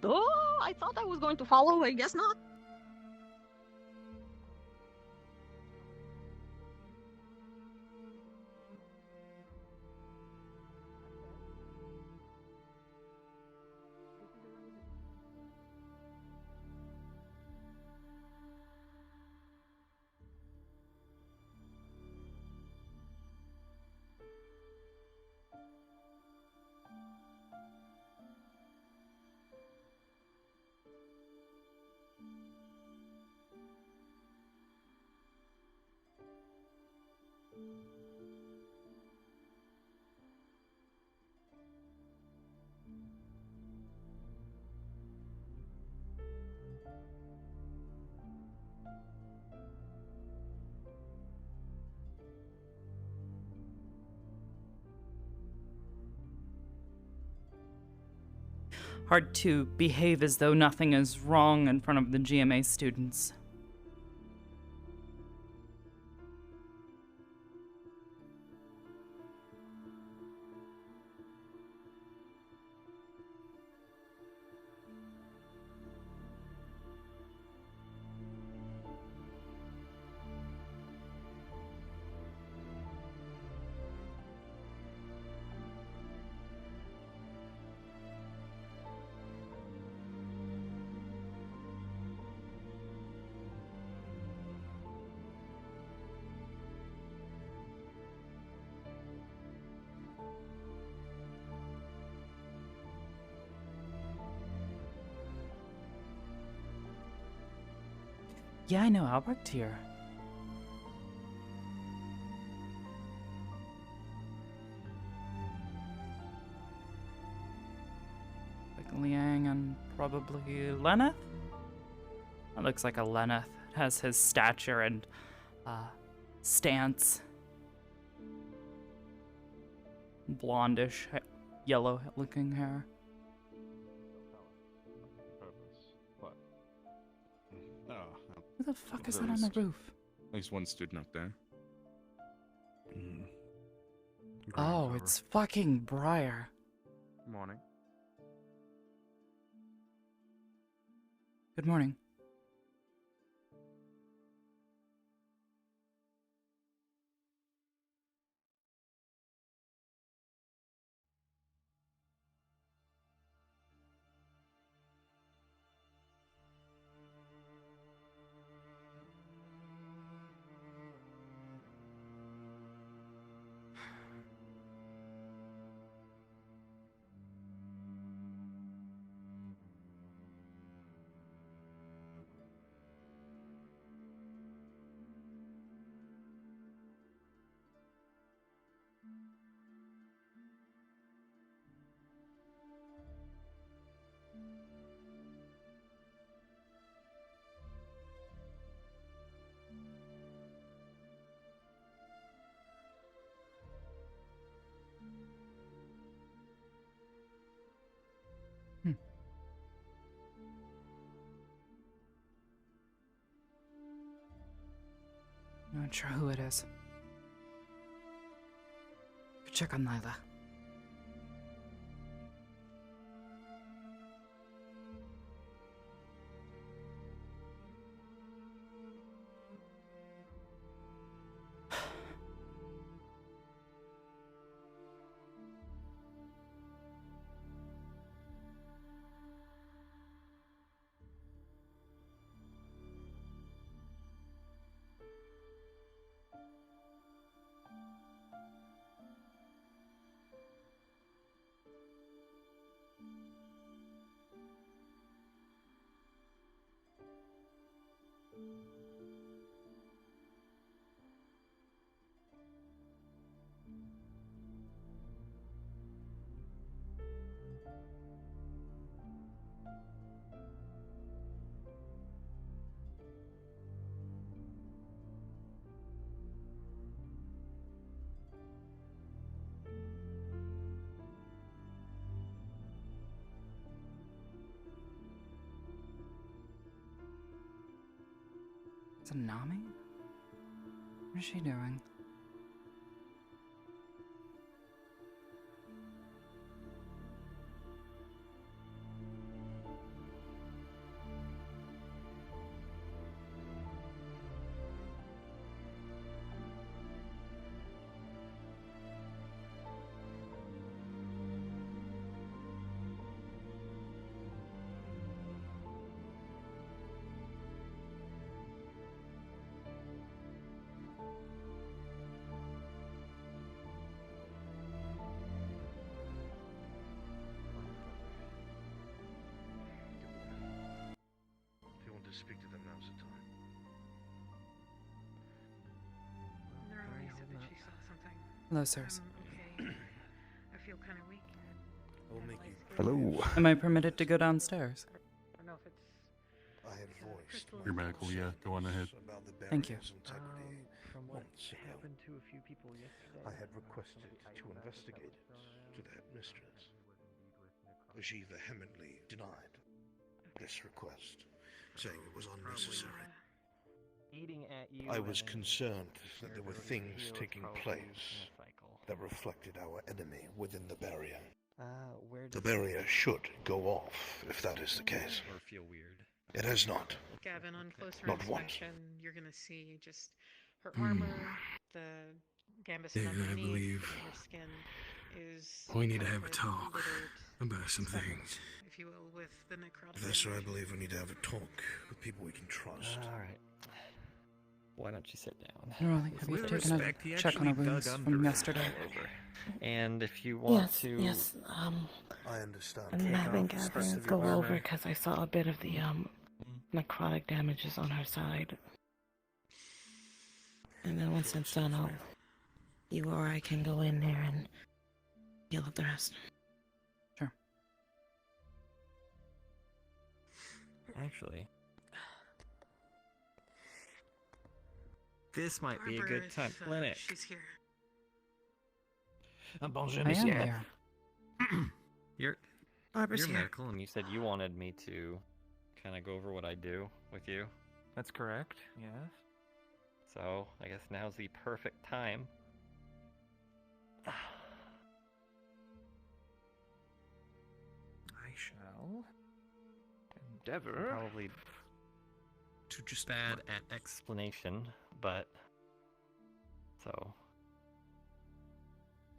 Oh, I thought I was going to follow. I guess not. Hard to behave as though nothing is wrong in front of the GMA students. Yeah, I know, I worked here. Like Liang and probably Lenneth? That looks like a Lenneth. It has his stature and stance. Blondish, yellow looking hair. Who the fuck is that on the roof? At least one student up there. Oh, it's fucking Briar. Morning. Good morning. Not sure who it is. Check on Lila. Is it Nami? What is she doing? speak to them, now's the time. Neroli said that she saw something. Hello, sirs. Okay. I feel kind of weak. I will And make my you. skin Hello. is- Am I permitted to go downstairs? I don't know if it's. I had voiced my You're back, Leah. Go on ahead. concerns about the Thank you. barrier's integrity. From what months ago. happened to a few people yesterday, I had requested to investigate to that mistress. She vehemently denied this request, saying it was unnecessary. eating at you. I was and then concerned that there were everybody's things heel is taking probably place in a cycle. that reflected our enemy within the barrier. Where The does barrier should go off if that is the case. Or feel weird. It has not. Gavin, on closer Not once. inspection, you're gonna see just her armor, the gambus Yeah, I underneath, believe her skin is. we need to have a covered, talk littered, about some separate, things. if you will, with the necrotic. Professor, I energy. believe we need to have a talk with people we can trust. Alright. Why don't you sit down? Neroli, have you With taken a respect, he check on our actually dug wounds under from it. yesterday? And if you want Yes, to... yes. I understand. I'm Take having off parts Gavin of go your armor. over because I saw a bit of the necrotic damages on her side. And then once it's done, you or I can go in there and heal up the rest. Actually... This might be a Arbor good time. is, Clinic. She's here. Bonjour, I am monsieur. here. You're Arbor's you're here. medical, and you said you wanted me to kind of go over what I do with you. That's correct, yes. So, I guess now's the perfect time. I shall endeavor Probably to just bad at explanation, but...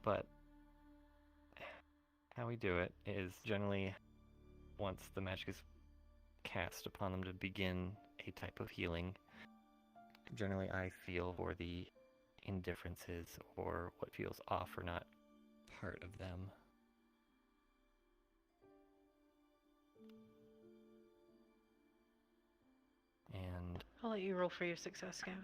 But... How we do it is generally, once the magic is cast upon them to begin a type of healing, generally I feel for the indifferences or what feels off or not part of them. And I'll let you roll for your success, Gavin.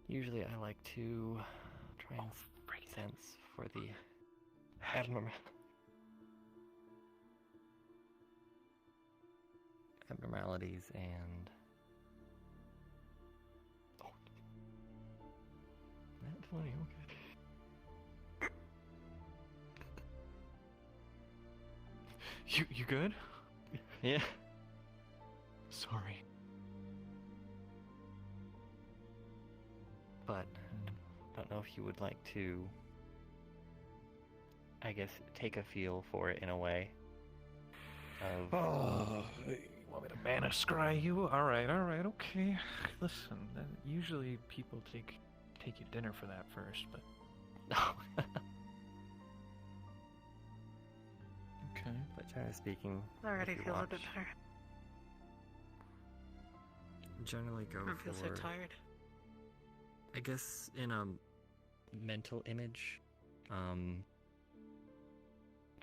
usually I like to try and sense for the abnormalities and... Oh. That's funny, okay. You good? Yeah. Sorry. But don't know if you would like to, I guess, take a feel for it in a way. Oh, you want me to mana scry you? Alright, okay. Listen, usually people take you dinner for that first, but... Okay. But generally speaking, Already if you feel a watch, bit better. generally go I don't feel so for, tired. I guess, in a mental image, I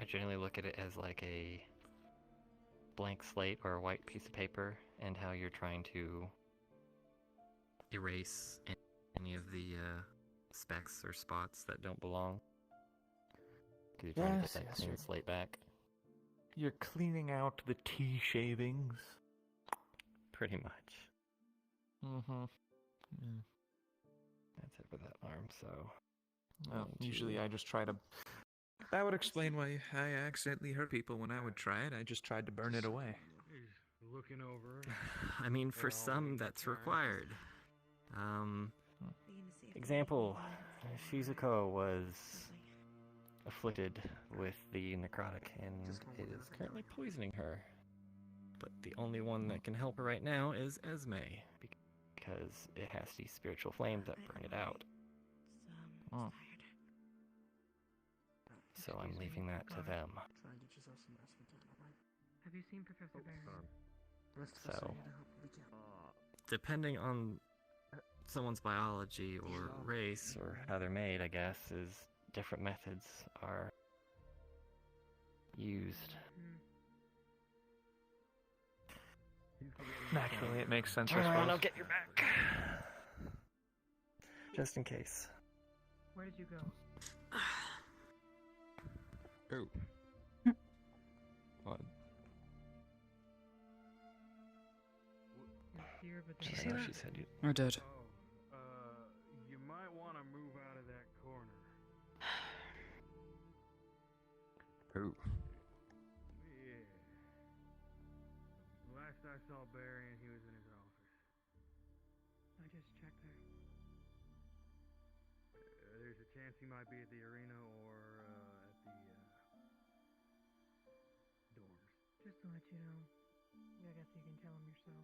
generally look at it as like a blank slate or a white piece of paper, and how you're trying to erase any of the specks or spots that don't belong. Because you're trying to get that clean slate back. You're cleaning out the tea shavings. Pretty much. Mm-hmm. That's it for that arm, so... Well, usually I just try to... That would explain why I accidentally hurt people when I would try it. I just tried to burn it away. Looking over. I mean, for some, that's required. Example, Shizuko was afflicted with the necrotic, and it is currently poisoning her. But the only one that can help her right now is Esme, because it has these spiritual flames that burn it out. So I'm leaving that to them. Have you seen Professor Barry? So, depending on someone's biology or race or how they're made, I guess, is different methods are used. Naturally, it makes sense. Turn I around, suppose. I'll get your back. Just in case. Where did you go? Oh. What? Here, but I did you know see she that? said you. I did. Oh, you might want to move out of that corner. Who? Yeah. Last I saw Barry, and he was in his office. I just checked there. There's a chance he might be at the arena or at the dorms. Just to let you know, I guess you can tell him yourself.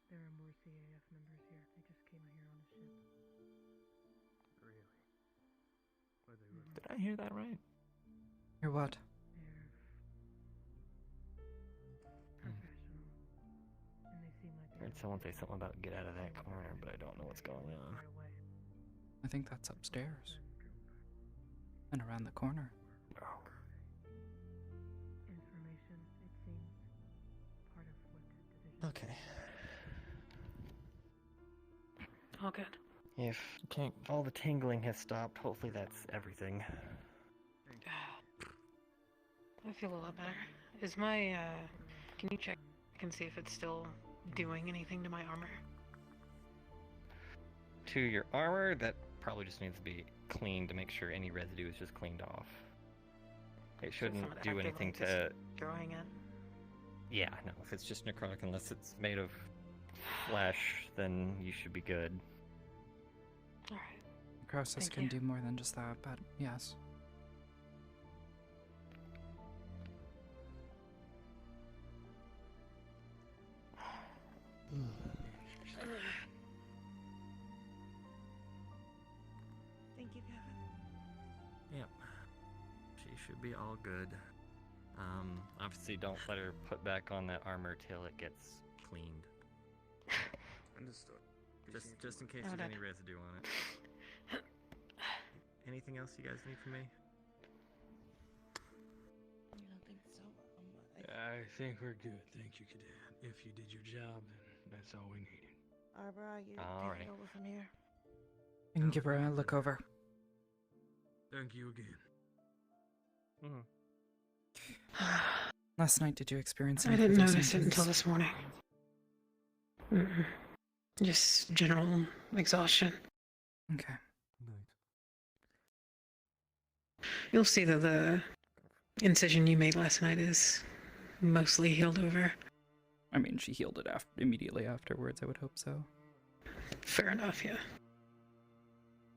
There are more CAF members here. They just came here on a ship. Really? What they look Did I hear that right? You're what? They're professional. And they seem like I heard someone say something about get out of that corner, but I don't know what's going on. right away. I think that's upstairs. And around the corner. Oh. Information, it seems, part of what division. Okay. All good. If all the tingling has stopped, hopefully that's everything. I feel a lot better. Is my, can you check and see if it's still doing anything to my armor? To your armor, that probably just needs to be cleaned to make sure any residue is just cleaned off. It shouldn't some of that do active anything ink is to... Drawing it. Yeah, no, if it's just necrotic, unless it's made of flesh, then you should be good. Alright. Process Thank can you. do more than just that, but yes. Thank you, Kevin. Yep. She should be all good. Obviously don't let her put back on that armor till it gets cleaned. Understood. Just in case Oh, there's that- any residue on it. Anything else you guys need from me? You don't think so? I think we're good. Thank you, Cadet. If you did your job, then that's all we needed. Arbor, are you All taking right. over from here? I can give her a look over. Thank you again. Mm-hmm. Last night, did you experience I any didn't further notice it until symptoms? this morning. Mm-mm. Just general exhaustion. Okay. You'll see that the incision you made last night is mostly healed over. I mean, she healed it immediately afterwards, I would hope so. Fair enough, yeah.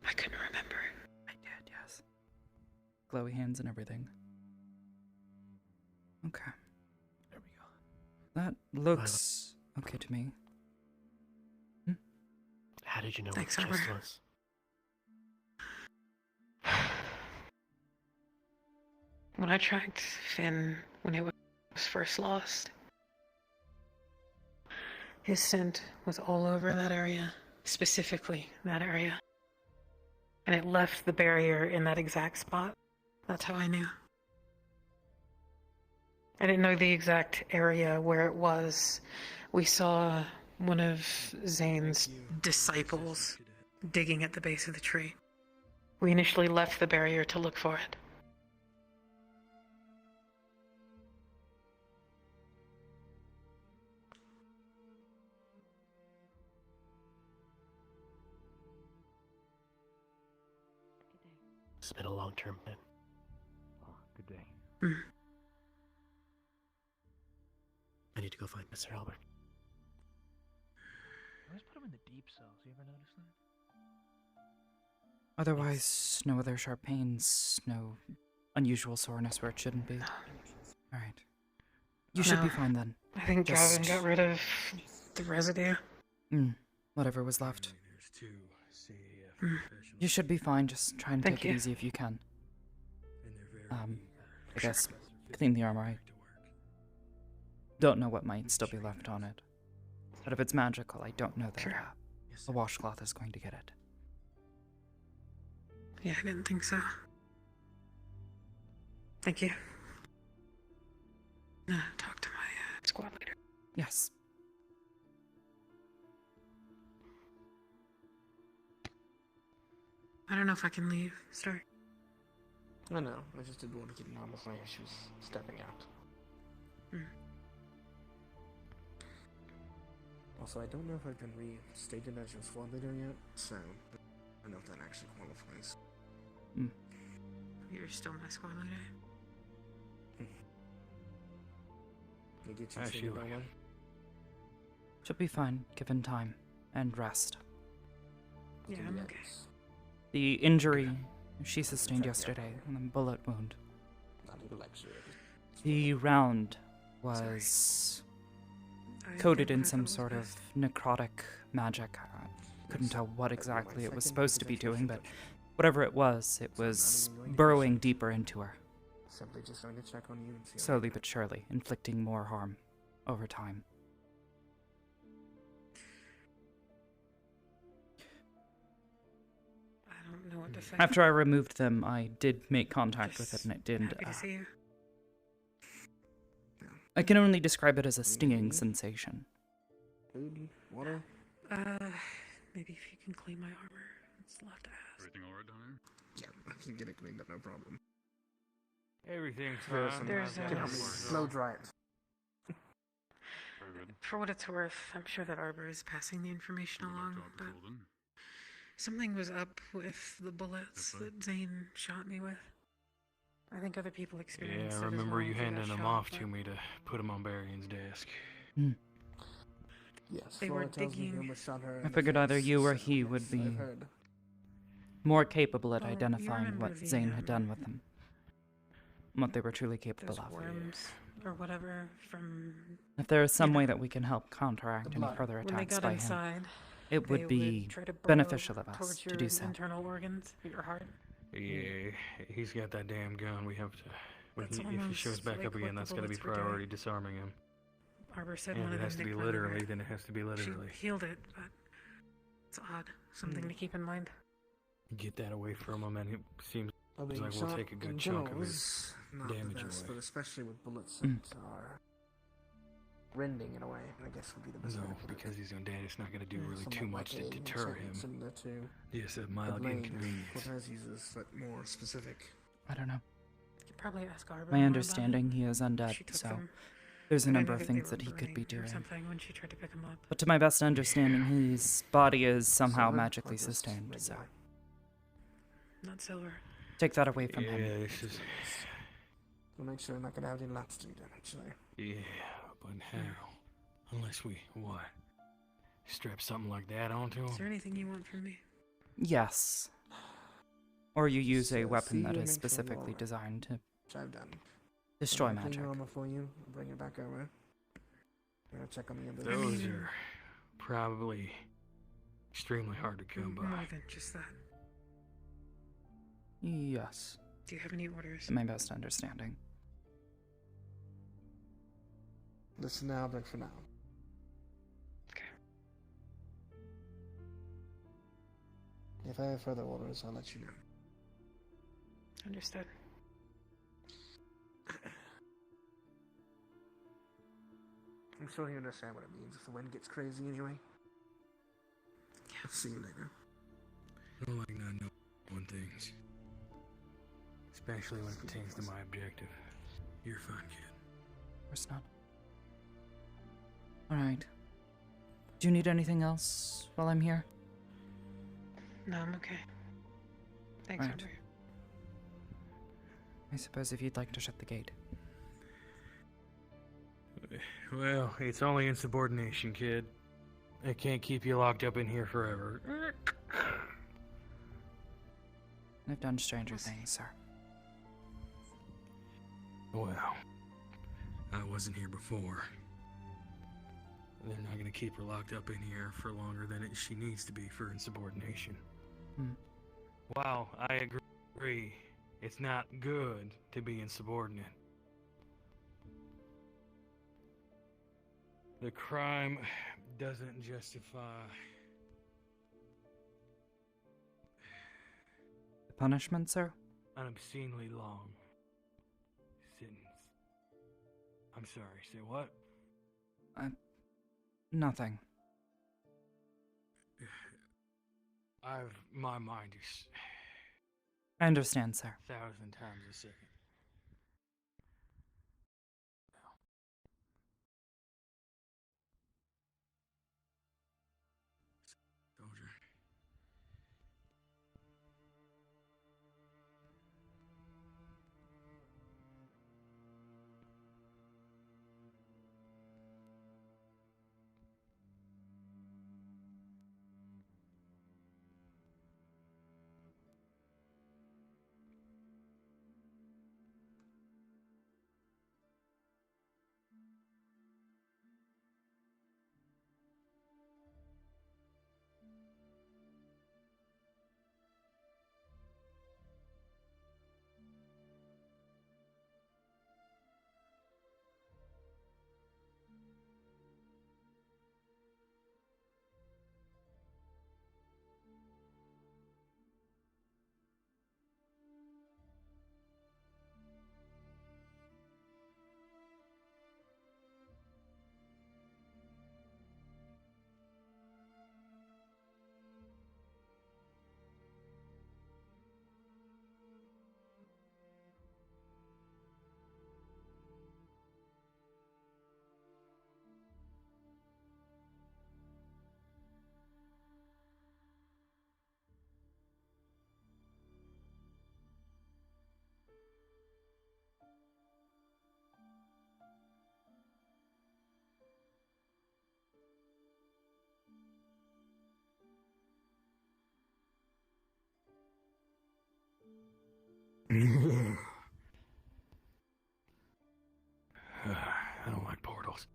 I couldn't remember. I did, yes. Glowy hands and everything. Okay. There we go. That looks okay to me. How did you know Thanks, it was Arbor. just us? When I tracked Finn when it was first lost, his scent was all over that area, specifically that area. And it left the barrier in that exact spot. That's how I knew. I didn't know the exact area where it was. We saw one of Zane's disciples digging at the base of the tree. We initially left the barrier to look for it. It's been a long-term plan. Oh, good day. Mm. I need to go find Mr. Albert. Always put him in the deep cells. You ever notice that? Otherwise, no other sharp pains, no unusual soreness where it shouldn't be. Alright. You should be No. fine then. I think Just- Draven got rid of the residue. Whatever was left. There's two CAF Mm. professionals. You should be fine, just try and Thank take you. it easy if you can. And they're very I eager. guess Professor clean the Fitzgerald armor. back to work. don't know what might still be left on it. But if it's magical, I don't know that a washcloth is going to get it. Yeah, I didn't think so. Thank you. Talk to my squad leader. Yes. I don't know if I can leave. Sorry. I know. I just didn't want to get anonymous as she was stepping out. Also, I don't know if I've been restated as your squad leader yet, so I don't know if that actually qualifies. You're still my squad leader. Can you get you treated by one? She'll be fine, given time and rest. Yeah, I'm okay. The injury she sustained yesterday, the bullet wound. Not a lecture. The round was coated in some sort of necrotic magic. I couldn't tell what exactly it was supposed to be doing, but whatever it was burrowing deeper into her. Simply just going to check on you and see. Slowly but surely, inflicting more harm over time. I don't know what to say. After I removed them, I did make contact with it, and it did. Happy to see you. I can only describe it as a stinging sensation. Food, water. Maybe if you can clean my armor. It's a lot to ask. Everything alright down here? Yeah, I can get it cleaned up, no problem. Everything's There's fine. slow dry it. For what it's worth, I'm sure that Arbor is passing the information along, but something was up with the bullets that Zane shot me with. I think other people experienced it Yeah, I as remember well you if they got handing them shot, off but to me to put them on Barion's desk. Yes, They were digging. I figured either you or he would be more capable at Well, you identifying remember what the, Zane had done with them. What they were truly capable those of. worms or whatever from If there is some way that we can help counteract any further when they attacks got by inside, him, it they would be try to burrow beneficial of us towards to your do so. internal organs, your heart. Yeah, he's got that damn gun. We have to. That's If he almost shows back like up again, what the that's going to be bullets were doing. priority disarming him. Arbor said And one if of it them has to be nicked my liver. literally, then it has to be literally. She healed it, but it's odd. Something to keep in mind. Get that away from him, and it seems I mean, like we'll shot take a good in chunk general of his is not damage the best, away. but especially with bullets that are rending in a way, I guess would be the best way No, to put it. because he's undead, it's not going to do really too Somewhat much like to a deter second him. similar to Yes, a the mild blade. inconvenience. What hers uses, but more specific. I don't know. You could probably ask Arbor. My more understanding, about he is it. undead, She took so them, there's a but I number know of that they things were that he could be burning or doing. something when she tried to pick him up. But to my best understanding, his body is somehow Silver magically or just sustained, so regular? Not silver. take that away from Yeah, him. this is. We'll make sure we're not going to have any lasting damage there. Yeah, but how? Unless we, what? Strap something like that onto Is him? there anything you want from me? Yes. Or you use a See weapon you that and is make sure we're specifically alright. designed to Which I've done. destroy I'm gonna clean magic. your armor for you. Bring it back over. I'm gonna check on the other. Those are probably extremely hard to come More by. than just that. Yes. Do you have any orders? To my best understanding. Listen now, but for now. Okay. If I have further orders, I'll let you know. Understood. I'm sure you understand what it means if the wind gets crazy anyway. Yeah. See you later. I don't like not knowing things. Especially when it pertains to my objective. You're fine, kid. Of course not. Alright. Do you need anything else while I'm here? No, I'm okay. Thanks, Right. Arbor. I suppose if you'd like to shut the gate. Well, it's only insubordination, kid. I can't keep you locked up in here forever. I've done stranger things, sir. Well, I wasn't here before. They're not gonna keep her locked up in here for longer than she needs to be for insubordination. Wow, I agree. It's not good to be insubordinate. The crime doesn't justify The punishment, sir? an obscenely long sentence. I'm sorry, say what? Nothing. My mind is I understand, sir. 1,000 times a second. Soldier. I don't like portals.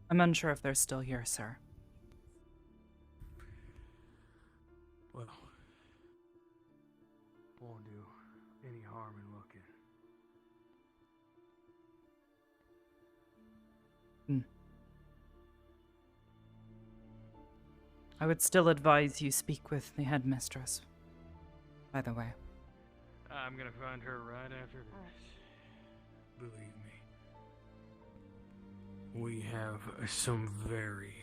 I'm unsure if they're still here, sir. Well, won't do any harm in looking. I would still advise you speak with the headmistress, by the way. I'm gonna find her right after this. Believe me. We have some very,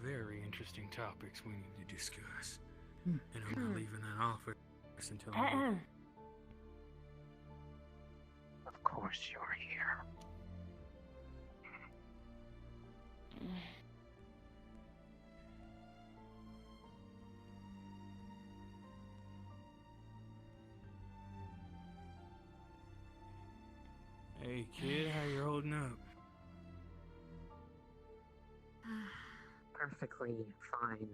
very interesting topics we need to discuss. And I'm not leaving that office until I... Of course you're here. Hey kid, how you holding up? Perfectly fine.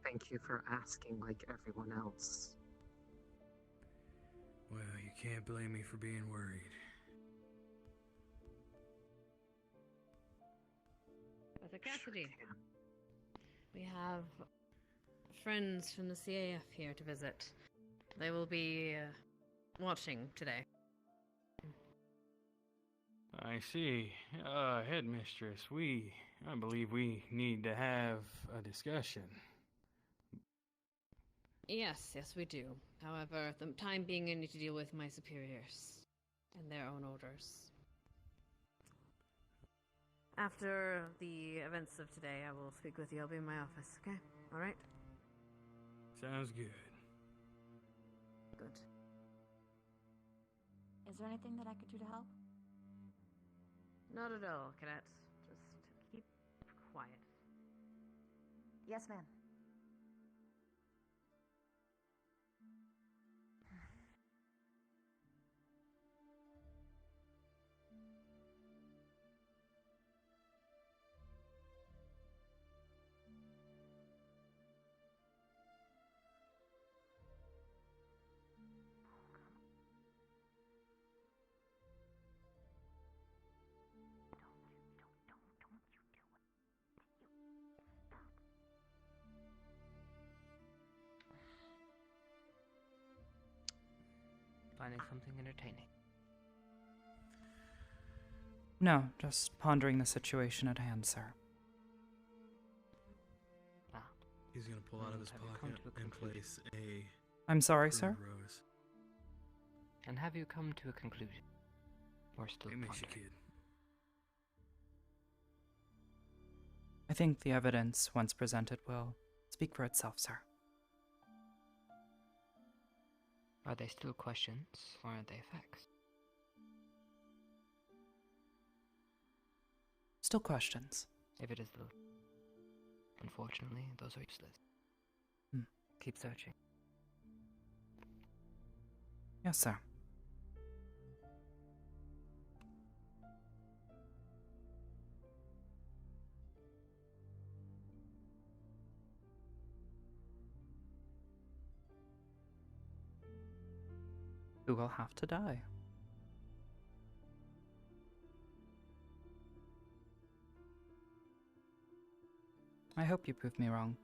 Thank you for asking like everyone else. Well, you can't blame me for being worried. Brother Cassidy, we have friends from the CAF here to visit. They will be watching today. I see. Headmistress, I believe we need to have a discussion. Yes, we do. However, the time being, I need to deal with my superiors and their own orders. After the events of today, I will speak with you. I'll be in my office, okay? Alright? Sounds good. Good. Is there anything that I could do to help? Not at all, cadet. Just keep quiet. Yes, ma'am. planning something entertaining? No, just pondering the situation at hand, sir. He's gonna pull out of his pocket and place a. I'm sorry, sir? Rose. And have you come to a conclusion? Or still It makes you pondering? kid. I think the evidence, once presented, will speak for itself, sir. Are they still questions, or are they facts? Still questions. If it is the... Unfortunately, those are useless. Keep searching. Yes, sir. Who will have to die? I hope you prove me wrong.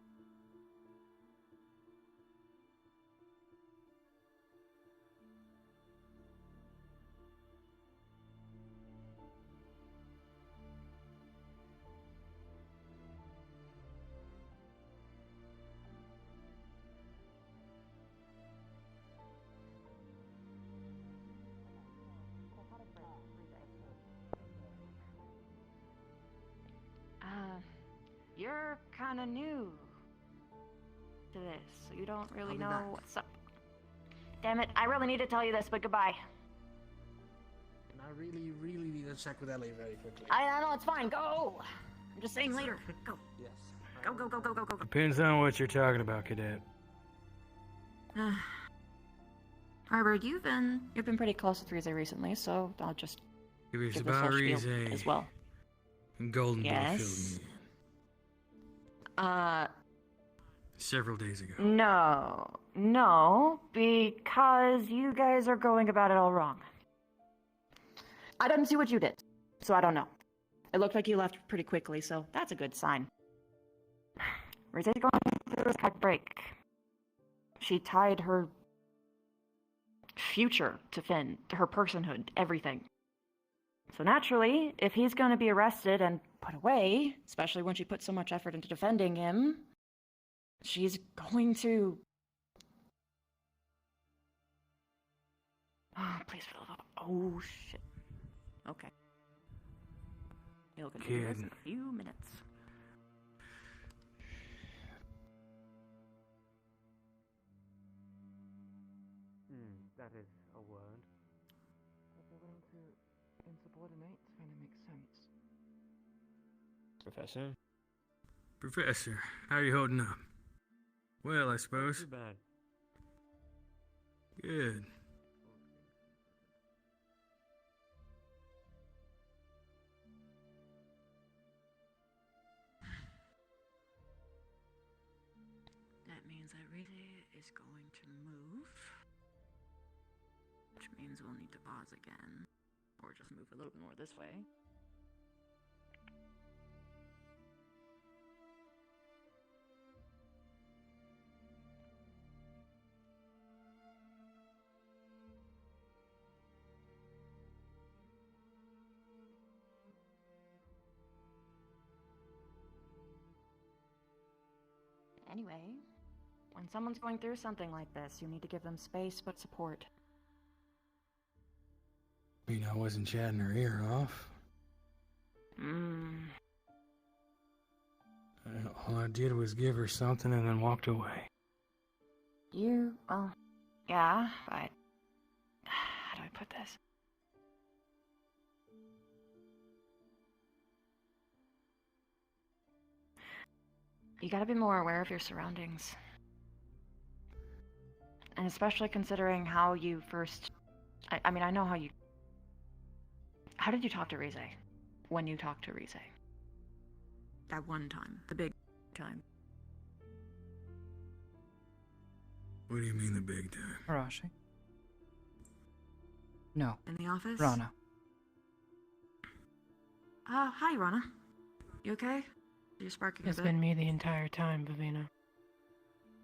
You're kind of new to this, so you don't really I'll be know back. what's up. Damn it, I really need to tell you this, but goodbye. And I really, really need to check with Ellie very quickly. I know, it's fine, go! I'm just saying later, go. Yes. Go, go, go, go, go, go, go. Depends on what you're talking about, cadet. Arbor, you've been pretty close with Rize recently, so I'll just It was give this about whole spiel Rize as well. and Golden Boy Yes. filled me several days ago. No, because you guys are going about it all wrong. I didn't see what you did, so I don't know. It looked like you left pretty quickly, so that's a good sign. Rize's going through a break. She tied her future to Finn, to her personhood, everything. So naturally, if he's going to be arrested and put away, especially when she put so much effort into defending him, she's going to... Oh, please fill it up. Oh, shit. Okay. You'll continue this in a few minutes. That is a word. If they're willing to insubordinate, kind of makes sense. Professor? Professor, how are you holding up? Well, I suppose. Too bad. Good. That means that Rize is going to move. Which means we'll need to pause again. Or just move a little bit more this way. Anyway, when someone's going through something like this, you need to give them space but support. I mean, I wasn't chatting her ear off. All I did was give her something and then walked away. Well, yeah, but... How do I put this? You gotta be more aware of your surroundings. And especially considering how you first... I mean, I know how you... How did you talk to Rize? When you talked to Rize? That one time. The big time. What do you mean the big time? Arashi? No. In the office? Rana. Hi, Rana. You okay? You're sparking It's a bit. been me the entire time, Bavina.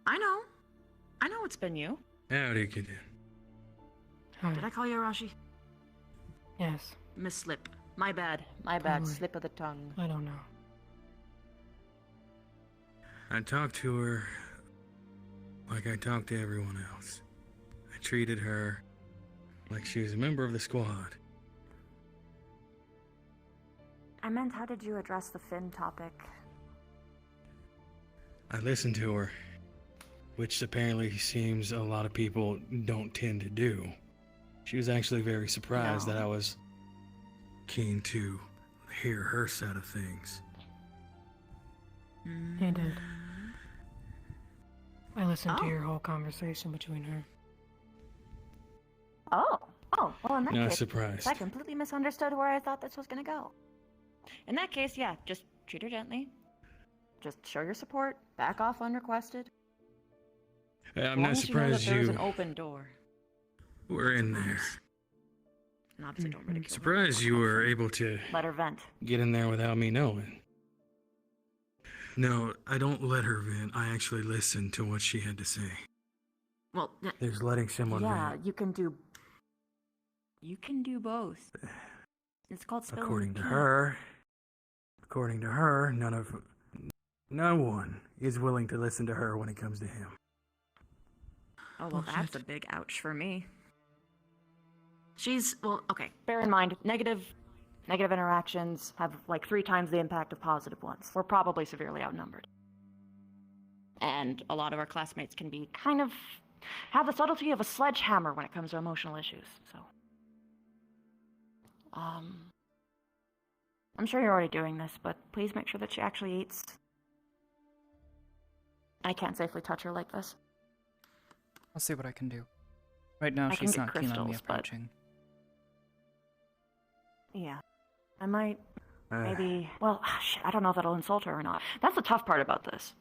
I know it's been you. Howdy, cadet. Did I call you Arashi? Yes. Miss Slip. My bad. My bad. Probably. Slip of the tongue. I don't know. I talked to her like I talked to everyone else. I treated her like she was a member of the squad. I meant, how did you address the Finn topic? I listened to her, which apparently seems a lot of people don't tend to do. She was actually very surprised that I was keen to hear her side of things. He did. I listened to your whole conversation between her. Oh, well, in that Not case, surprised. I completely misunderstood where I thought this was gonna go. In that case, yeah, just treat her gently. Just show your support, back off when requested. I'm As long not as you know that surprised there's you an open door. were in there. And obviously don't ridicule her. Surprised you were able to Let her vent. get in there without me knowing. No, I don't let her vent. I actually listen to what she had to say. Well, There's letting someone yeah, vent. you can do both. It's called spilling According the to tea. her, no one is willing to listen to her when it comes to him. Oh, well, that's a big ouch for me. Well, okay. Bear in mind, negative interactions have like 3 times the impact of positive ones. We're probably severely outnumbered. And a lot of our classmates can be have the subtlety of a sledgehammer when it comes to emotional issues, so. I'm sure you're already doing this, but please make sure that she actually eats. I can't safely touch her like this. I'll see what I can do. Right now, I can she's get not keen on me crystals, but- approaching. Yeah. I might maybe... Well, shit, I don't know if that'll insult her or not. That's the tough part about this.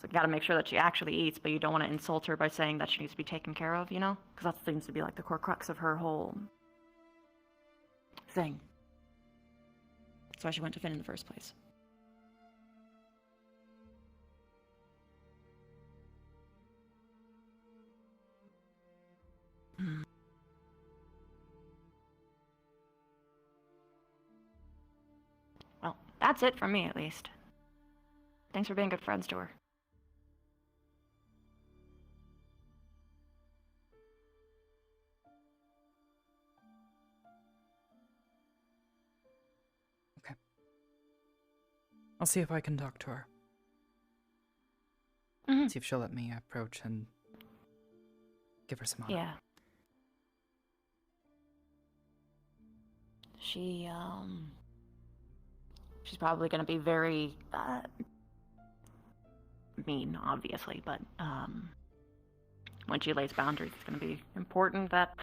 So you gotta make sure that she actually eats, but you don't want to insult her by saying that she needs to be taken care of, you know? Because that seems to be like the core crux of her whole... thing. That's why she went to Finn in the first place. Well, that's it from me, at least. Thanks for being good friends to her. I'll see if I can talk to her. Mm-hmm. See if she'll let me approach and give her some honor. Yeah. She's probably gonna be very, mean, obviously, but, when she lays boundaries, it's gonna be important that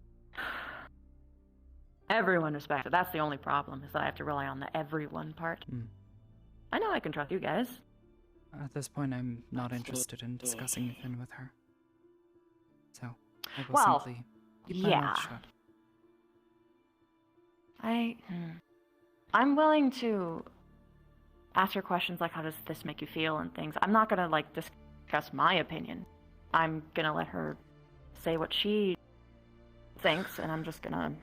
everyone respects it. That's the only problem, is that I have to rely on the everyone part. I know I can trust you guys. At this point, I'm not interested in discussing Finn with her. So, I will Well, simply keep my yeah. mouth shut. I'm willing to ask her questions like, how does this make you feel and things. I'm not gonna, like, discuss my opinion. I'm gonna let her say what she thinks, and I'm just gonna,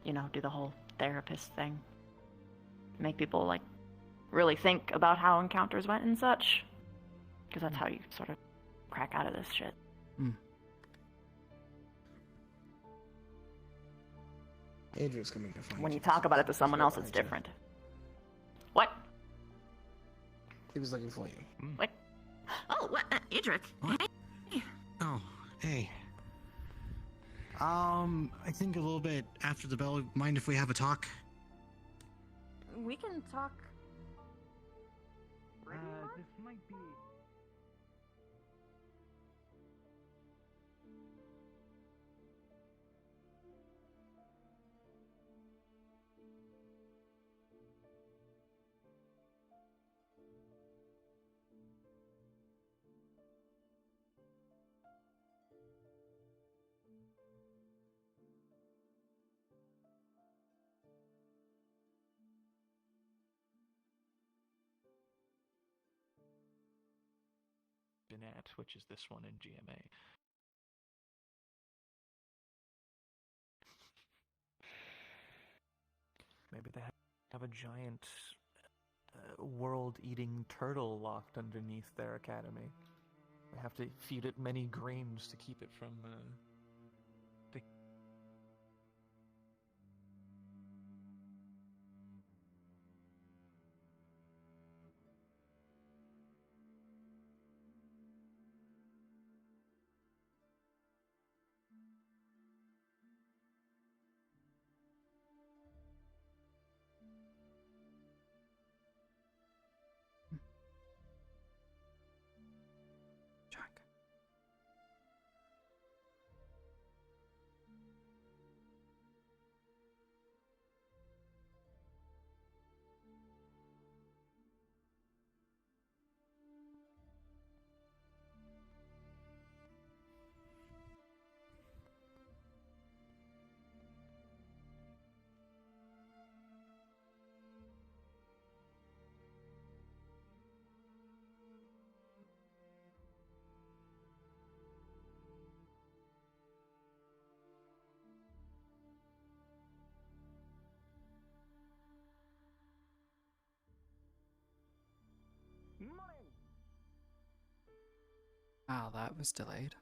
you know, do the whole therapist thing. Make people, like, really think about how encounters went and such. Because that's how you sort of crack out of this shit. Adrian's coming to find When you talk about it to someone else, it's different. What? He was looking for you. What? Oh, what? Idric. Hey. Oh, hey. I think a little bit after the bell. Mind if we have a talk? We can talk. This might be. Been at, which is this one in GMA. Maybe they have a giant world-eating turtle locked underneath their academy. They have to feed it many grains to keep it from Jack. Wow, that was delayed.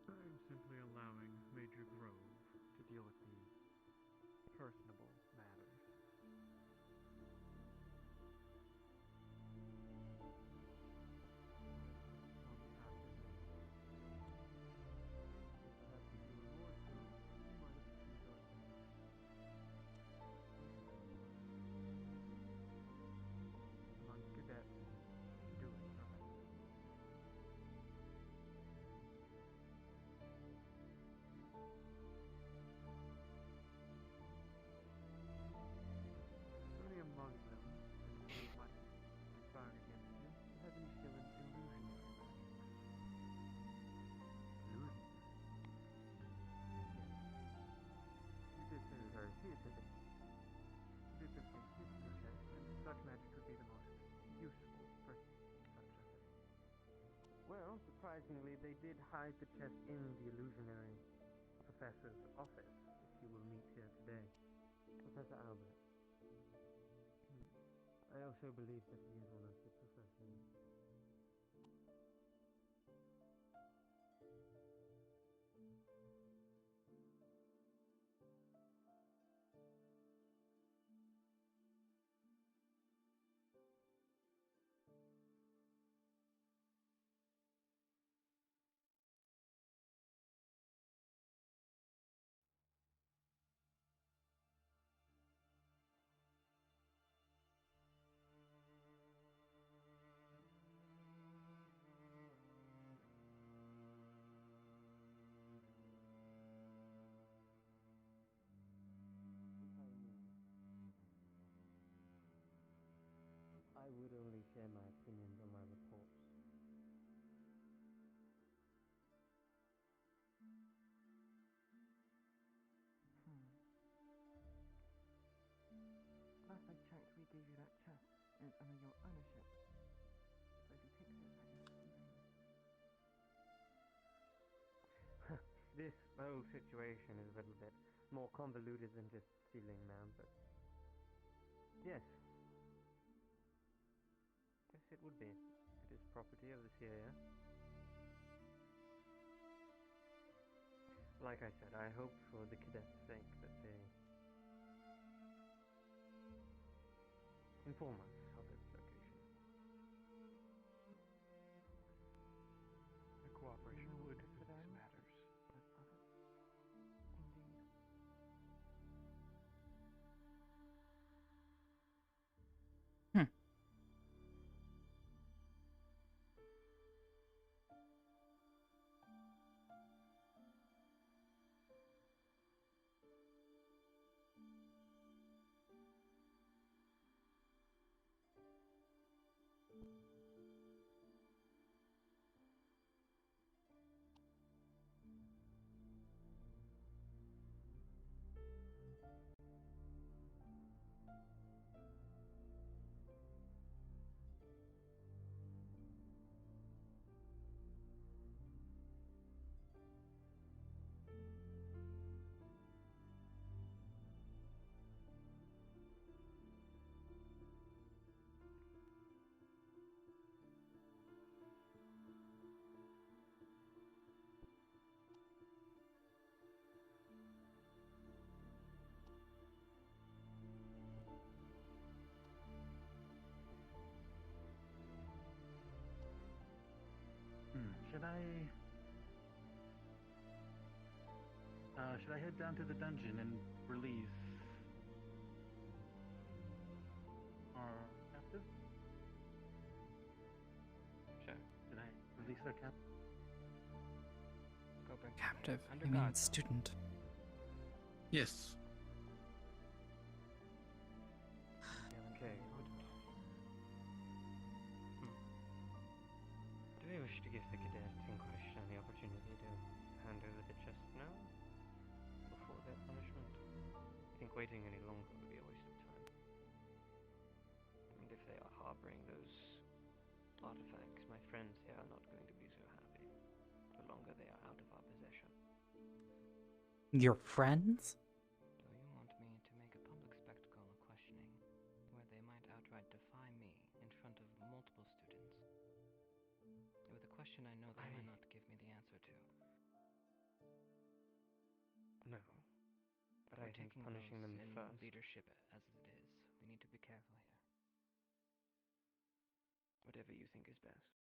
I'm simply allowing Major Grove to deal with the personable matters. Cadets do it, Professor. Only among them, and who might conspire against you, have any skill in illusionary magic. Illusionary? Yes. You did say it very seriously. You did simply hit the chest, and such magic would be the most useful for such a thing. Well, surprisingly, they did hide the chest in the illusionary professor's office, which you will meet here today. Professor Albert. I also believe that he is one of the professors. I would only share my opinions on my reports. Last I checked, we gave you that chest, and it's under your ownership. So if he takes it, that is leaving. This whole situation is a little bit more convoluted than just stealing now, but yes. Yes, it would be. It is property of the CIA. Like I said, I hope for the cadets' sake that they inform us of its location. The cooperation would for these matters, but others. Indeed. should I head down to the dungeon and release our captive? Sure. Should I release our captive? Go back. Captive, Under I mean guard, though. student. Yes. Okay. Do we wish to give the cadet in question the opportunity to hand over the chest now? Before their punishment? I think waiting any longer would be a waste of time. And if they are harboring those artifacts, my friends here are not going to be so happy. The longer they are out of our possession. Your friends? Do you want me to make a public spectacle of questioning, where they might outright defy me in front of multiple students? With a question I know they might not give me the answer to. No. But I think punishing them first. Leadership as it is, we need to be careful here. Whatever you think is best.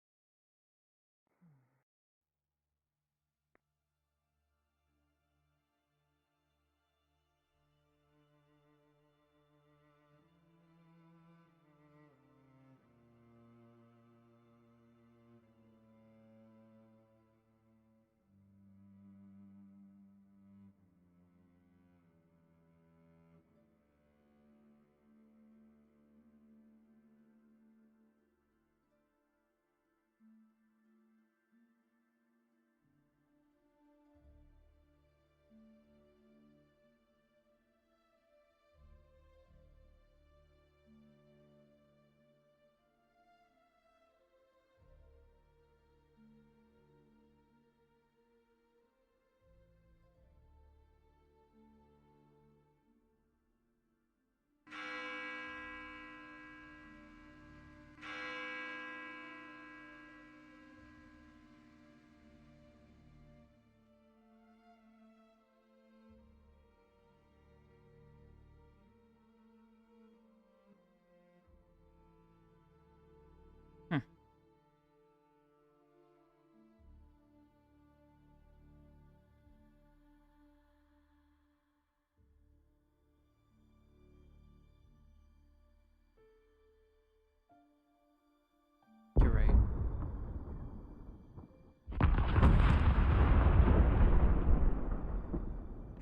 You're right.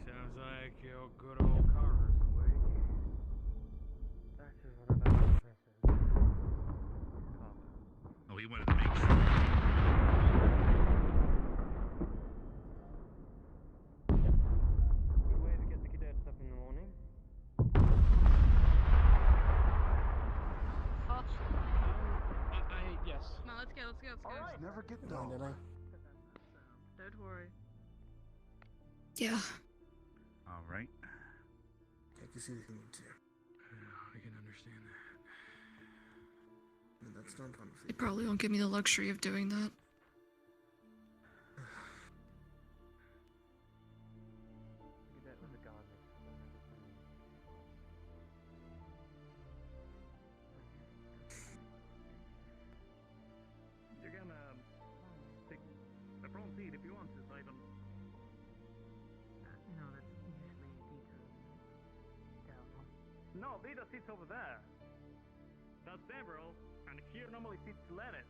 Sounds like your good old Carter's awake. That is one of our weaknesses. Oh, he wanted to make sure. Good way to get the cadets up in the morning. Yes. No, let's go. Never get dull. Don't worry. Yeah. All right. Take as easy as you need to. I can understand that. And that's not fun for They you. probably won't give me the luxury of doing that. The cadet was a gardener. You can take the front seat if you want to, so I don't. No, that's usually Vito. No, Vito sits over there. That's several, and here normally sits Lennet.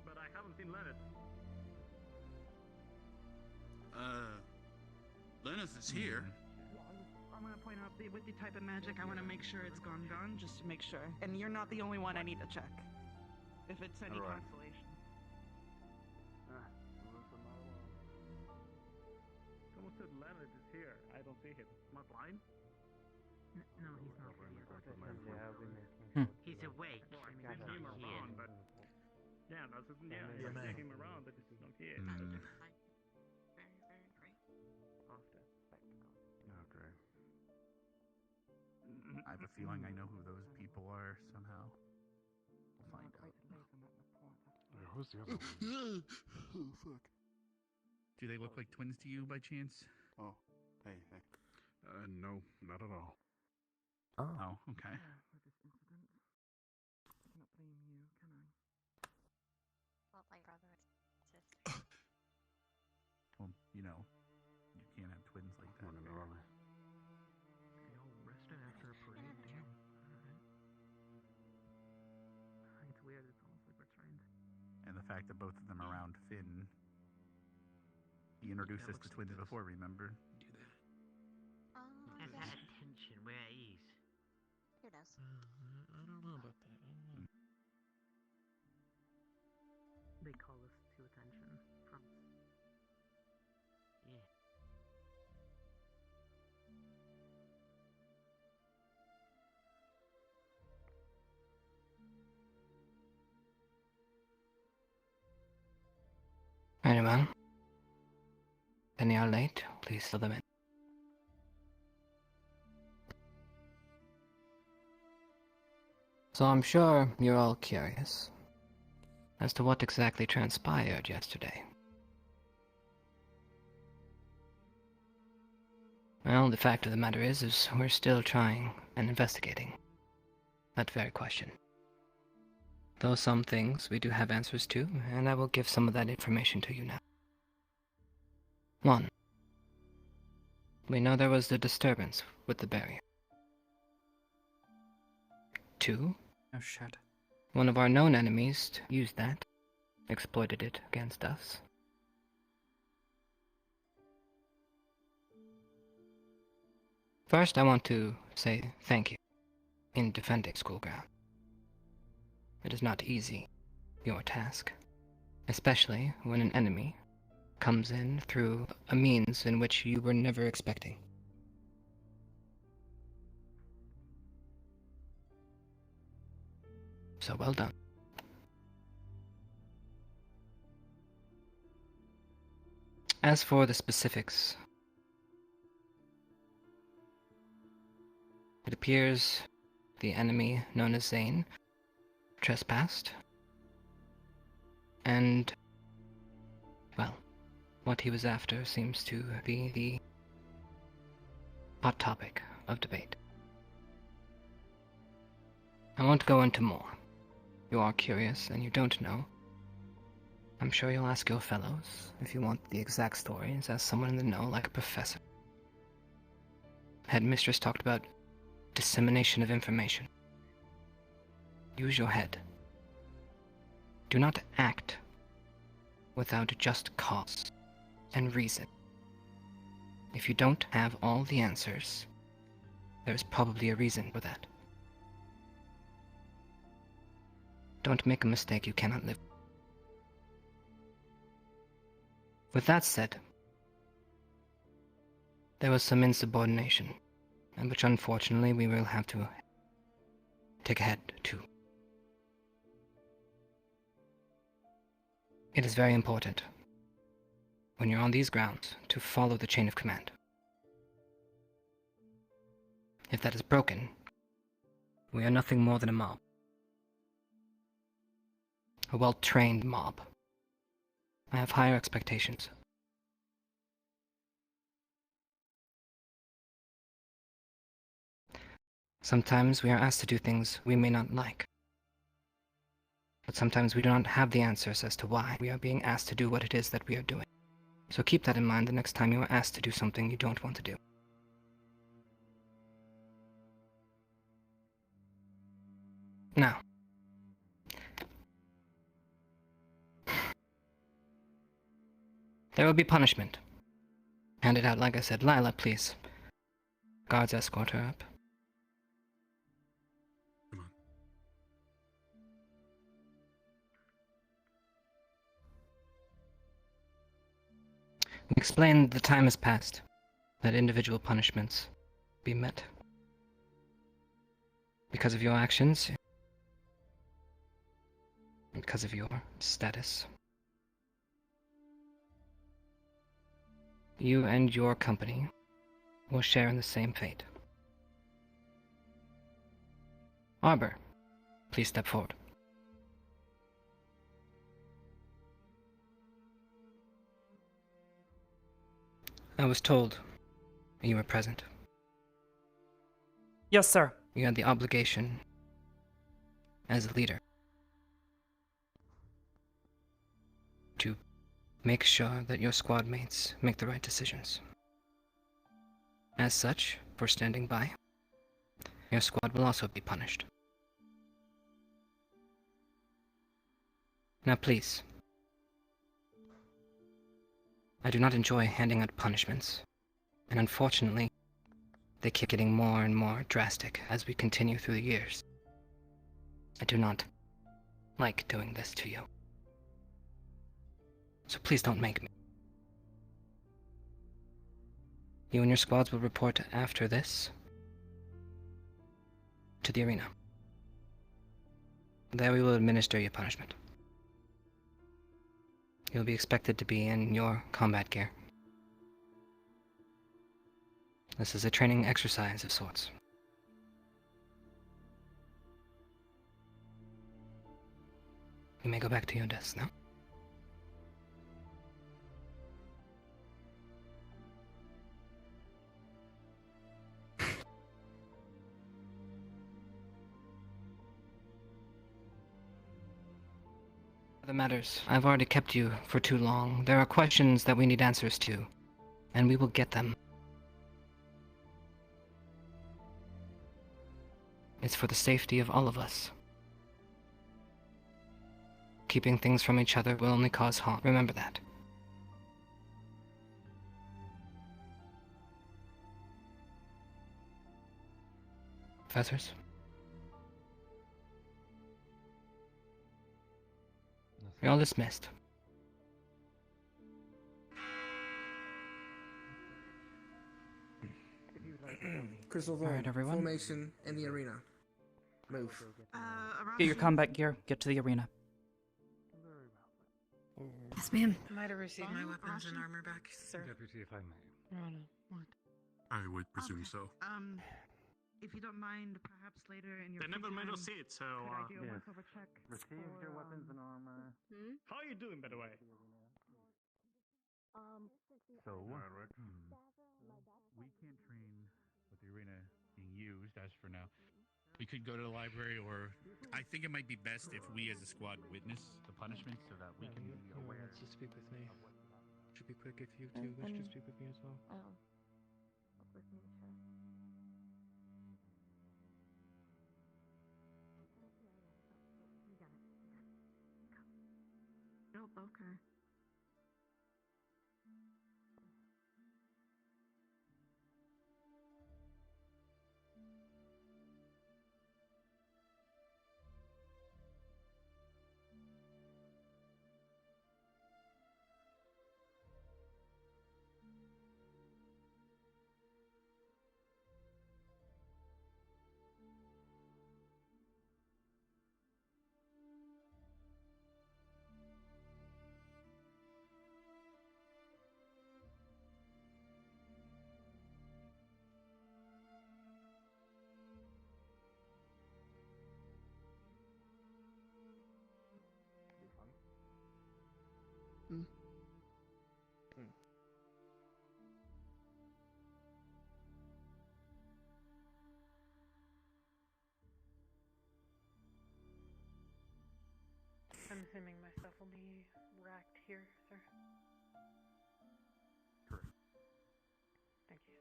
But I haven't seen Lennet. Lennis is here. I'm gonna point out with the type of magic, I want to make sure it's gone, just to make sure. And you're not the only one I need to check. If it's any Alright. consolation. Someone said Lennet is here. I don't see him. Am I blind? No, he's not here. He's awake. Well, I mean, I see him around, but yeah, I see him around, but he's not here. Very, very great. After spectacle. Okay. I have a feeling I know who those people are somehow. We'll find out. Who's the other one? Oh, fuck. Do they look like twins to you by chance? Oh, hey. No, not at all. Oh, okay. With this incident, I cannot blame you, can I? Well, my brother and sister. you know, you can't have twins like that. Wanna know all that? They all rested after a parade. Damn. Alright. It's weird. It's almost like we're trained. And the fact that both of them are around Finn. He introduced us to twins before, remember? Do that. That's attention, we're at ease. Who knows? I don't know about that. I don't know. They call us to attention from. Yeah. Very well. Any are late, please fill them in. So I'm sure you're all curious as to what exactly transpired yesterday. Well, the fact of the matter is we're still trying and investigating that very question. Though some things we do have answers to, and I will give some of that information to you now. 1. We know there was a disturbance with the barrier. 2. Oh shit. One of our known enemies used that, exploited it against us. First, I want to say thank you in defending school ground. It is not easy, your task, especially when an enemy comes in through a means in which you were never expecting. So well done. As for the specifics, it appears the enemy known as Zane trespassed, and, well, what he was after seems to be the hot topic of debate. I won't go into more. You are curious and you don't know. I'm sure you'll ask your fellows if you want the exact stories as someone in the know, like a professor. Headmistress talked about dissemination of information. Use your head. Do not act without just cause and reason. If you don't have all the answers, there's probably a reason for that. Don't make a mistake you cannot live. With that said, there was some insubordination, and which unfortunately we will have to take a head to. It is very important, when you're on these grounds, to follow the chain of command. If that is broken, we are nothing more than a mob. A well-trained mob. I have higher expectations. Sometimes we are asked to do things we may not like. But sometimes we do not have the answers as to why we are being asked to do what it is that we are doing. So keep that in mind the next time you are asked to do something you don't want to do. Now, there will be punishment. Hand it out, like I said. Lila, please. Guards escort her up. We explained the time has passed, that individual punishments be met. Because of your actions, because of your status. You and your company will share in the same fate. Arbor, please step forward. I was told you were present. Yes, sir. You had the obligation as a leader to make sure that your squad mates make the right decisions. As such, for standing by, your squad will also be punished. Now please, I do not enjoy handing out punishments, and unfortunately, they keep getting more and more drastic as we continue through the years. I do not like doing this to you. So please don't make me. You and your squads will report after this to the arena. There we will administer your punishment. You'll be expected to be in your combat gear. This is a training exercise of sorts. You may go back to your desk now. Other matters. I've already kept you for too long. There are questions that we need answers to, and we will get them. It's for the safety of all of us. Keeping things from each other will only cause harm. Remember that. Professors? You're all dismissed. Crystal All right, everyone. formation in the arena. Move. Get your combat gear, get to the arena. Yes, ma'am. Might have received my weapons and armor back, sir. Deputy, if I may. Rana, what? I would presume so. If you don't mind, perhaps later in your They never made us free see it, so time, could I do a yes. once-over check Received for, your weapons and armor. How are you doing, by the way? So, we can't train with the arena being used as for now. We could go to the library, or I think it might be best if we as a squad witness The punishment so that we can be aware. Just speak with me. Should be quick if you two wish to speak with me as well. Nope, okay. I'm assuming my stuff will be racked here, sir. Correct. Thank you.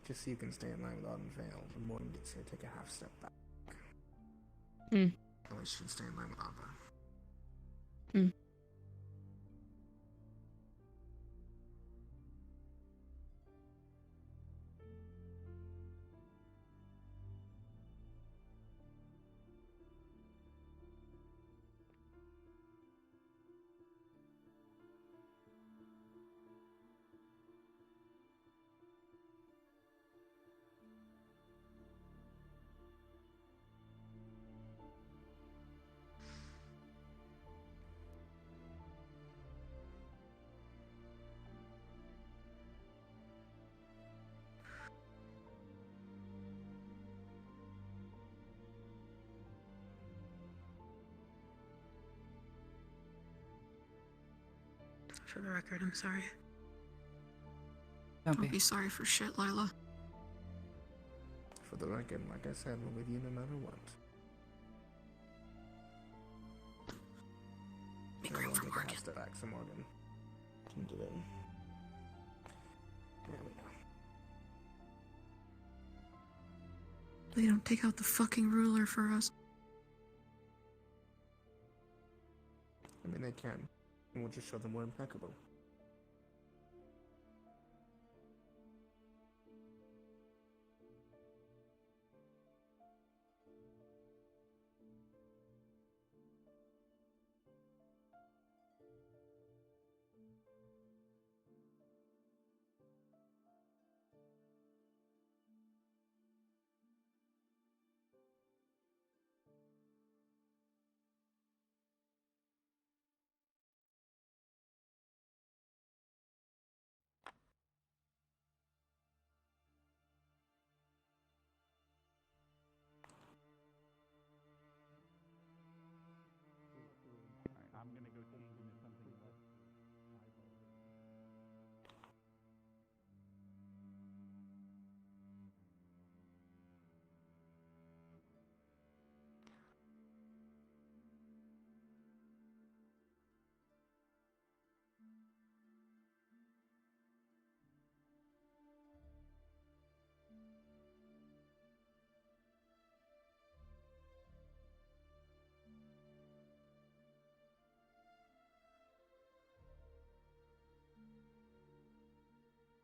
Just so you can stay in line with Ardenvale, the morning gets here, take a half step back. At least you can stay in line with Arbor. For the record, I'm sorry. Don't be sorry for shit, Lila. For the record, like I said, we're with you no matter what. Make room for Morgan. Step back some Morgan. Tuned it in. There we go. They don't take out the fucking ruler for us. I mean, they can. And we'll just show them we're impeccable. I'm gonna go change into something less eyeball.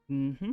Mm-hmm.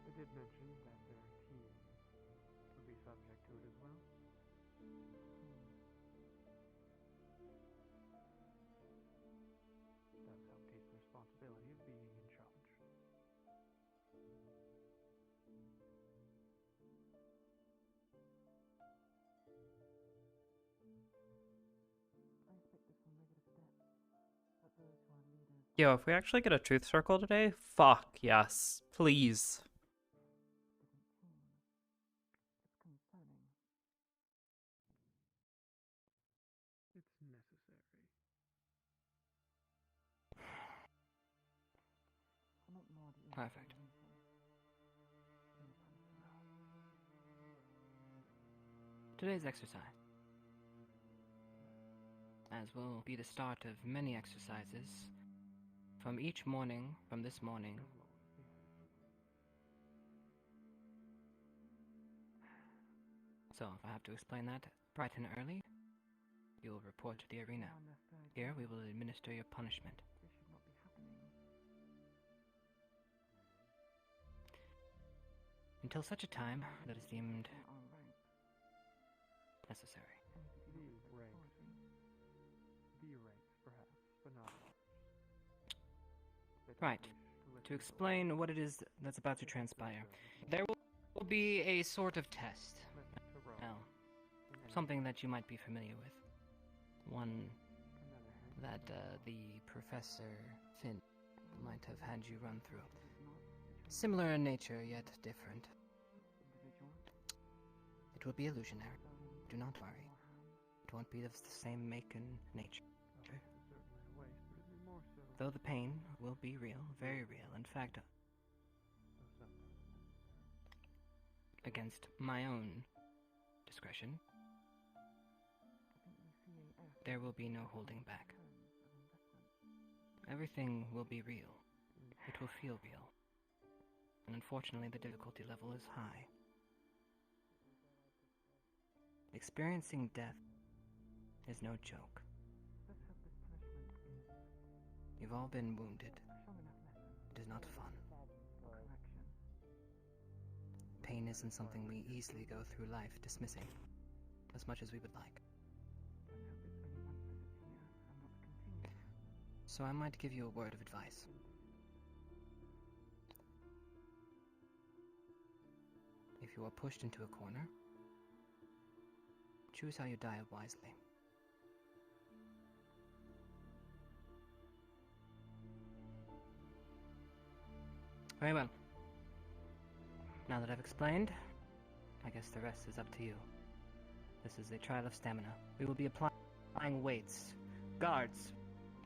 I did mention that their team would be subject to it as well. Does help take the responsibility of being in charge. I expect this from regular cadets, but those who are leaders. Yo, if we actually get a truth circle today, fuck yes. Please. It's necessary. Perfect. Today's exercise, as will be the start of many exercises from each morning, from this morning, So, if I have to explain that bright and early, you will report to the arena. Here, we will administer your punishment. Until such a time that is deemed necessary. The ranks, perhaps, but not Right. To explain what it is that's about to transpire, there will be a sort of test. Now, something that you might be familiar with. One that the Professor Finn might have had you run through. Similar in nature, yet different. It will be illusionary. Do not worry. It won't be of the same make and nature. Though the pain will be real, very real. In fact, against my own discretion, there will be no holding back. Everything will be real. It will feel real. And unfortunately, the difficulty level is high. Experiencing death is no joke. You've all been wounded. It is not fun. Pain isn't something we easily go through life dismissing, as much as we would like. So I might give you a word of advice. If you are pushed into a corner, choose how you die wisely. Very well. Now that I've explained, I guess the rest is up to you. This is a trial of stamina. We will be applying weights. Guards,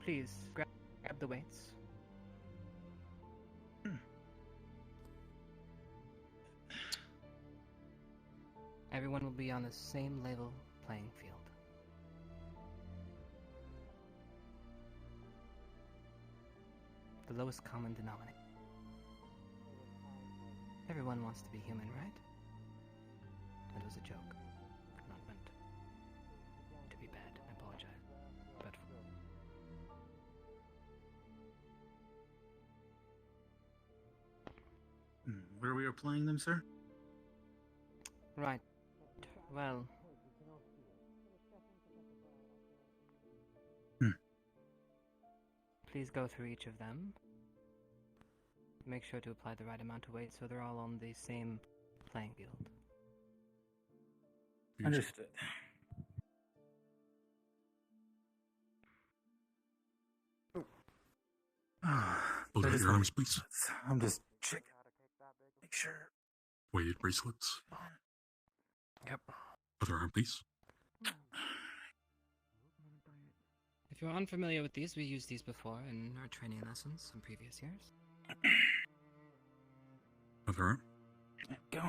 please grab the weights. Everyone will be on the same level playing field. The lowest common denominator. Everyone wants to be human, right? That was a joke. Not meant to be bad. I apologize. But Where we are playing them, sir? right. Well, please go through each of them. Make sure to apply the right amount of weight so they're all on the same playing field. Understood. Hold out your arms, please. I'm just checking. Make sure. Weighted bracelets. Yep. Other arm, please. If you're unfamiliar with these, we used these before in our training lessons in previous years. Other arm. Go.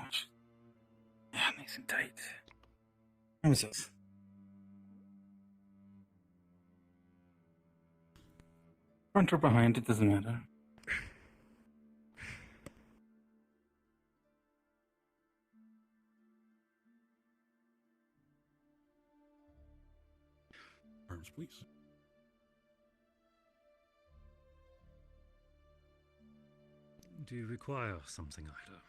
Yeah, nice and tight. Promises. Front or behind, it doesn't matter. Arms, please. Do you require something, Ida?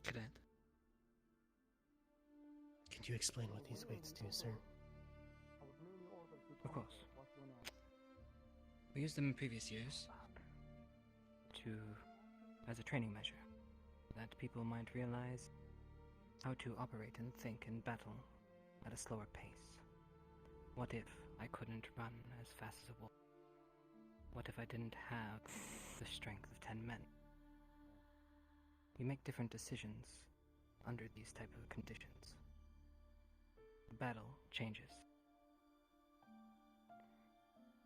Cadet. Can you explain what these weights do, sir? Of course. We used them in previous years as a training measure, that people might realize how to operate and think in battle at a slower pace. What if I couldn't run as fast as a wolf? What if I didn't have the strength of 10 men? You make different decisions under these type of conditions. The battle changes.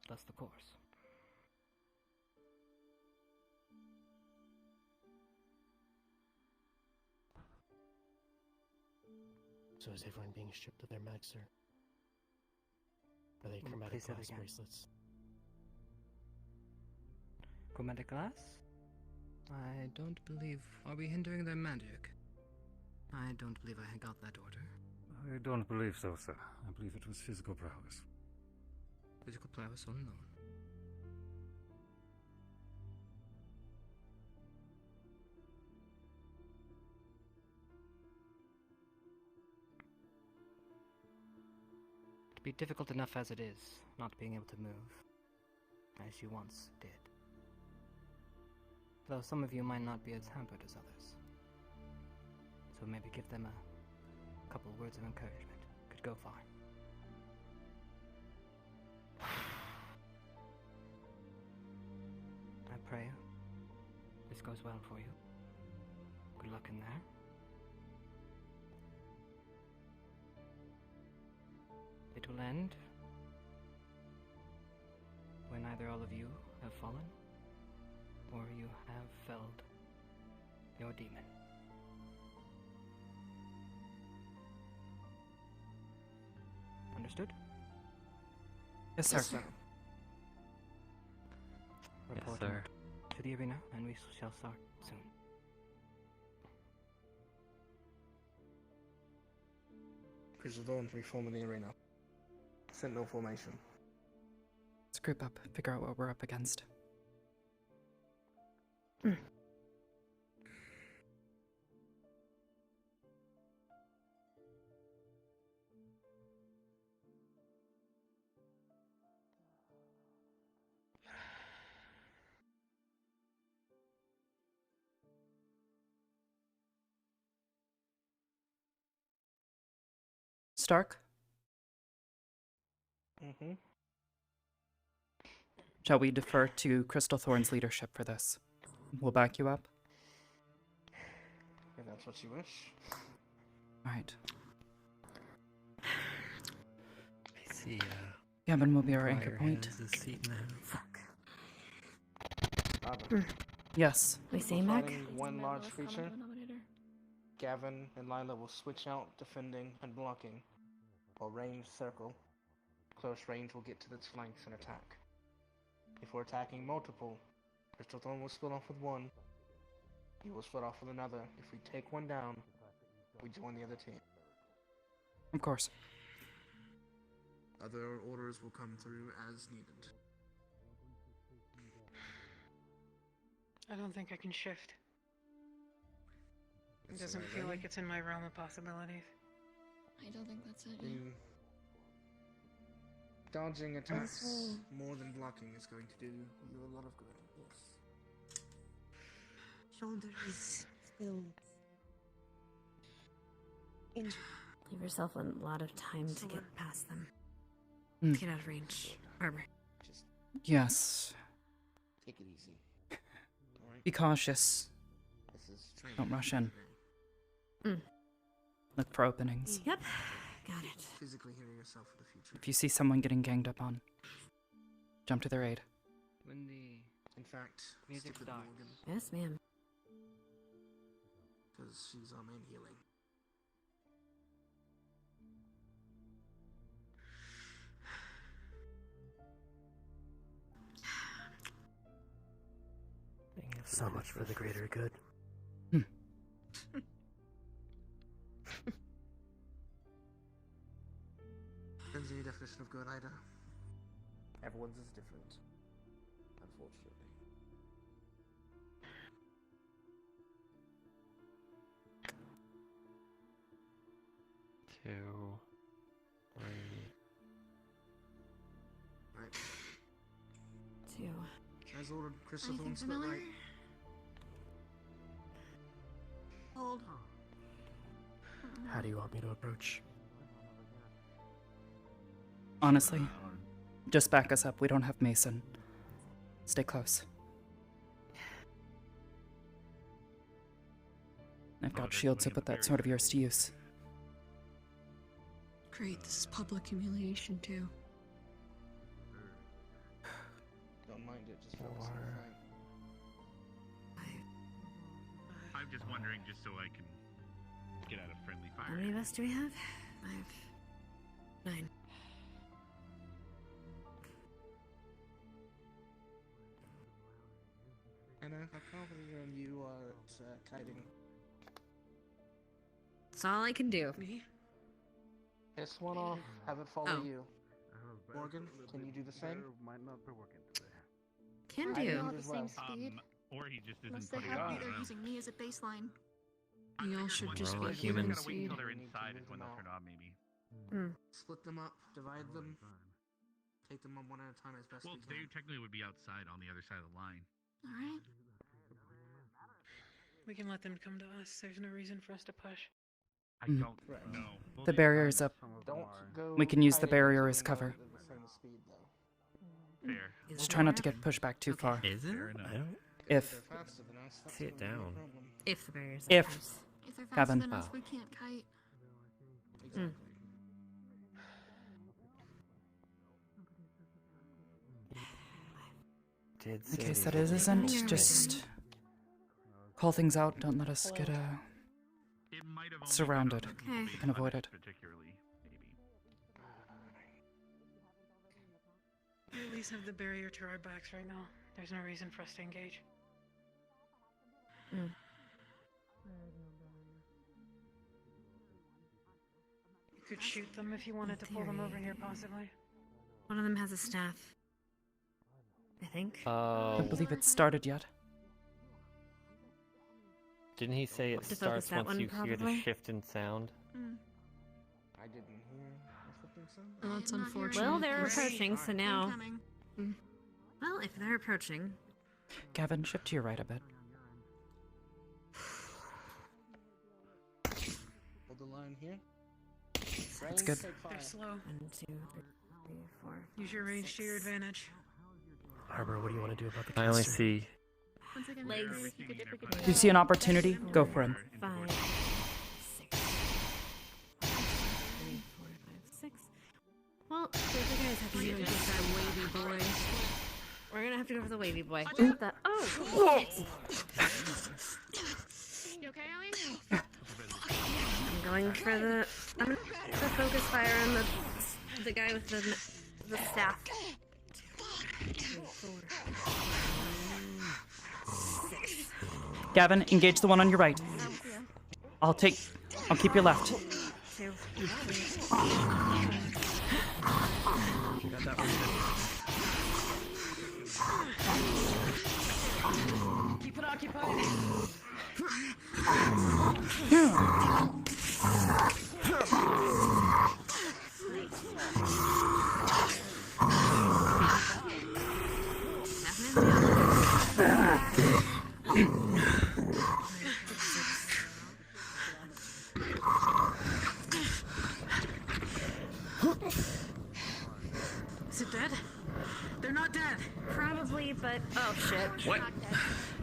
Thus the course. So is everyone being stripped of their mags, sir? Are they Please chromatic say that glass again. bracelets? Chromatic glass? I don't believe... Are we hindering their magic? I don't believe I got that order. I don't believe so, sir. I believe it was physical prowess. Physical prowess unknown. It'd be difficult enough as it is, not being able to move, as you once did. Though some of you might not be as hampered as others. So maybe give them a couple words of encouragement. Could go far. I pray this goes well for you. Good luck in there. It will end when either all of you have fallen or you have felled your demon. Understood? Yes, sir. Yes, sir. Report sir. to the arena, and we shall start soon. Crystal Dawn, reform in the arena. Sentinel formation. Let's group up, figure out what we're up against. Stark, Mm-hmm. shall we defer to Crystal Thorn's leadership for this? We'll back you up. If that's what you wish. Alright. I see, Gavin will be our anchor Pryor point. has a seat now. Robin. Yes. We see Mac? Fighting one large creature. Gavin and Lila will switch out defending and blocking. Or range circle. Close range will get to its flanks and attack. If we're attacking multiple, Crystal Thorn will split off with one. You will split off with another. If we take one down, we join the other team. Of course. Other orders will come through as needed. I don't think I can shift. It It's doesn't not feel ready. like it's in my realm of possibilities. I don't think that's it. Dodging attacks Also- more than blocking is going to do you a lot of good. Yes. Shoulder is still injured. Give yourself a lot of time to get past them. Mm. Get out of range, Arbor. Yes. Take it easy. Be cautious. This is training. Don't rush in. Mm. Look for openings. Yep, got it. Physically healing yourself for the future. If you see someone getting ganged up on, jump to their aid. When the In fact, music stick with starts, Morgan, Yes, ma'am. because she's our main healing. So much for the greater good. Depends on your definition of good, Ida. Everyone's is different, unfortunately. Two, three. Right. Two. As ordered, Crystal Anything Thorn split familiar? right. Hold. How do you want me to approach? Honestly, just back us up. We don't have Mason. Stay close. I've got shields to put that sort of yours to use. Great, this is public humiliation too. Don't mind it, just focus on the fight. I'm just wondering, just so I can get out of friendly fire. How many of us do we have? 5, 9. How confident you are at kiting? That's all I can do. Piss one off, have it follow Oh. you. Morgan, can you do the same? Can I do. need All at as the well. same speed. Or he just Unless isn't they putting have it to on. be there using me as a baseline. Y'all should just We're be all human humans. Gotta wait speed. until they're inside is when they'll turn on, maybe. Split them up, divide them, take them on one at a time as best Well, we they can. technically would be outside on the other side of the line. Alright. We can let them come to us. There's no reason for us to push. I Mm. don't know. The barrier's up. Don't go We can use the kiting barrier until as you know cover. they're the same speed, though. Fair. Just try not to get pushed back too far. Is it? Fair enough. I don't If. They're faster than us, that's see it gonna be a down. problem. If the barriers. If. If they're faster Gavin. than us, Oh. we can't kite. Exactly. did In case say that they is did. isn't, just call things out. Don't let us get It might have only surrounded. been Okay. We can avoid it. particularly, maybe. We at least have the barrier to our backs right now. There's no reason for us to engage. Mm. You could shoot them if you wanted to pull them over here, possibly. One of them has a staff. I think. I Oh, don't believe it started yet. didn't he say it To focus starts that once one, you hear the probably? shift in sound? I didn't hear a flipping sound. Oh, that's I'm not hearing unfortunate. Well, they're anything. approaching, so now. Incoming. Well, if they're approaching. Gavin, shift to your right a bit. Hold the line here. That's good. Take They're fire. slow. 1, 2, 3, 4. Use your range to your advantage. Arbor, what do you want to do about the I only caster? see. Once again, Legs. If you see an opportunity, go for him. 5, 6. 3, 4, 5, 6. Well, the guys have to go get that wavy boy. We're gonna have to go for the wavy boy. Oh! Shit. You okay, Ellie? I'm going for the. I'm gonna focus fire on the guy with the staff. 2, 3, 4, 6. Gavin, engage the one on your right. I'll keep your left. 2, 3. You got that one. Keep it occupied. Is it dead? They're not dead. Probably, but oh shit. What?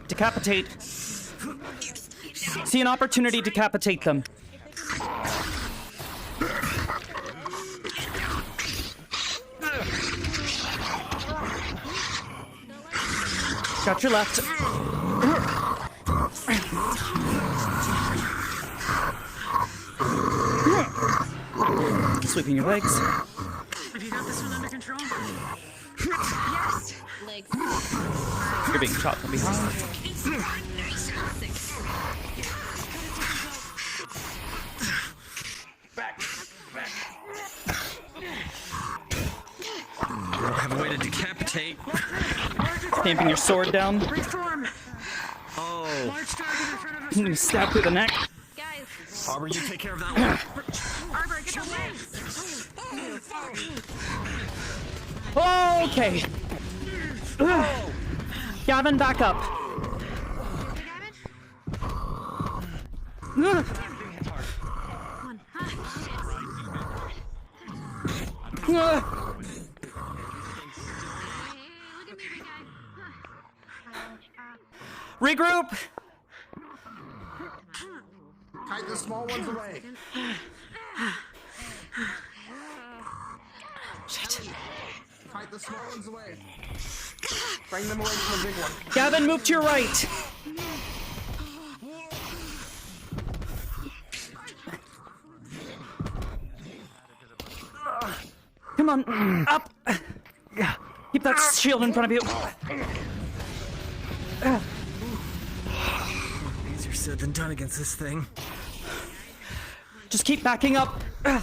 Decapitate. See an opportunity, decapitate them. Got your left. Sweeping your legs. Have you got this one under control? Yes. Legs. You're being shot from behind. 6. Back. You don't have a way to decapitate. Stamping your sword down. Reform. Oh. Large target in front of us. You stab through the neck. Guys. Arbor, you take care of that one. Arbor, get away. Okay. Gavin, back up. Regroup. Kite the small ones away. Shit. Kite the small ones away. Bring them away from the big one. Gavin, move to your right. Come on, up. Keep that shield in front of you. said than done against this thing. Just keep backing up. Yeah.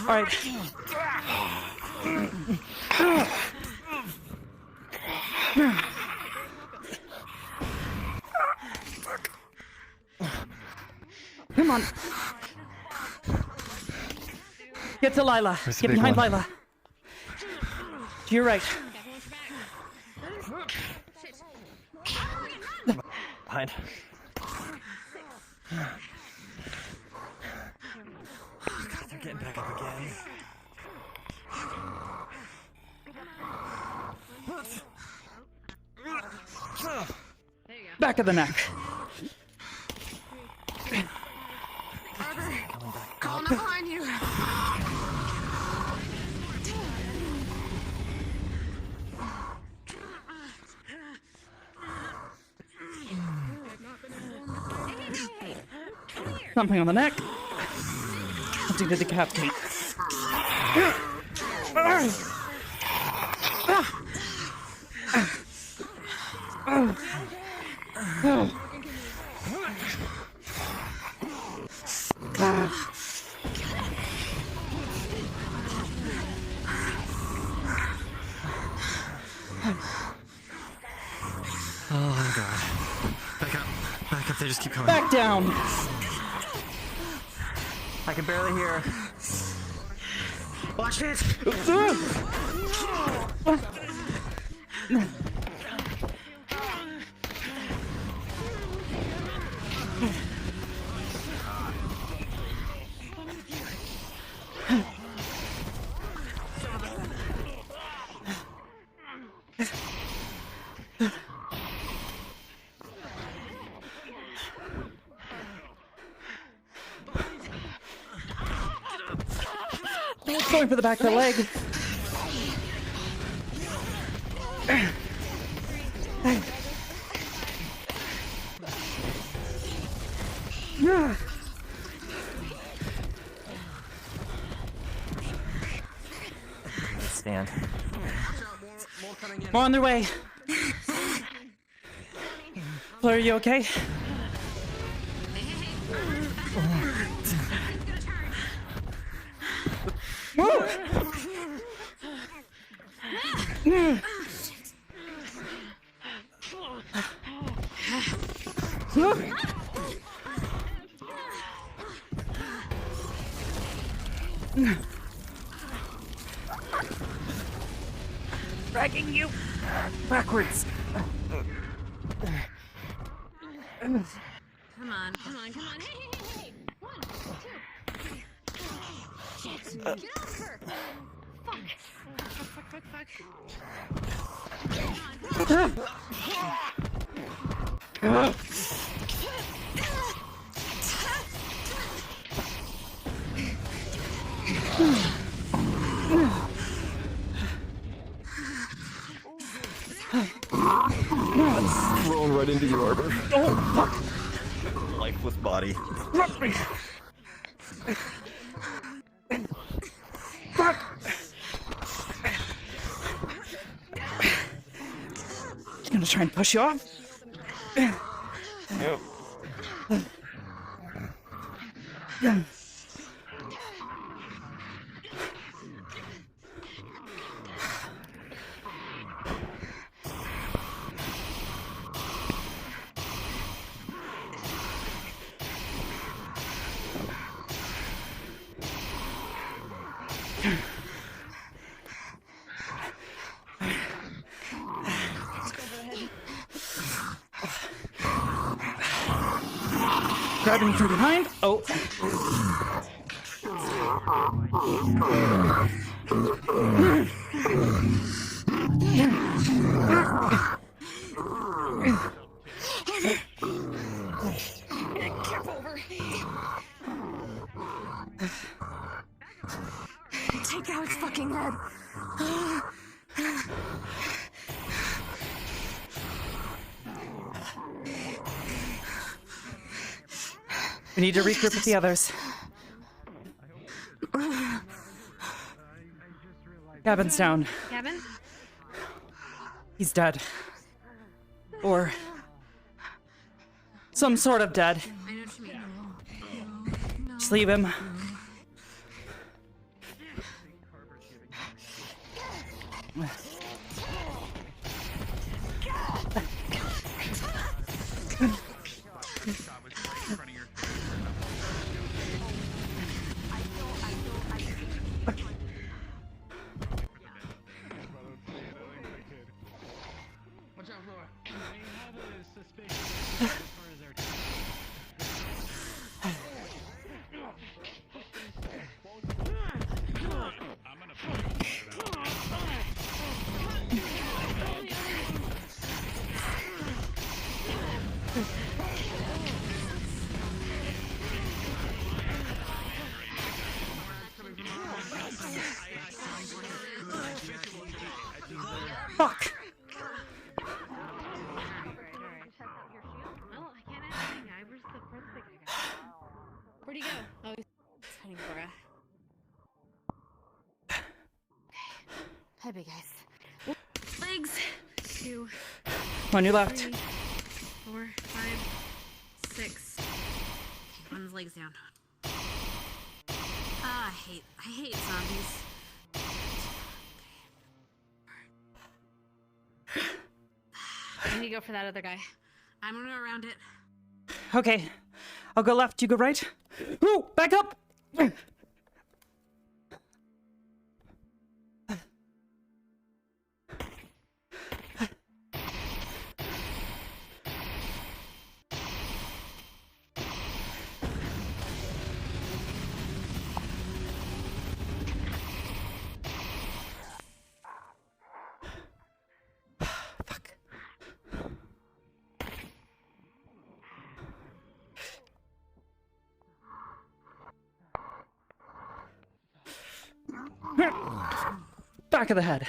All right. Come on. Get to Lila. Get behind Lila. To your right. Behind. God, they're getting back up again. Back of the neck. Arbor, calm up behind you. Something on the neck. Something to decapitate. Oh god. Back up. Back up, they just keep coming. Back down. I can barely hear. Watch it! Going for the back of the leg. Stand. More on their way. Fleur, are you okay? Dragging you backwards. Come on, come on, come on. Hey, hey, hey, hey. 1, 2. Shit. Get off her. Fuck. Fuck. Come on. Rolling right into you, Arbor. Oh, fuck. Lifeless body. Fuck. I'm gonna try and push you off. Yep. Grabbing from behind. Oh. Take out its fucking head. We need to regroup with the others. Gavin's down. Gavin? He's dead. Or some sort of dead. I know what you mean. Just leave him. Watch out, Laura. Fuck! Oh, I can't add anything. I was the first thing I got. Where'd he go? Oh, he's hiding for a... Hi, big guys. Legs. 2. On your left. 3, 4, 5, 6. Okay, one's legs down. Ah, I hate zombies. I need to go for that other guy. I'm gonna go around it. Okay. I'll go left, you go right. Ooh, back up! Back of the head.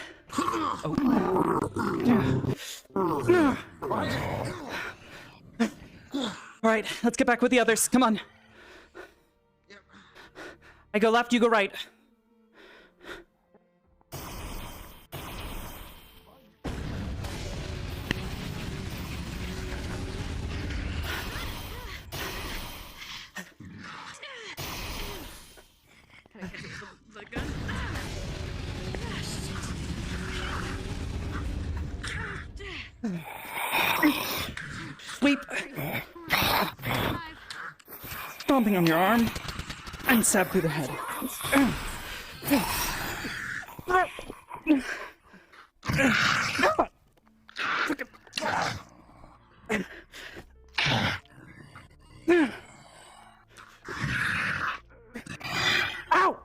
All right, let's get back with the others. Come on. I go left, you go right. The gun. Sweep. Stomping on your arm and stab through the head. Ow!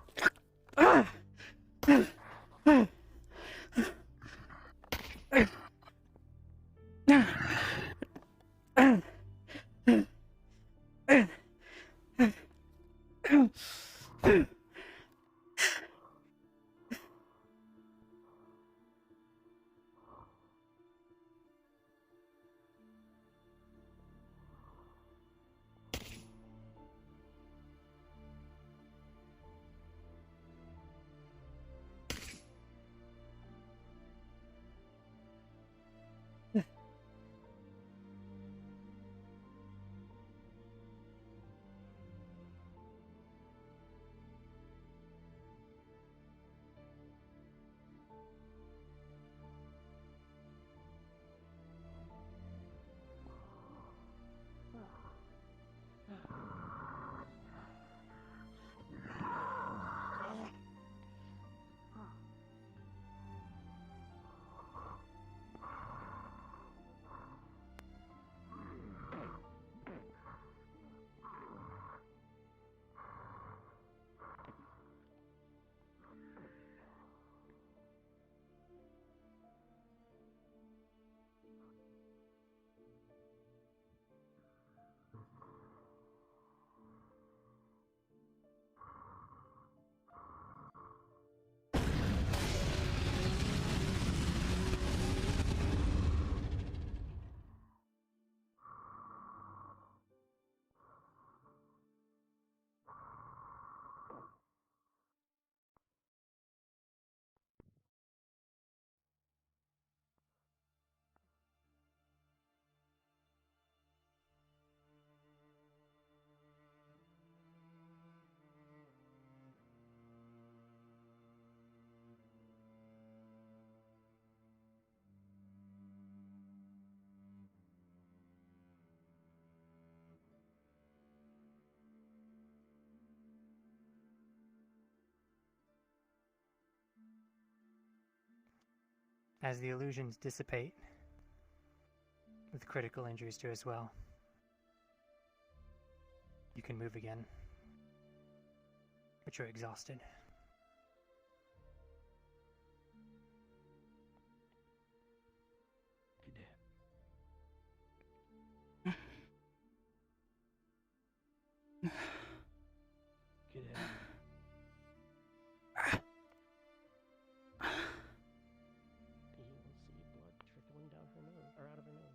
as the illusions dissipate, with critical injuries too as well, you can move again, but you're exhausted. Get in. You will see blood trickling down her nose, or out of her nose.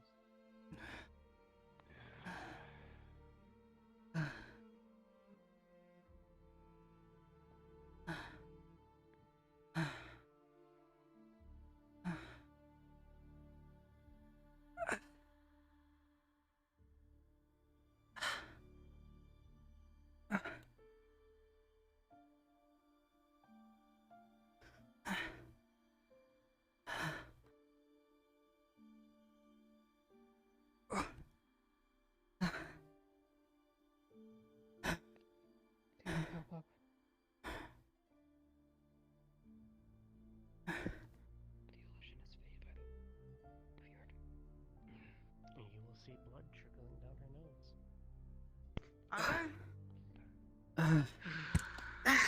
Help up. The illusion is faded by the fjord. And you will see blood trickling down her nose.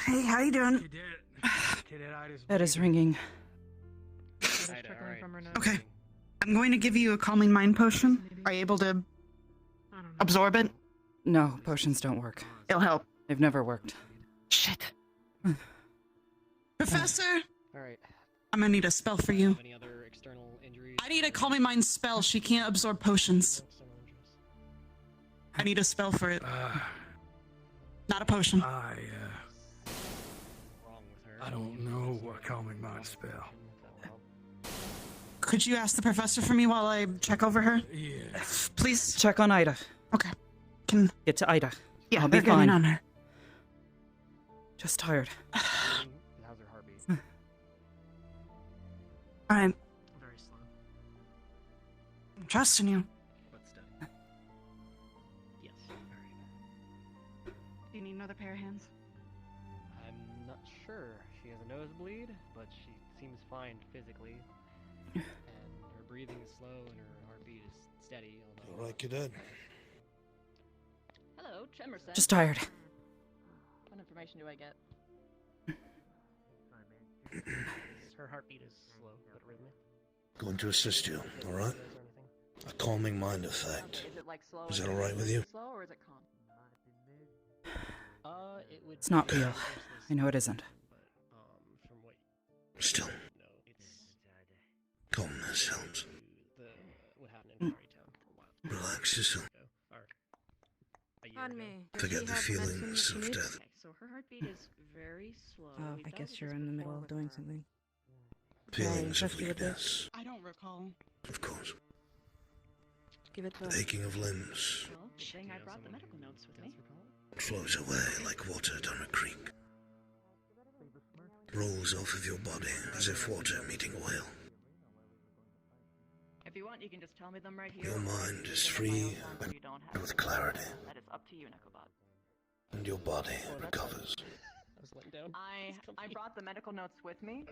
Hey, how you doing? Bed is ringing. Okay. I'm going to give you a calming mind potion. Are you able to absorb it? No, potions don't work. It'll help. They've never worked. Shit. Professor? Alright. I'm gonna need a spell for you. Any other external injuries? I need a calming mind spell. She can't absorb potions. I need a spell for it. Not a potion. I don't know what calming mind spell. Could you ask the professor for me while I check over her? Yeah. Please? Check on Ida. Okay. Get to Ida. Yeah, I'll be they're getting fine. on her. Just tired. How's her heartbeat? Alright. Very slow. I'm trusting you. But steady. Yes. Do you need another pair of hands? I'm not sure. She has a nosebleed, but she seems fine physically. And her breathing is slow and her heartbeat is steady. All right, cadet. Hello, Chemerson. Just tired. What information do I get? Her heartbeat is slow but rhythmic. Going to assist you, all right? A calming mind effect. Is it like slow? Is that all right with you? Slow or is it calm? It would. It's not real. I know it isn't. From what Still, it's calmness helps. what happened in Quarrytown for a while. Relax yourself. On me. Forget the feelings of death. Okay, so her heartbeat is very slow. Oh, We've I dealt guess with you're this in the middle before of with doing her. something. Feelings of Just give it weakness, I don't recall. of course. Give it to Aching of limbs. Well, good thing I brought the medical notes with me. Flows away like water down a creek. Rolls off of your body as if water meeting oil. If you want, you can just tell me them right here. Your mind is free and with clarity, That is up to you, Nicobot. and your body recovers. I was letting down. I brought the medical notes with me.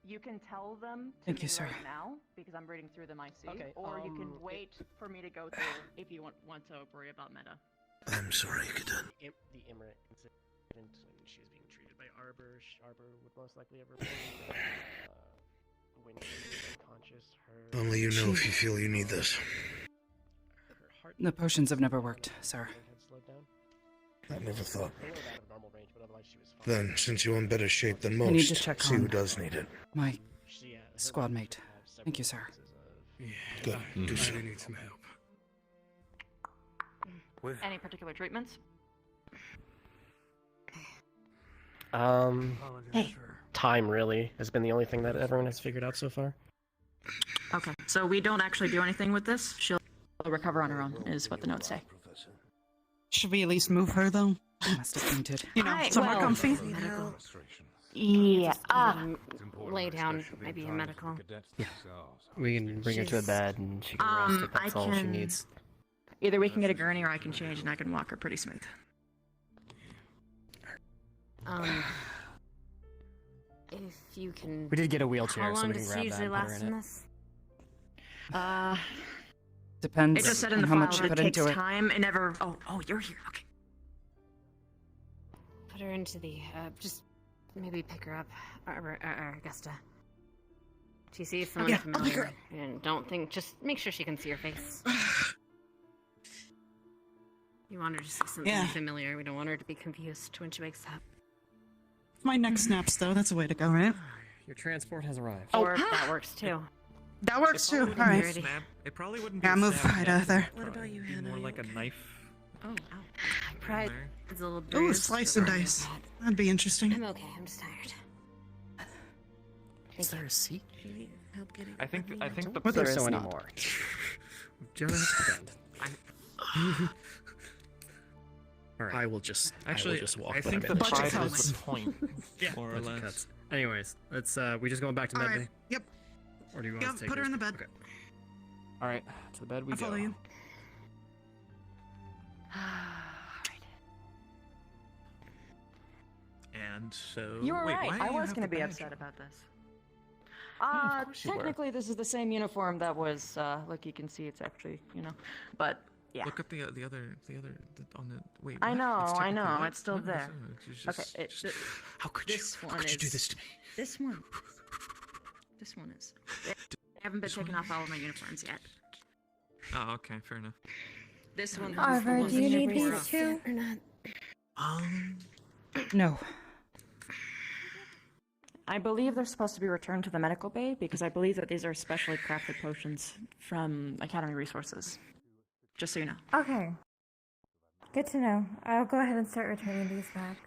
You can tell them to Thank me you, sir. right now because I'm reading through them. I see. Okay, or you can wait for me to go through if you want to worry about meta. I'm sorry, cadet. The Emirate incident when she was being treated by Arbor. Arbor would most likely have when she was unconscious. Only you know if you feel you need this. The potions have never worked, sir. I never thought. A little out of normal range, but otherwise she was fine. Then, since you're in better shape than I need most, to check see who on does need it. my squad mate. Thank you, sir. Yeah, Good. Do I so. need some help. Any particular treatments? Hey. Time really has been the only thing that everyone has figured out so far. Okay, so we don't actually do anything with this. She'll recover on her own, is what the notes say. Should we at least move her, though? Must have fainted. You know, somewhere comfy? Yeah. Lay down. Maybe a medical. Yeah. We can bring her to a bed and she can rest if that's all she needs. Either we can get a gurney or I can change and I can walk her pretty smooth. If you can. We did get a wheelchair, How long so we can does grab she that usually and put her last in in it. this? Depends It just said in on the how file much you that it put takes into it. time. It never. Oh, you're here. Okay. Put her into the. Just maybe pick her up, Augusta. She sees someone Yeah, I'll pick her familiar, and don't think. Just make sure she can see your face. You want her to see something Yeah. familiar. We don't want her to be confused when she wakes up. My neck snaps, though. That's a way to go, right? Your transport has arrived. Or that works too. That works too. All right. Snap. It probably wouldn't Yeah, be a move stab right neck, out of there. it'd What about probably you, be Hannah? more You like a okay? knife. Oh, pride is a little Ooh, bruised. slice and but dice. not That'd be interesting. bad. I'm okay. I'm just tired. Is there a seat? Do you need help getting I think the What There there is is not. anymore. Just All right. I will just Actually, walk. I think but the Budget pride cuts. was the point, yeah, more or budget less. cuts. Anyways, let's we just going back to All med right. bay? Yep. Or do you want Yep, us to take put her yours? in the bed. Okay. All right, to the bed we I'll go. follow you. And so. You were wait, right. why do I you was have going to the be badge? upset about this. of course you were. Technically, this is the same uniform that was. Look, you can see it's actually, but yeah. Look at the other on the wait. I what? know, It's I technically know, what? it's still No, there. it's just- Okay, just- how could this you? one How could you do is- this to me? This one. This one is. They haven't been taking off all of my uniforms yet. Oh, okay, fair enough. This one. Arbor, was do you the need one that these wore too? Or not? No. I believe they're supposed to be returned to the medical bay because I believe that these are specially crafted potions from Academy Resources. Just so you know. Okay. Good to know. I'll go ahead and start returning these back.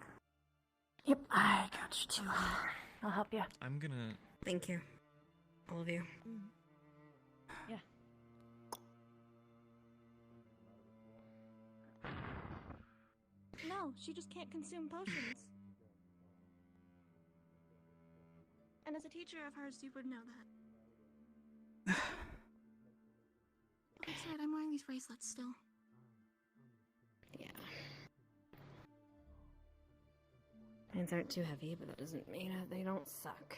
Yep, I got you too. I'll help you. I'm gonna. Thank you, all of you. Yeah. No, she just can't consume potions. And as a teacher of hers, you would know that. That's right, I'm wearing these bracelets still. Yeah. Hands aren't too heavy, but that doesn't mean they don't suck.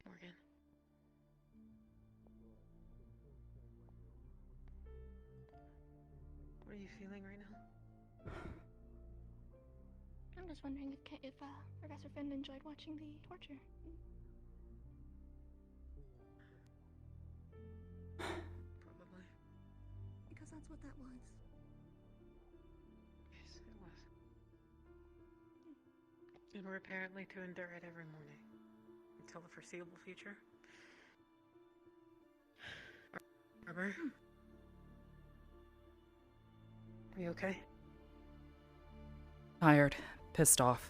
Morgan. What are you feeling right now? I'm just wondering if Professor Finn enjoyed watching the torture. Probably. Because that's what that was. Yes, it was. And we're apparently to endure it every morning. Until the foreseeable future. Arbor? Are you okay? Tired, pissed off.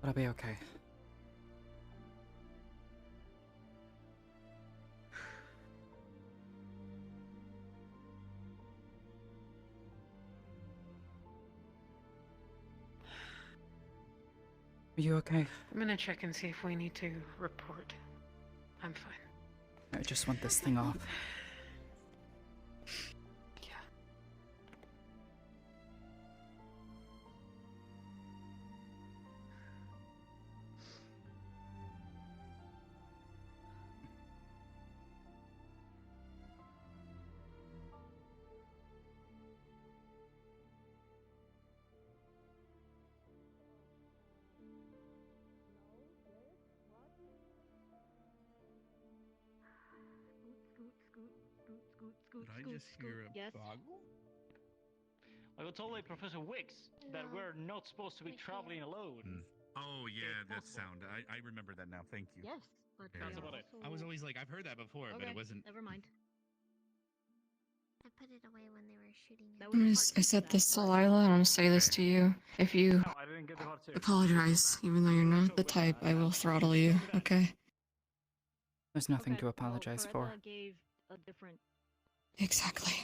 But I'll be okay. Are you okay? I'm gonna check and see if we need to report. I'm fine. I just want this thing off. scoot, Did I scoot, just scoot. hear a Yes. boggle? I was told by Professor Wicks that we're not supposed to be traveling alone. Oh yeah, that possible. sound. I remember that now. Thank you. Yes, but Yeah. That's about it. I was always like, I've heard that before, but Okay, it wasn't. never mind. I put it away when they were shooting That at was a me. part I two said that, this to but- Lila, and I'm gonna say this to you. If you No, I didn't get the part two. apologize, even though you're not the type, I will throttle you, okay? There's nothing Okay, to apologize well, for. Coretta gave a different. Exactly.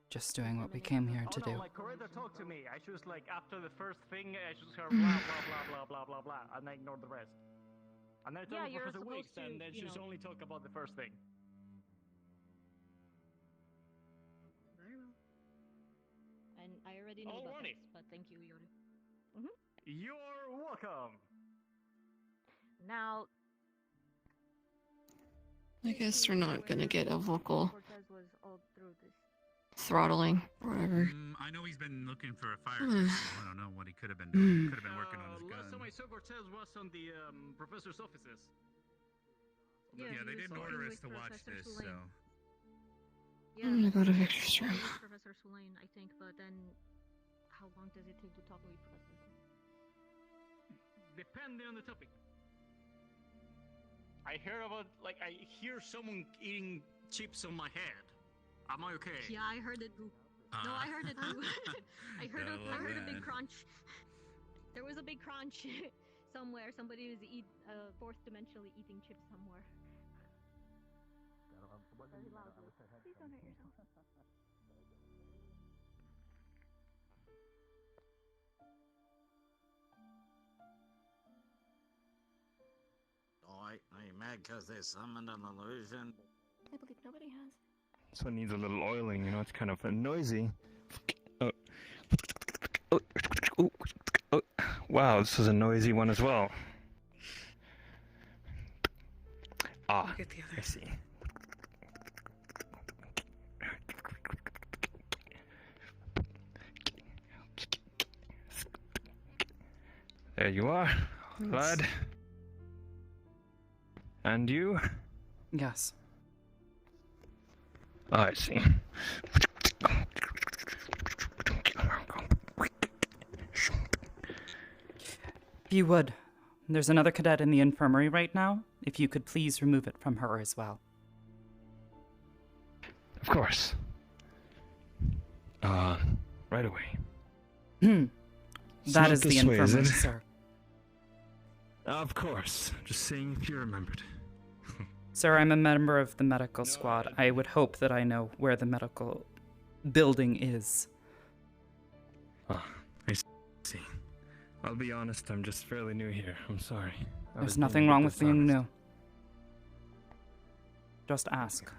Just doing what we came here to Oh no, do. like Coretta talked to me. I just like after the first thing, I just heard blah blah blah blah blah blah blah, and I ignored the rest. And then I told Yeah, you're Professor supposed Wicks, to, and then you she just know. only talk about the first thing. Very well. And I already know about Alrighty. this, but thank you, Yoda. You're welcome. Now, I guess we're not gonna get a vocal Cortez was all through this. throttling or whatever. I know he's been looking for a fire Hmm. crystal. I don't know what he could have been doing. Could have been working on his Last time gun. I saw Cortez was on the professor's offices. Yeah, he they was didn't talking order us with to watch Professor this, Sulain. so. Yeah, I'm gonna go to he was Victor's talking room. with Professor Sulain, I think, but then how long does it take to talk with Professor Sulain? Depending on the topic. I hear about I hear someone eating chips on my head. Am I okay? Yeah, I heard it too. No, I heard it too. I heard a big crunch. There was a big crunch somewhere. Somebody was fourth dimensionally eating chips somewhere. Very loudly. Please don't hurt yourself. Are you mad because they summoned an illusion? I believe nobody has. So it needs a little oiling, you know, it's kind of noisy. Oh. Wow, this is a noisy one as well. Ah, Look at the other. I see. There you are, lad. And you? Yes. Oh, I see. If you would, there's another cadet in the infirmary right now. If you could please remove it from her as well. Of course. Right away. That is the infirmary, sir. Of course. Just saying if you remembered. Sir, I'm a member of the medical squad. I would hope that I know where the medical building is. Ah, I see. I'll be honest, I'm just fairly new here. I'm sorry. There's nothing wrong with being new. Just ask.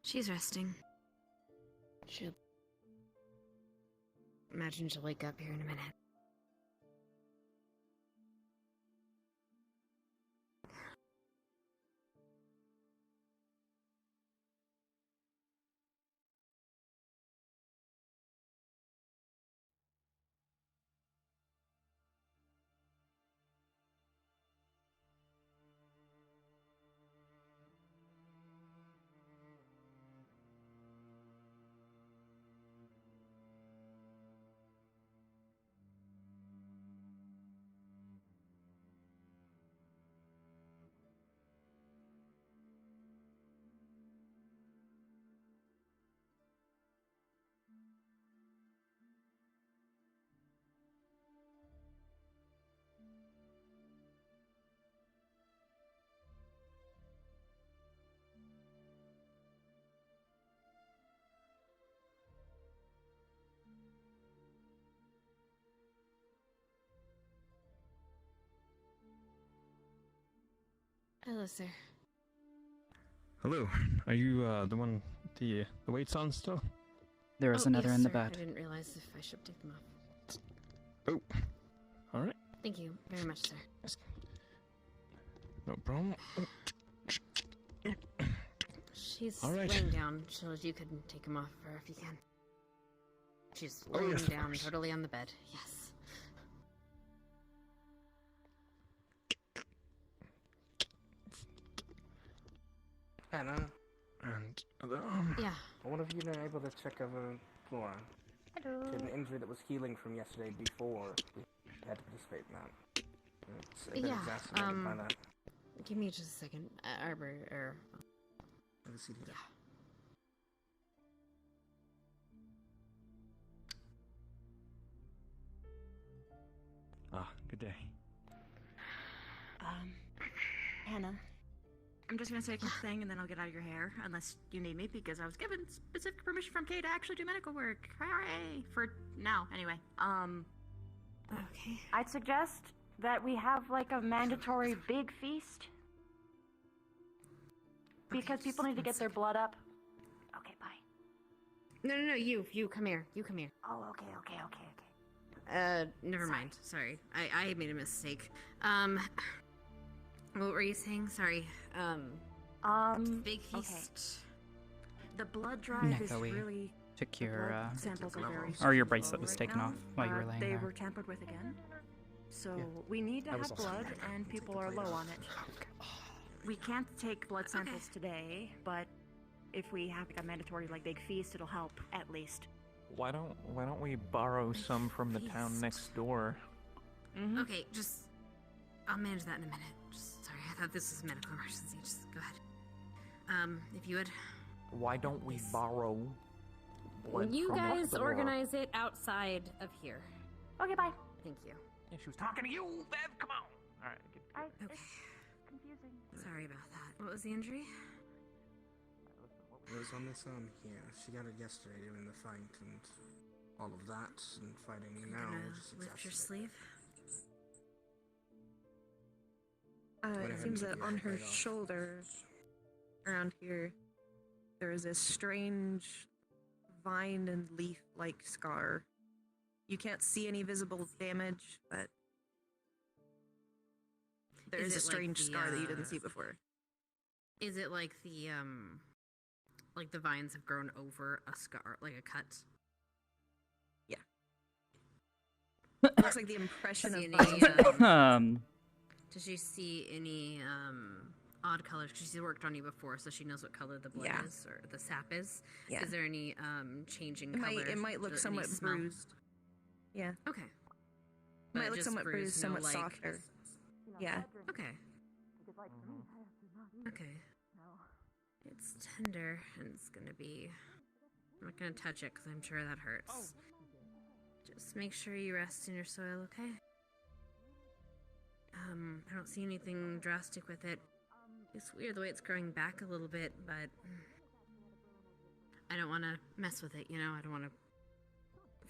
She's resting. Imagine she'll wake up here in a minute. Hello, sir. Hello. Are you the one the weight's on still? There is another yes, in the sir. bed. I didn't realize if I should take them off. Oh. All right. Thank you very much, sir. No problem. She's All right. laying down, so you can take them off her if you can. She's Oh, laying yes, of down, course. totally on the bed. Yes. Hannah. And Yeah. Are one of you now able to check over Flora? Hello. She had an injury that was healing from yesterday before we had to participate in that. It's a bit Yeah, exacerbated by that. Give me just a second. Arbor, Have a seat here. Yeah. Good day. Hannah, I'm just gonna say a quick thing and then I'll get out of your hair, unless you need me, because I was given specific permission from Kay to actually do medical work. Hooray! For now, anyway. Okay. I'd suggest that we have like a mandatory big feast. Because people need to get their blood up. Okay, bye. No, you come here. You come here. Oh, okay. Never mind. Sorry. I made a mistake. What were you saying? Sorry. Big feast. Okay. The blood drive is Echoey really... took the your, blood samples are very or your slow bracelet was right taken now. off while you were laying They there. were tampered with again. So Yeah. we need to I was have also blood, wondering. and people are low on it. We can't take blood samples today, but if we have like a mandatory like big feast, it'll help at least. Why don't we borrow some from the town next door? Okay, just I'll manage that in a minute. Just sorry, I thought this was a medical emergency. Just go ahead. If you would. Why don't we borrow blood You from guys the door? organize it outside of here. Okay, bye. Thank you. Yeah, she was talking to you, Bev. Come on. All right. Okay. Confusing. Sorry about that. What was the injury? It was on this arm here. She got it yesterday during the fight and all of that and fighting You're now. gonna Just lift your exacerbated. sleeve. Went It ahead seems and that took on the her right off. shoulder, around here, there is a strange vine and leaf-like scar. You can't see any visible damage, but there is Is a it like strange the, scar that you didn't see before. Is it like the vines have grown over a scar, like a cut? Yeah. It looks like the impression See of any, vines. Does she see any odd colors? Because she's worked on you before, so she knows what color the blood Yeah. is or the sap is. Yeah. Is there any changing It color? might look Any somewhat smell? bruised. Yeah. Okay. It But might look just somewhat bruised, no, somewhat like- softer. Yeah. Okay. Okay. It's tender, and it's gonna be. I'm not gonna touch it because I'm sure that hurts. Just make sure you rest in your soil, okay? I don't see anything drastic with it. It's weird the way it's growing back a little bit, but I don't want to mess with it, you know? I don't want to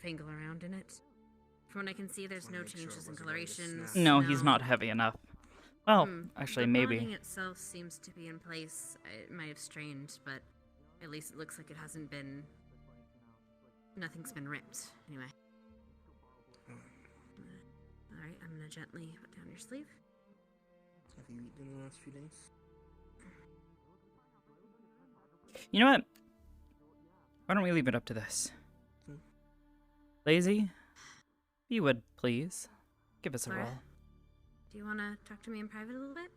fangle around in it. From what I can see, there's no changes in coloration. No, he's smell. not heavy enough. Well, Hmm. actually, The maybe. bonding itself seems to be in place. It might have strained, but at least it looks like it hasn't been. Nothing's been ripped. Anyway. All right, I'm gonna gently put down your sleeve. Have you eaten in the last few days? You know what? Why don't we leave it up to this? Lazy, if you would please give us a Laura? roll. Do you want to talk to me in private a little bit?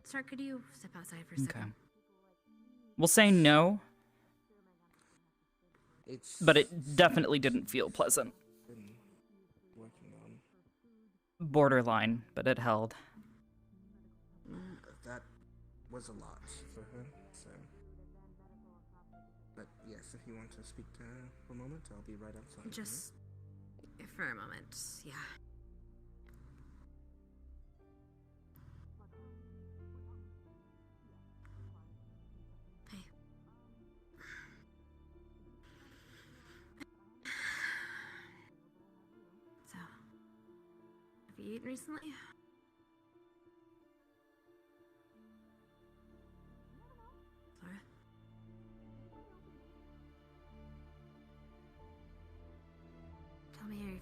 Sir, could you step outside for a Okay. second? We'll say no, It's but it definitely didn't feel pleasant. been working on. Borderline, but it held. That was a lot for her, so. But yes, if you want to speak to her for a moment, I'll be right outside. Just for a moment, yeah. Hey. So, have you eaten recently?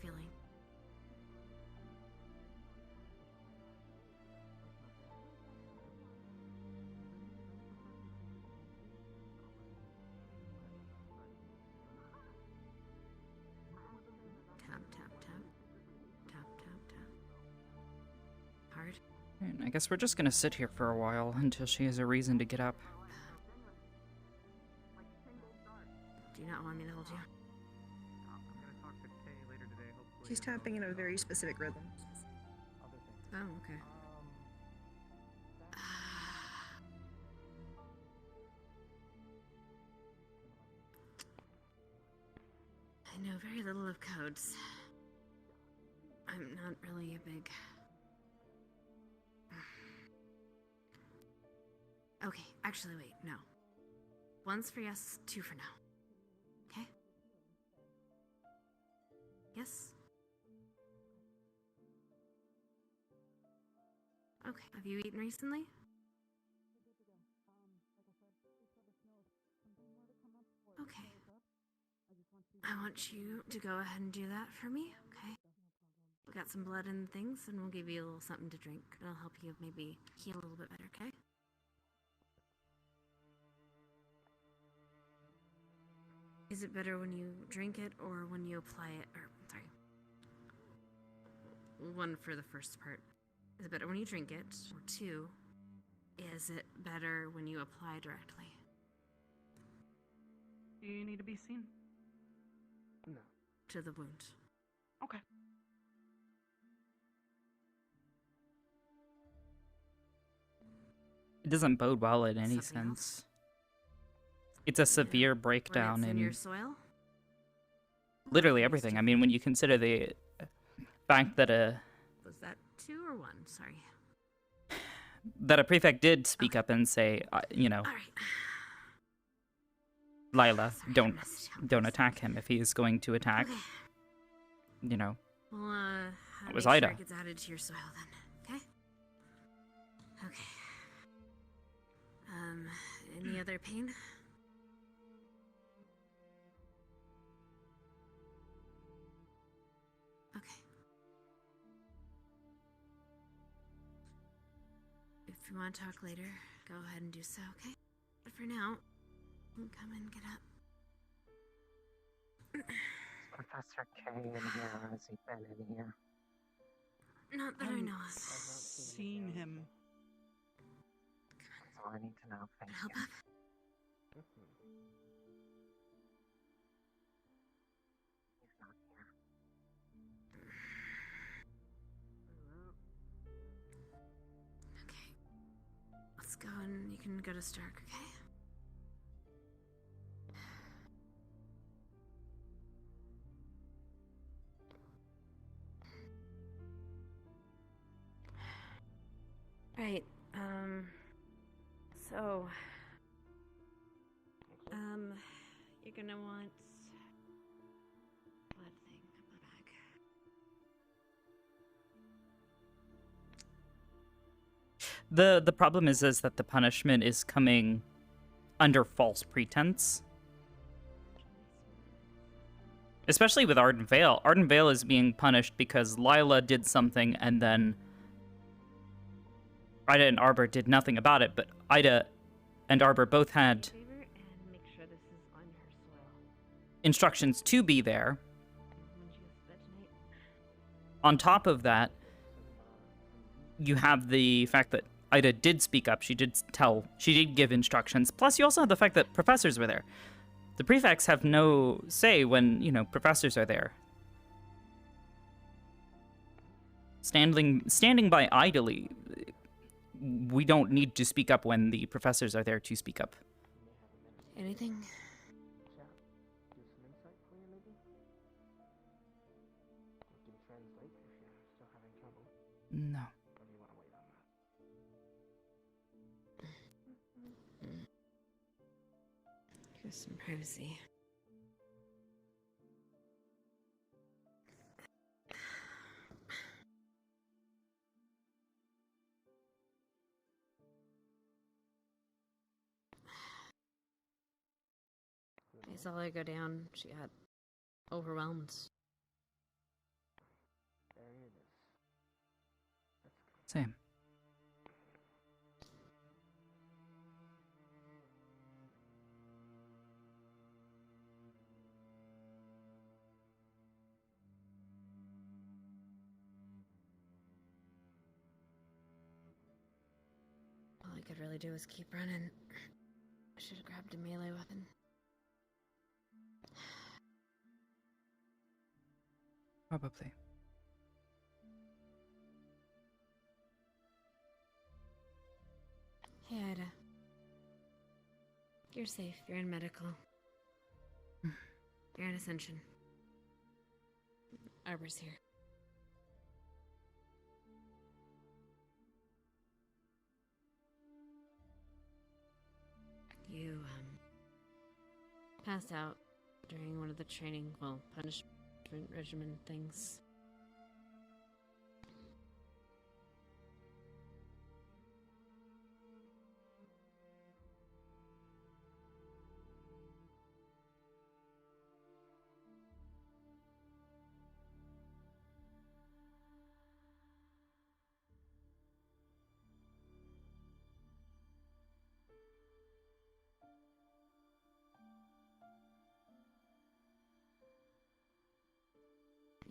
feeling? Tap, tap, tap. Tap, tap, tap. Hard. Right, I guess we're just gonna sit here for a while until she has a reason to get up. Do you not want me to hold you? She's tapping in a very specific rhythm. Oh, okay. I know very little of codes. I'm not really a big... Okay, actually, wait, no. One's for yes, two for no. Okay? Yes? Okay, have you eaten recently? Okay. I want you to go ahead and do that for me, okay? Got some blood and things, and we'll give you a little something to drink. It'll help you maybe heal a little bit better, okay? Is it better when you drink it or when you apply it? Or, sorry. One for the first part. Is it better when you drink it? Or two, is it better when you apply directly? Do you need to be seen? No. To the wound. Okay. It doesn't bode well in any sense. It's a severe breakdown in in your soil? literally everything. I mean, when you consider the fact that Was that two or one? Sorry. a prefect did speak up and say, you know, Lila, don't attack him if he is going to attack. Okay. You know, Well, it was make Ida. Sure it gets added to your soil then, okay? Okay. Any other pain? Okay. If you want to talk later, go ahead and do so, okay? But for now, come and get up. Professor K in here, or has he been in here? Not that I know of. Seen him. That's all I need to know. Thank Help you. up? He's not here. Okay. Let's go and you can go to Stark, okay? Right, so, you're gonna want blood thing, blood bag. The problem is that the punishment is coming under false pretense. Especially with Arden Vale. Arden Vale is being punished because Lila did something and then Ida and Arbor did nothing about it, but Ida and Arbor both had instructions to be there. On top of that, you have the fact that Ida did speak up. She did give instructions. Plus, you also have the fact that professors were there. The prefects have no say when, you know, professors are there. Standing by idly, we don't need to speak up when the professors are there to speak up. Anything? Do some insight for you, maybe? We can translate if you're still having trouble. No. Or do you want to wait on that? Here's some privacy. I saw her go down. She got overwhelmed. Same. All I could really do was keep running. I should have grabbed a melee weapon. Probably. Hey, Ida. You're safe. You're in medical. You're in Ascension. Arbor's here. You, passed out during one of the training, punishment regimen things.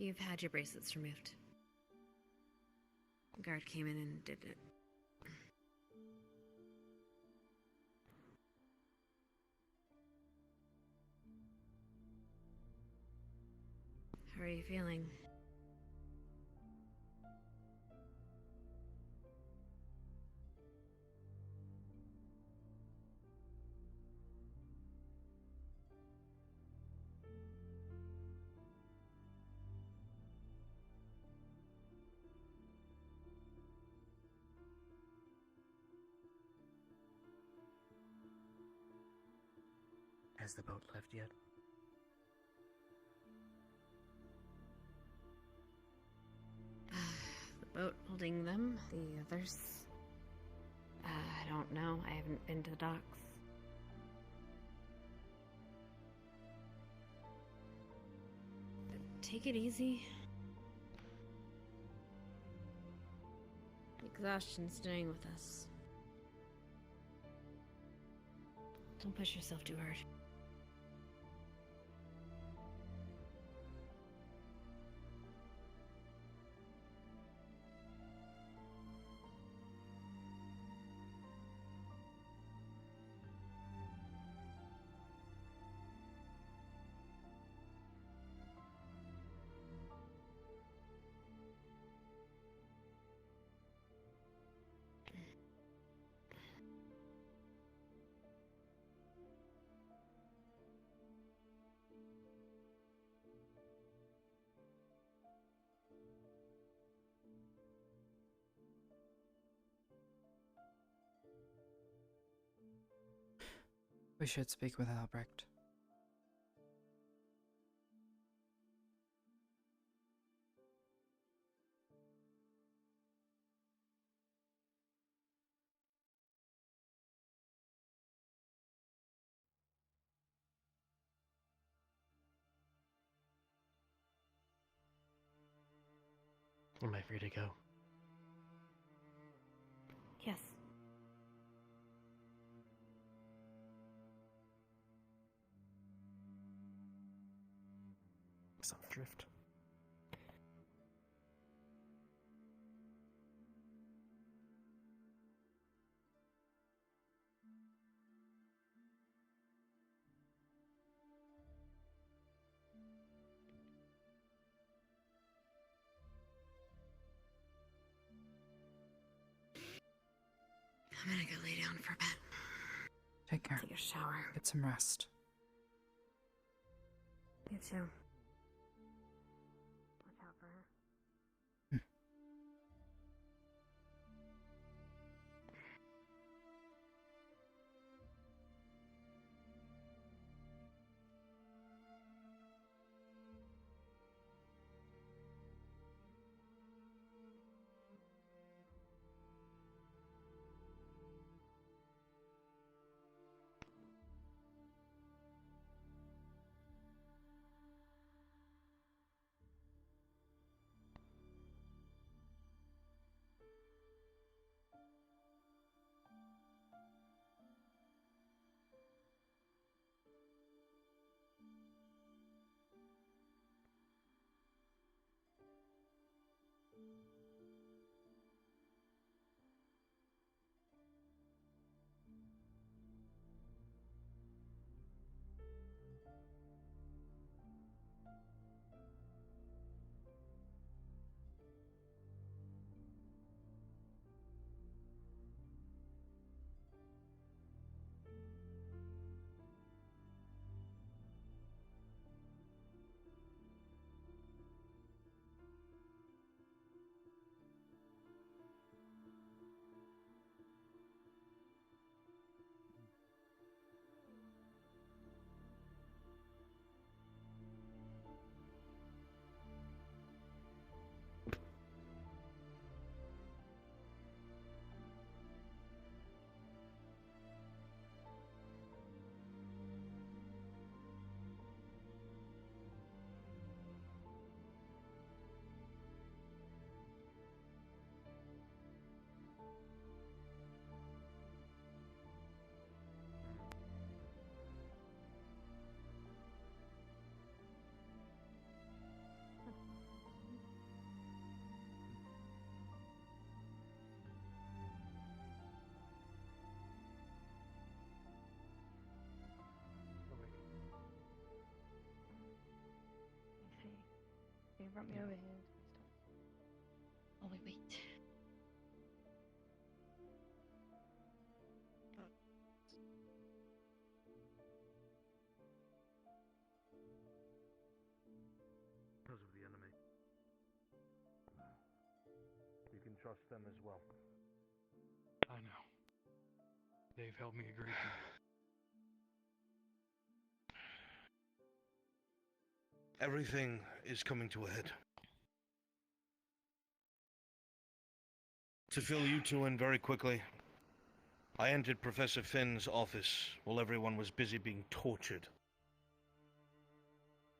You've had your bracelets removed. The guard came in and did it. How are you feeling? Has the boat left yet? The boat holding them, the others. I don't know. I haven't been to the docks. But take it easy. Exhaustion's staying with us. Don't push yourself too hard. We should speak with Albrecht. Am I free to go? Yes. Some drift. I'm gonna go lay down for a bit. Take care. Take a shower. Get some rest. You too. Watch out for her. brought me over here. Oh, wait. Because of the enemy. You can trust them as well. I know. They've helped me a great deal. Everything is coming to a head. To fill you two in very quickly, I entered Professor Finn's office while everyone was busy being tortured.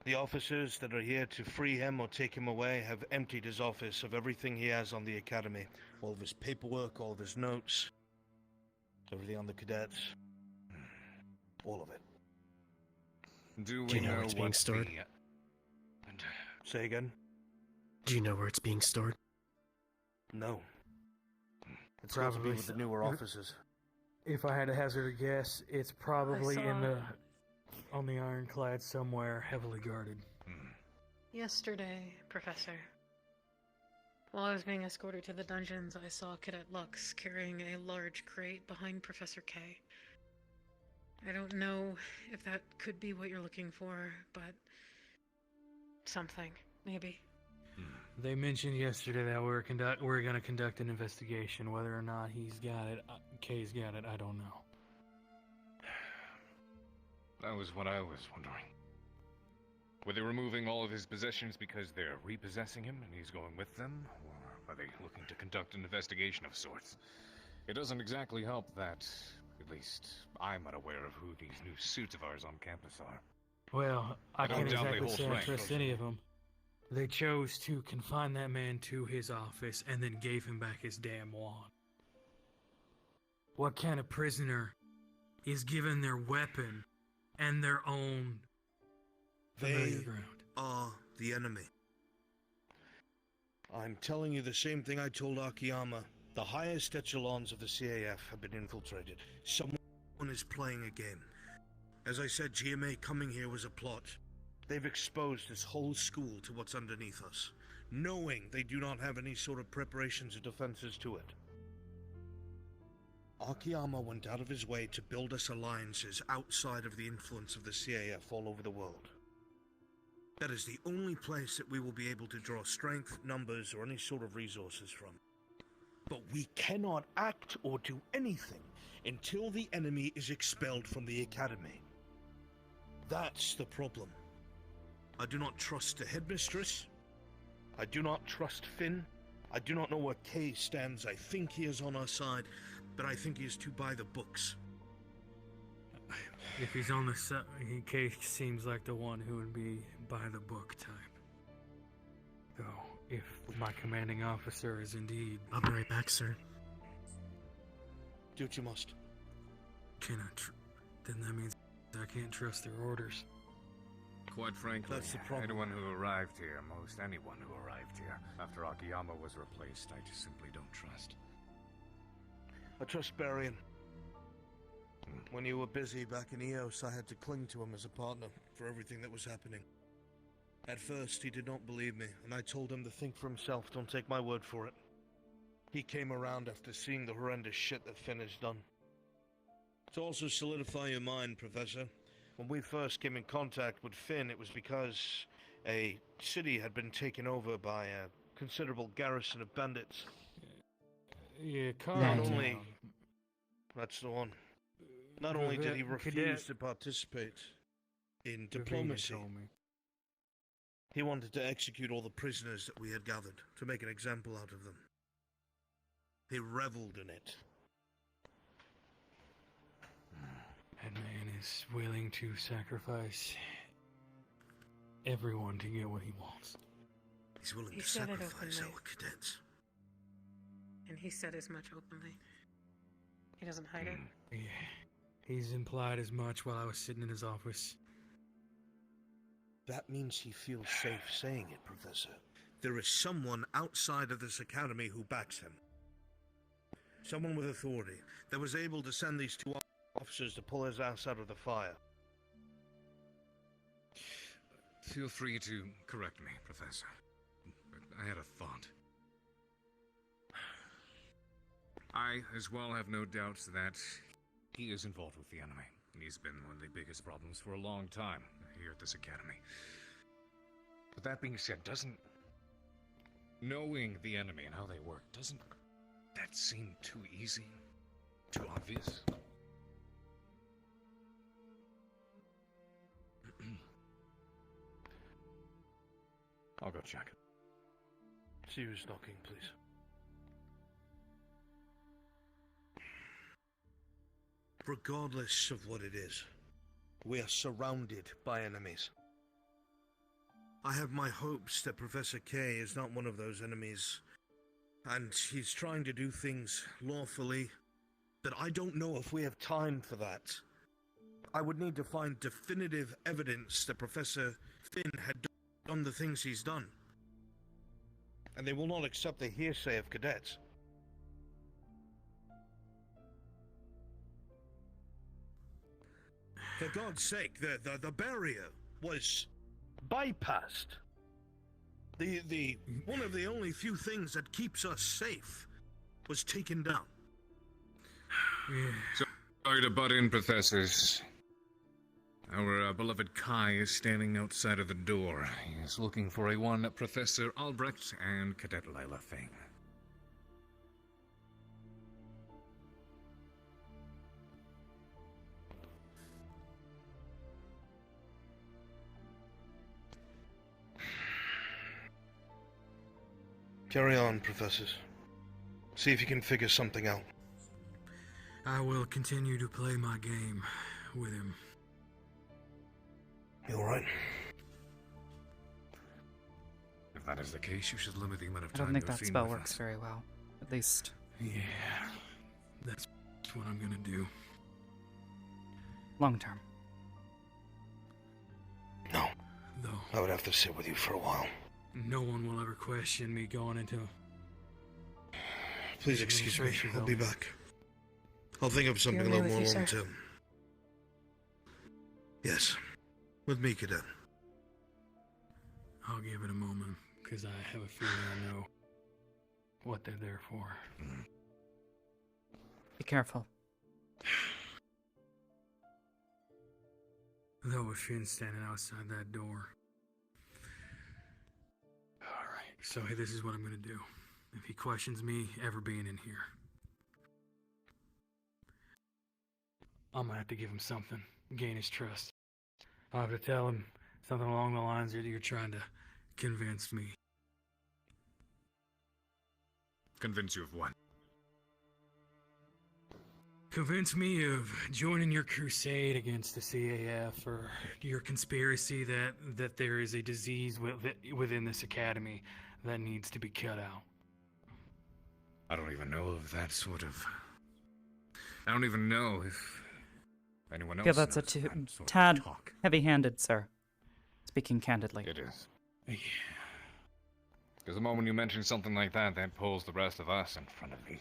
The officers that are here to free him or take him away have emptied his office of everything he has on the Academy. All of his paperwork, all of his notes, everything on the cadets. All of it. Do you know where it's being stored? Say again? Do you know where it's being stored? No. It's got to be with the newer officers. If I had to hazard a guess, it's probably on the ironclad somewhere, heavily guarded. Yesterday, Professor, while I was being escorted to the dungeons, I saw Cadet Lux carrying a large crate behind Professor K. I don't know if that could be what you're looking for, but something, maybe. They mentioned yesterday that we're going to conduct an investigation. Whether or not he's got it, Kay's got it, I don't know. That was what I was wondering. Were they removing all of his possessions because they're repossessing him and he's going with them? Or are they looking to conduct an investigation of sorts? It doesn't exactly help that, at least, I'm unaware of who these new suits of ours on campus are. Well, I don't can't doubt they exactly hold say I rank. trust any of them. They chose to confine that man to his office and then gave him back his damn wand. What kind of prisoner is given their weapon and their own familiar ground? Are the enemy. I'm telling you the same thing I told Akiyama. The highest echelons of the CAF have been infiltrated. Someone is playing a game. As I said, GMA coming here was a plot. They've exposed this whole school to what's underneath us, knowing they do not have any sort of preparations or defenses to it. Akiyama went out of his way to build us alliances outside of the influence of the CAF all over the world. That is the only place that we will be able to draw strength, numbers, or any sort of resources from. But we cannot act or do anything until the enemy is expelled from the Academy. That's the problem. I do not trust the headmistress. I do not trust Finn. I do not know where Kay stands. I think he is on our side, but I think he is too by the books. If he's on the side, Kay seems like the one who would be by the book type. Though, if my commanding officer is indeed... I'll be right back, sir. Do what you must. Then that means I can't trust their orders. Quite frankly, That's the problem. anyone who arrived here, most anyone who arrived here, after Akiyama was replaced, I just simply don't trust. I trust Barian. When you were busy back in Eos, I had to cling to him as a partner for everything that was happening. At first, he did not believe me, and I told him to think for himself, don't take my word for it. He came around after seeing the horrendous shit that Finn has done. To also solidify your mind, Professor, when we first came in contact with Finn, it was because a city had been taken over by a considerable garrison of bandits. Yeah, Not only... That's the one. Not only did he refuse to participate in diplomacy, he wanted to execute all the prisoners that we had gathered, to make an example out of them. He reveled in it. That man is willing to sacrifice everyone to get what he wants. He's willing He to said it sacrifice openly. our cadets. And he said as much openly. He doesn't hide it. Yeah, he's implied as much while I was sitting in his office. That means he feels safe saying it, Professor. There is someone outside of this academy who backs him. Someone with authority that was able to send these two officers to pull his ass out of the fire. Feel free to correct me, Professor. I, as well, have no doubts that he is involved with the enemy. He's been one of the biggest problems for a long time here at this academy. But that being said, knowing the enemy and how they work, doesn't that seem too easy? Too obvious? I'll go check it. See who's knocking, please. Regardless of what it is, we are surrounded by enemies. I have my hopes that Professor K is not one of those enemies, and he's trying to do things lawfully, that I don't know if we have time for that. I would need to find definitive evidence that Professor Finn had done the things he's done. And they will not accept the hearsay of cadets. For God's sake, the barrier was bypassed. The one of the only few things that keeps us safe was taken down. Sorry to butt in, professors. Our beloved Kai is standing outside of the door. He is looking for one Professor Albrecht and Cadet Lila Fang. Carry on, professors. See if you can figure something out. I will continue to play my game with him. You alright? If that is the case, you should limit the amount of I time don't think you're that seen spell with works us. very well. At least. Yeah, that's what I'm gonna do. Long term. No. Though I would have to sit with you for a while. no one will ever question me going into... Please excuse me. administration, I'll be though. back. I'll think of something a You're little okay more with you, long term. Yes. With me, Cadet. I'll give it a moment, because I have a feeling I know what they're there for. Be careful. Though with Finn standing outside that door. Alright, so hey, this is what I'm gonna do. If he questions me ever being in here, I'm gonna have to give him something, gain his trust. I'll have to tell him something along the lines that you're trying to convince me. Convince you of what? Convince me of joining your crusade against the CAF, or your conspiracy that there is a disease within this academy that needs to be cut out. I don't even know of that sort of... I don't even know if anyone else Yeah, that's a knows that sort of tad talk. heavy-handed, sir. Speaking candidly. It is. Because the moment you mention something like that, that pulls the rest of us in front of the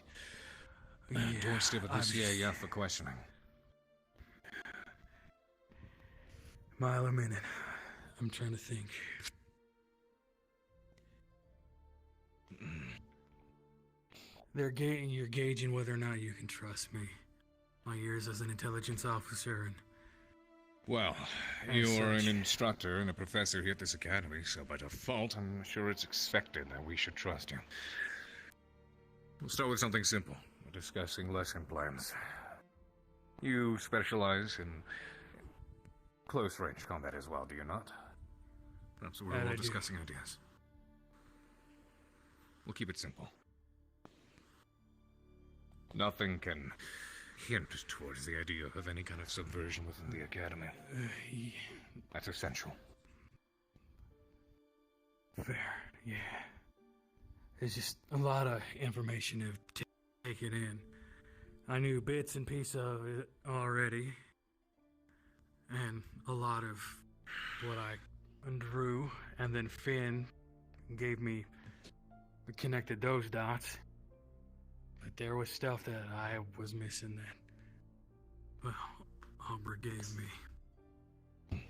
doorstep of the CAF for questioning. Mile a minute. I'm trying to think. You're gauging whether or not you can trust me. My years as an intelligence officer and... Well, As you're an such. instructor and a professor here at this academy, so by default, I'm sure it's expected that we should trust you. We'll start with something simple. We're discussing lesson plans. You specialize in close-range combat as well, do you not? Perhaps we're That all I do. discussing ideas. We'll keep it simple. Nothing can hint towards the idea of any kind of subversion within the academy. That's essential. Fair, yeah. There's just a lot of information to take it in. I knew bits and pieces of it already, and a lot of what I drew, and then Finn gave me, connected those dots. But there was stuff that I was missing that, well, Arbor gave me.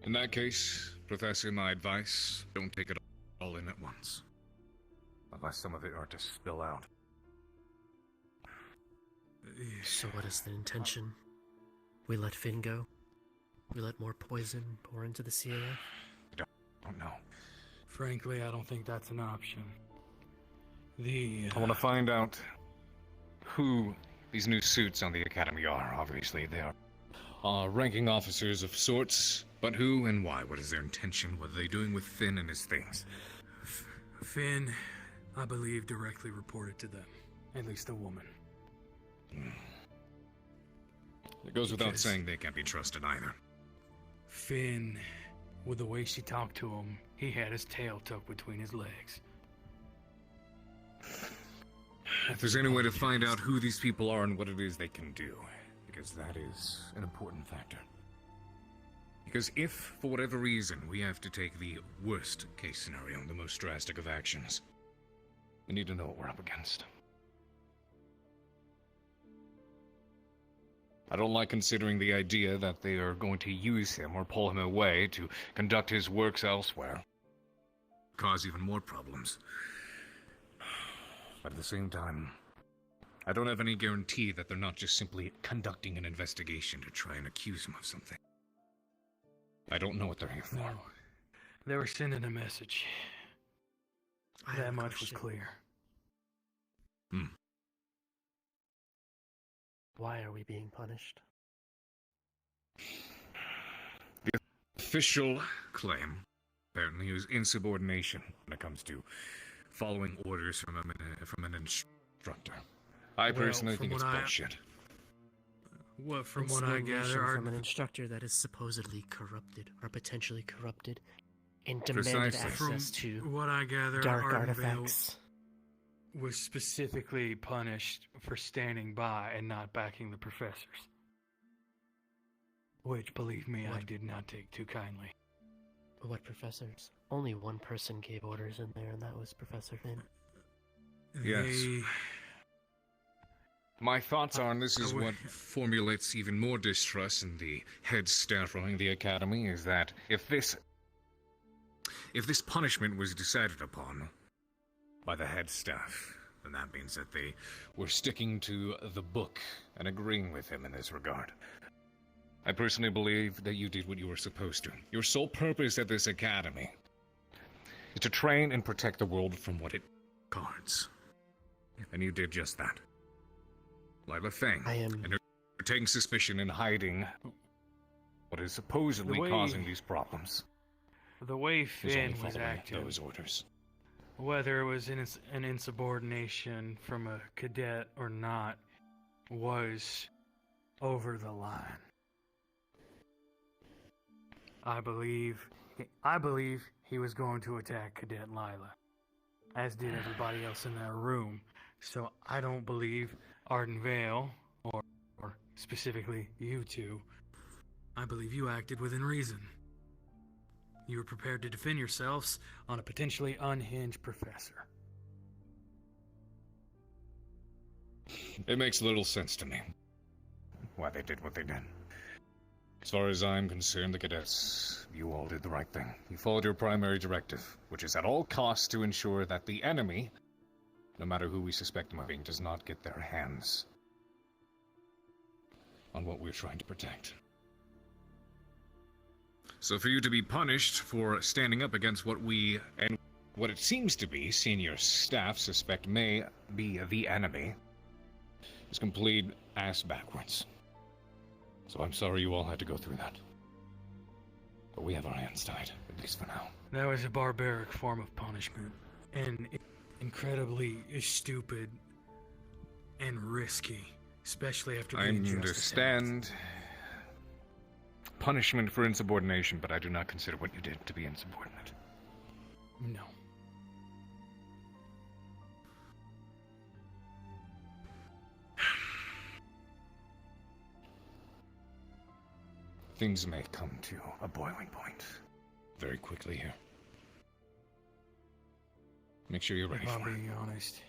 In that case, Professor, my advice, don't take it all in at once. Unless some of it are to spill out. So what is the intention? We let Finn go? We let more poison pour into the CAF? Don't know. Frankly, I don't think that's an option. I want to find out who these new suits on the Academy are. Obviously, they are ranking officers of sorts, but who and why? What is their intention? What are they doing with Finn and his things? Finn, I believe, directly reported to them. At least a woman. It goes without Because saying they can't be trusted either. Finn, with the way she talked to him, he had his tail tucked between his legs. If there's any way to find out who these people are and what it is they can do, because that is an important factor. Because if, for whatever reason, we have to take the worst case scenario, the most drastic of actions, we need to know what we're up against. I don't like considering the idea that they are going to use him or pull him away to conduct his works elsewhere. Cause even more problems. But at the same time, I don't have any guarantee that they're not just simply conducting an investigation to try and accuse him of something. I don't know what they're here for. No. They were sending a message. That much was clear. Why are we being punished? The official claim, apparently, is insubordination when it comes to following orders from an instructor. I personally think it's bullshit. From what I gather, from an instructor that is supposedly corrupted or potentially corrupted and demanded access to what I gather, dark Ardenvale artifacts. Was specifically punished for standing by and not backing the professors. Which, believe me, I did not take too kindly. What professors? Only one person gave orders in there, and that was Professor Finn. Yes. My thoughts are, and this is what formulates even more distrust in the head staff running the academy, is that if this punishment was decided upon by the head staff, then that means that they were sticking to the book and agreeing with him in this regard. I personally believe that you did what you were supposed to. Your sole purpose at this academy is to train and protect the world from what it guards. And you did just that. Lila Feng, and you're taking suspicion in hiding what is supposedly causing these problems. The way Finn was acting, those orders. Whether it was an insubordination from a cadet or not, was over the line. I believe he was going to attack Cadet Lila, as did everybody else in that room. So I don't believe Ardenvale, or specifically you two, I believe you acted within reason. You were prepared to defend yourselves on a potentially unhinged professor. It makes little sense to me why they did what they did. As far as I'm concerned, the cadets, you all did the right thing. You followed your primary directive, which is at all costs to ensure that the enemy, no matter who we suspect them of being, does not get their hands on what we're trying to protect. So for you to be punished for standing up against what we, and what it seems to be, senior staff suspect may be the enemy, is complete ass backwards. So I'm sorry you all had to go through that. But we have our hands tied, at least for now. That was a barbaric form of punishment, and incredibly stupid and risky, especially after the I injustice. understand punishment for insubordination, but I do not consider what you did to be insubordinate. No. Things may come to a boiling point very quickly here. Make sure you're ready If I'm for it. being honest,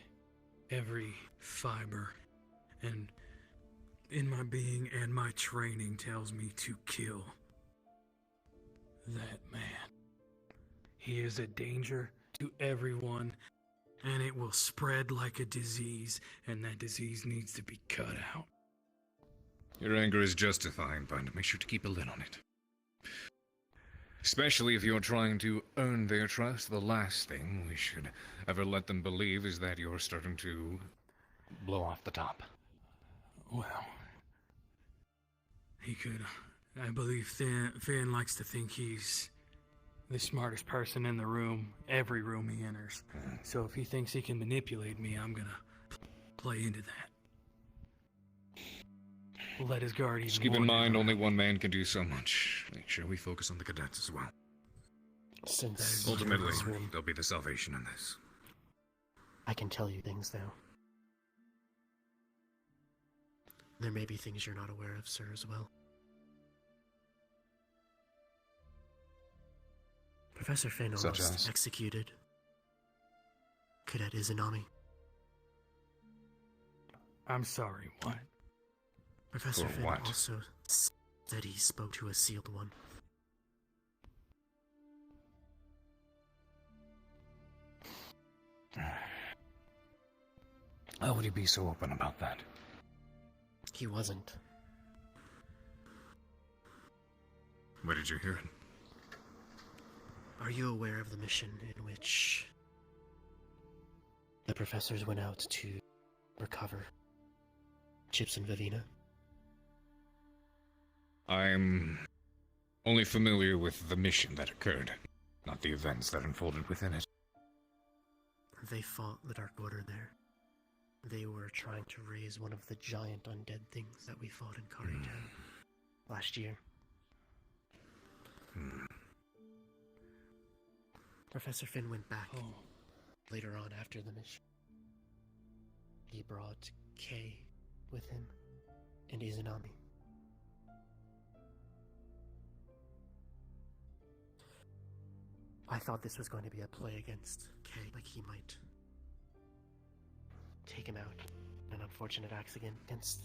every fiber and in my being and my training tells me to kill that man. He is a danger to everyone And it will spread like a disease, and that disease needs to be cut out. Your anger is justified, but make sure to keep a lid on it. Especially if you're trying to earn their trust, the last thing we should ever let them believe is that you're starting to blow off the top. Well, he could. I believe Finn likes to think he's the smartest person in the room, every room he enters. So if he thinks he can manipulate me, I'm gonna play into that. Let his guard even Just keep more in mind, down. only one man can do so much. Make sure we focus on the cadets as well. Since Ultimately, you're in this room, there'll be the salvation in this. I can tell you things now. There may be things you're not aware of, sir, as well. Professor Finn Such almost as? executed Cadet Izanami. I'm sorry, what? Professor For Finn what? also said he spoke to a sealed one. How would he be so open about that? He wasn't. Where did you hear it? Are you aware of the mission in which the professors went out to recover Chips and Vivina? I'm only familiar with the mission that occurred, not the events that unfolded within it. They fought the Dark Order there. They were trying to raise one of the giant undead things that we fought in Karitan last year. Professor Finn went back later on after the mission. He brought Kay with him and Izanami. I thought this was going to be a play against Kay, like he might take him out in an unfortunate accident against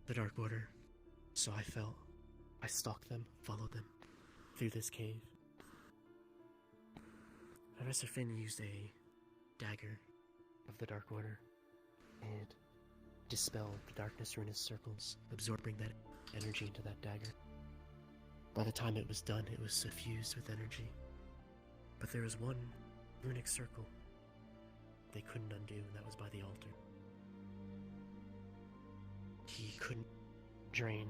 the Dark Order. So I stalked them, followed them through this cave. Professor Finn used a dagger of the Dark Order and dispelled the darkness ruinous circles, absorbing that energy into that dagger. By the time it was done, it was suffused with energy. But there was one runic circle they couldn't undo, and that was by the altar. He couldn't drain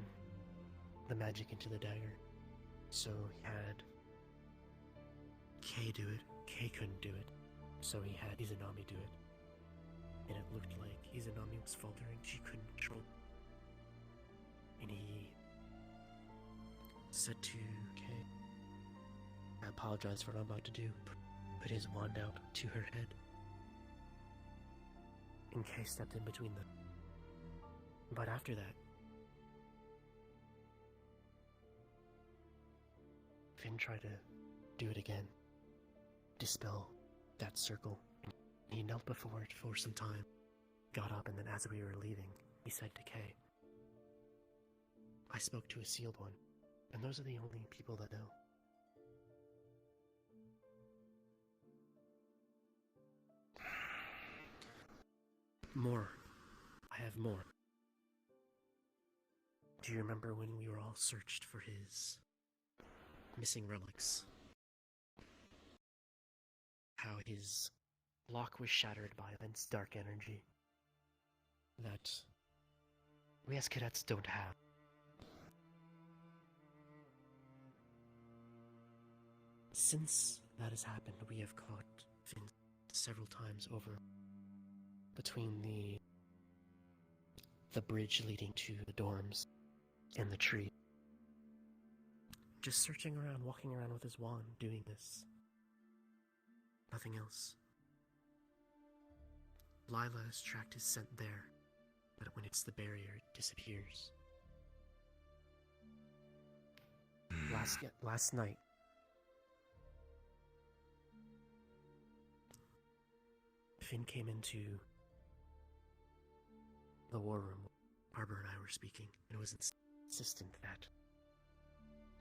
the magic into the dagger, so he had Kay do it. Kay couldn't do it, so he had Izanami do it. And it looked like Izanami was faltering, she couldn't control. And he said to Kay, I apologize for what I'm about to do. Put his wand out to her head. And Kay stepped in between them. But after that, Finn tried to do it again. Dispel that circle. He knelt before it for some time, got up, and then as we were leaving, he said to Kay, I spoke to a sealed one, and those are the only people that know. More. I have more. Do you remember when we were all searched for his missing relics? How his lock was shattered by immense dark energy that we as cadets don't have. Since that has happened, we have caught Finn several times over between the bridge leading to the dorms and the tree. Just searching around, walking around with his wand, doing this. Nothing else. Lila has tracked his scent there, but when it's the barrier, it disappears. Last night, Finn came into the war room. Arbor and I were speaking, and it was insistent that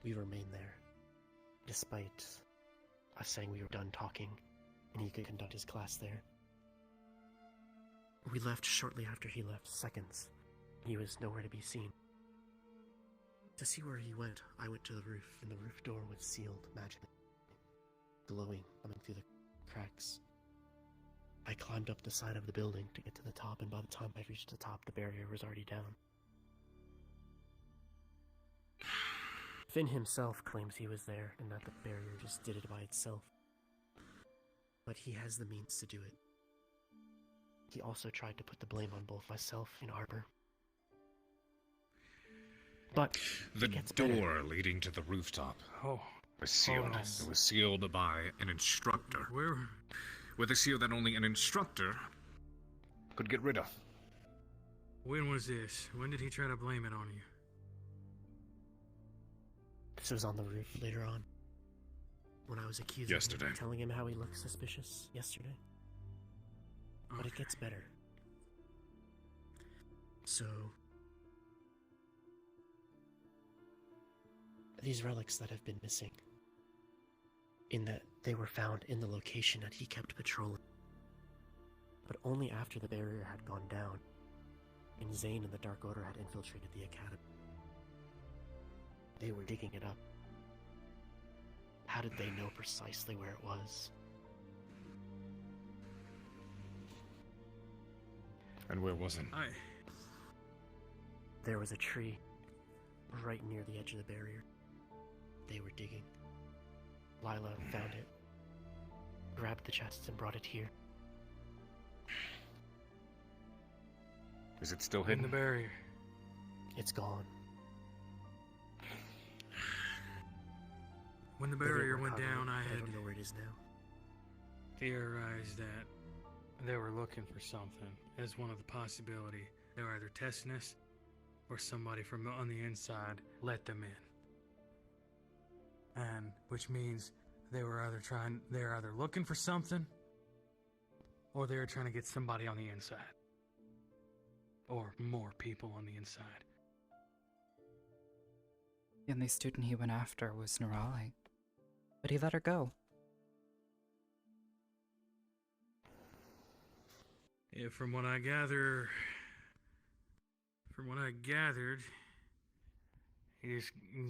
we remain there, despite us saying we were done talking and he could conduct his class there. We left shortly after he left, seconds. He was nowhere to be seen. To see where he went, I went to the roof, and the roof door was sealed magically, glowing coming through the cracks. I climbed up the side of the building to get to the top, and by the time I reached the top, the barrier was already down. Finn himself claims he was there, and that the barrier just did it by itself. But he has the means to do it. He also tried to put the blame on both myself and Arbor. But the it gets door better. leading to the rooftop Oh, was sealed. It was sealed by an instructor. Where? With a seal that only an instructor could get rid of. When was this? When did he try to blame it on you? This was on the roof later on. When I was accusing Yesterday. him, telling him how he looked suspicious yesterday. But it gets better. So, these relics that have been missing, in that they were found in the location that he kept patrolling, but only after the barrier had gone down, and Zane and the Dark Order had infiltrated the academy. They were digging it up. How did they know precisely where it was? And where was it? There was a tree right near the edge of the barrier. They were digging. Lila found it, grabbed the chest, and brought it here. Is it still In hidden? the barrier. It's gone. When the They didn't barrier went recover down, it, I but had don't know where it is now. theorized that they were looking for something as one of the possibility. They were either testing us or somebody from on the inside let them in. And which means they were either looking for something or they were trying to get somebody on the inside. Or more people on the inside. The only student he went after was Nerali, but he let her go. Yeah, from what I gathered,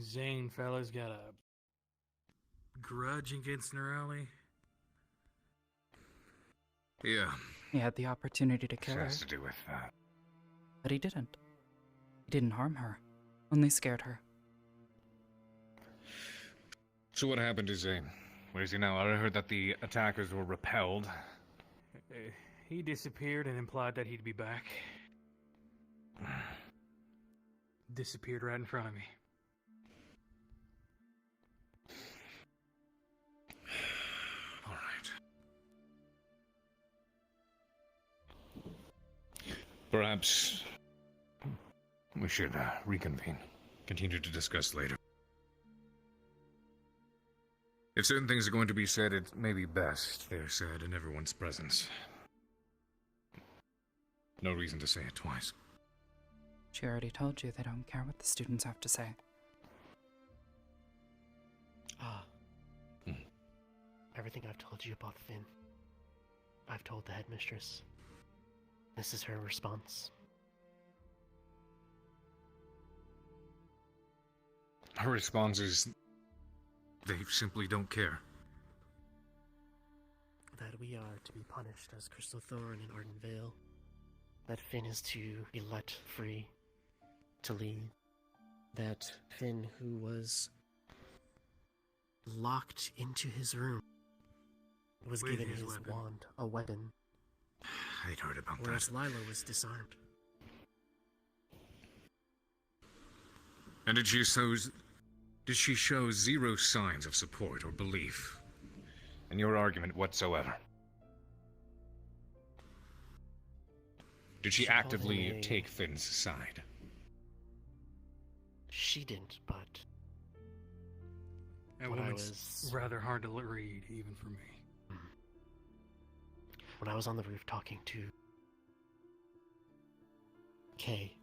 Zane fella's got a grudge against Nerali. Yeah. He had the opportunity to kill her, Has to do with that. but he didn't. He didn't harm her, only scared her. So what happened to Zane? Where is he now? I heard that the attackers were repelled. He disappeared and implied that he'd be back. Disappeared right in front of me. All right. Perhaps we should reconvene. Continue to discuss later. If certain things are going to be said, it may be best they're said in everyone's presence. No reason to say it twice. She already told you they don't care what the students have to say. Everything I've told you about Finn, I've told the headmistress. This is her response. Her response is, they simply don't care. That we are to be punished as Crystal Thorn and Arden Vale. That Finn is to be let free to leave. That Finn, who was locked into his room, was With given his his weapon. wand, a weapon, I'd heard about whereas that. Lila was disarmed. And did she show zero signs of support or belief in your argument whatsoever? Did she She called actively him a- take Finn's side? She didn't, but That when I woman's was rather hard to read, even for me. when I was on the roof talking to Kay,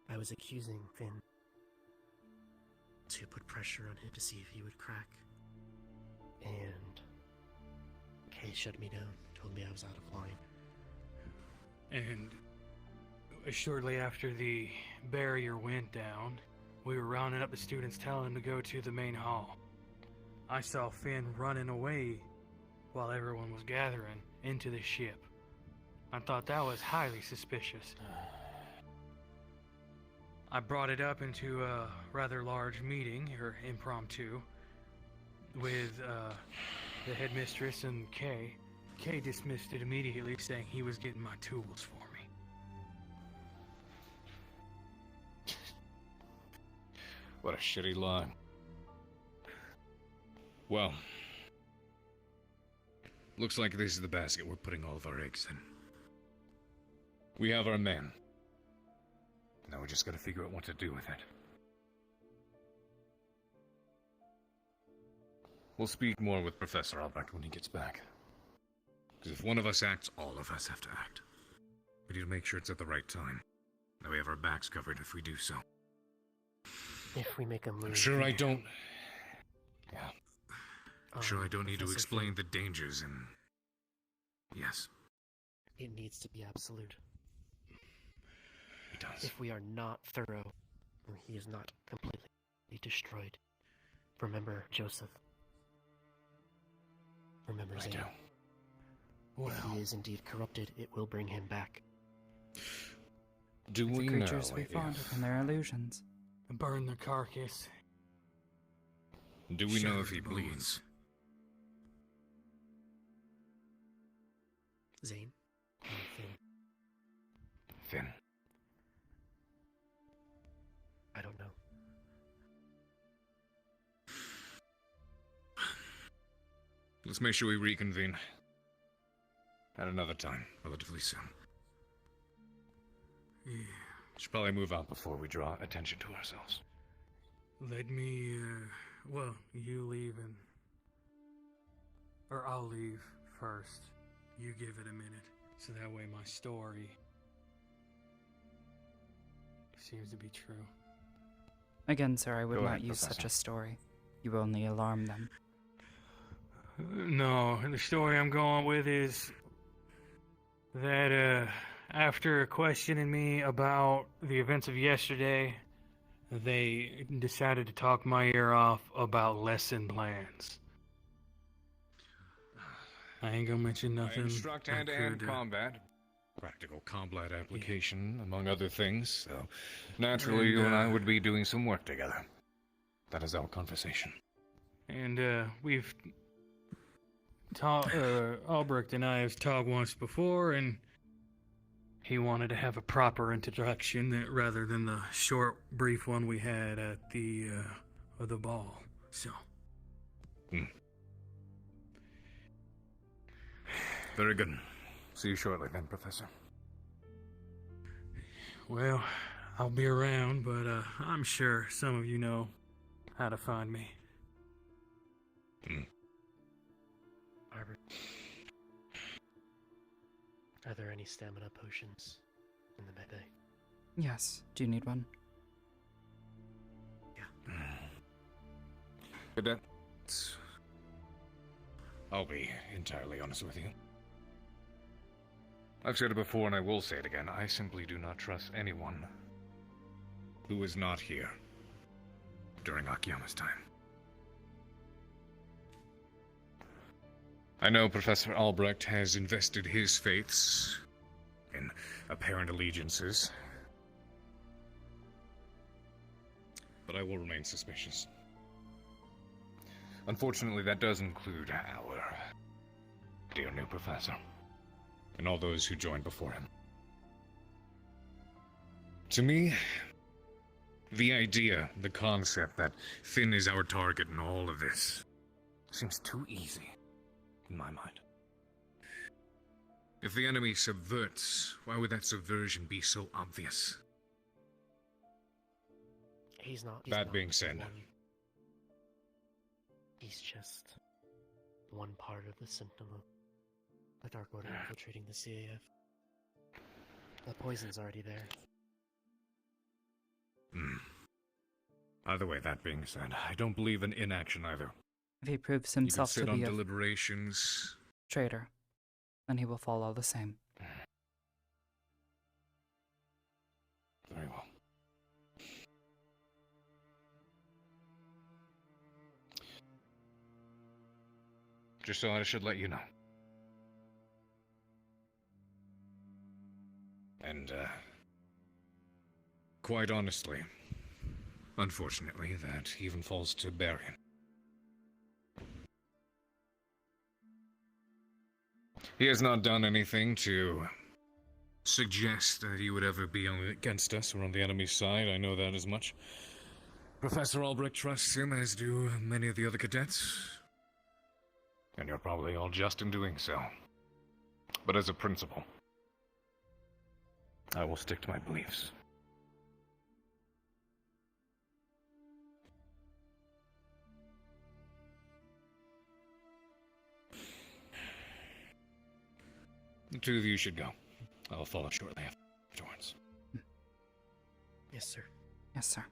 I was accusing Finn to put pressure on him to see if he would crack. and Kay shut me down, told me I was out of line. And shortly after the barrier went down, we were rounding up the students, telling them to go to the main hall. I saw Finn running away while everyone was gathering into the ship. I thought that was highly suspicious. I brought it up into a rather large meeting, or impromptu, with the headmistress and Kay. Kay dismissed it immediately, saying he was getting my tools for me. What a shitty lie. Well, looks like this is the basket we're putting all of our eggs in. We have our men. Now we just gotta figure out what to do with it. We'll speak more with Professor Albrecht when he gets back. Because if one of us acts, all of us have to act. We need to make sure it's at the right time. That we have our backs covered if we do so. If we make a move... I'm sure I don't... Yeah. I'm sure I don't need to Professor explain the dangers and... Yes. It needs to be absolute. It does. If we are not thorough, or he is not completely destroyed, remember Joseph. Remember Zane. If he is indeed corrupted, it will bring him back. Do The we creatures know we fought if... and their illusions. Burn the carcass. Do we know if he Shattered bones. bleeds? Zane? Or Finn? Finn. I don't know. Let's make sure we reconvene. At another time, relatively soon. Yeah. Should probably move out before we draw attention to ourselves. Let me, well, you leave and... Or I'll leave first. You give it a minute, so that way my story seems to be true. Again, sir, I would Go not ahead, use Professor. such a story. You only alarm them. No, the story I'm going with is that, after questioning me about the events of yesterday, they decided to talk my ear off about lesson plans. I ain't gonna mention I nothing. instruct I hand-to-hand could, combat. Practical combat application, among other things, so naturally you and I would be doing some work together. That is our conversation. And, we've talked, Albrecht and I have talked once before, and he wanted to have a proper introduction rather than the short, brief one we had at the ball, so. Very good. See you shortly then, Professor. Well, I'll be around, but I'm sure some of you know how to find me. Arbor. Are there any stamina potions in the med bay? Yes. Do you need one? Cadet, I'll be entirely honest with you. I've said it before and I will say it again. I simply do not trust anyone who is not here during Akiyama's time. I know Professor Albrecht has invested his faiths in apparent allegiances, but I will remain suspicious. Unfortunately, that does include our dear new professor, and all those who joined before him. To me, the idea, the concept that Finn is our target in all of this seems too easy, in my mind. If the enemy subverts, why would that subversion be so obvious? He's not. That being said, He's just one part of the symptom of the Dark Order infiltrating the CAF. The poison's already there. Either way, that being said, I don't believe in inaction either. If he proves You could himself sit to on be a deliberations. traitor, then he will follow the same. Very well. Just so I should let you know. And, quite honestly, unfortunately, that even falls to Barian. He has not done anything to suggest that he would ever be against us or on the enemy's side. I know that as much. Professor Albrecht trusts him, as do many of the other cadets. And you're probably all just in doing so. But as a principle, I will stick to my beliefs. The two of you should go. I'll follow shortly afterwards. Yes, sir. Yes, sir.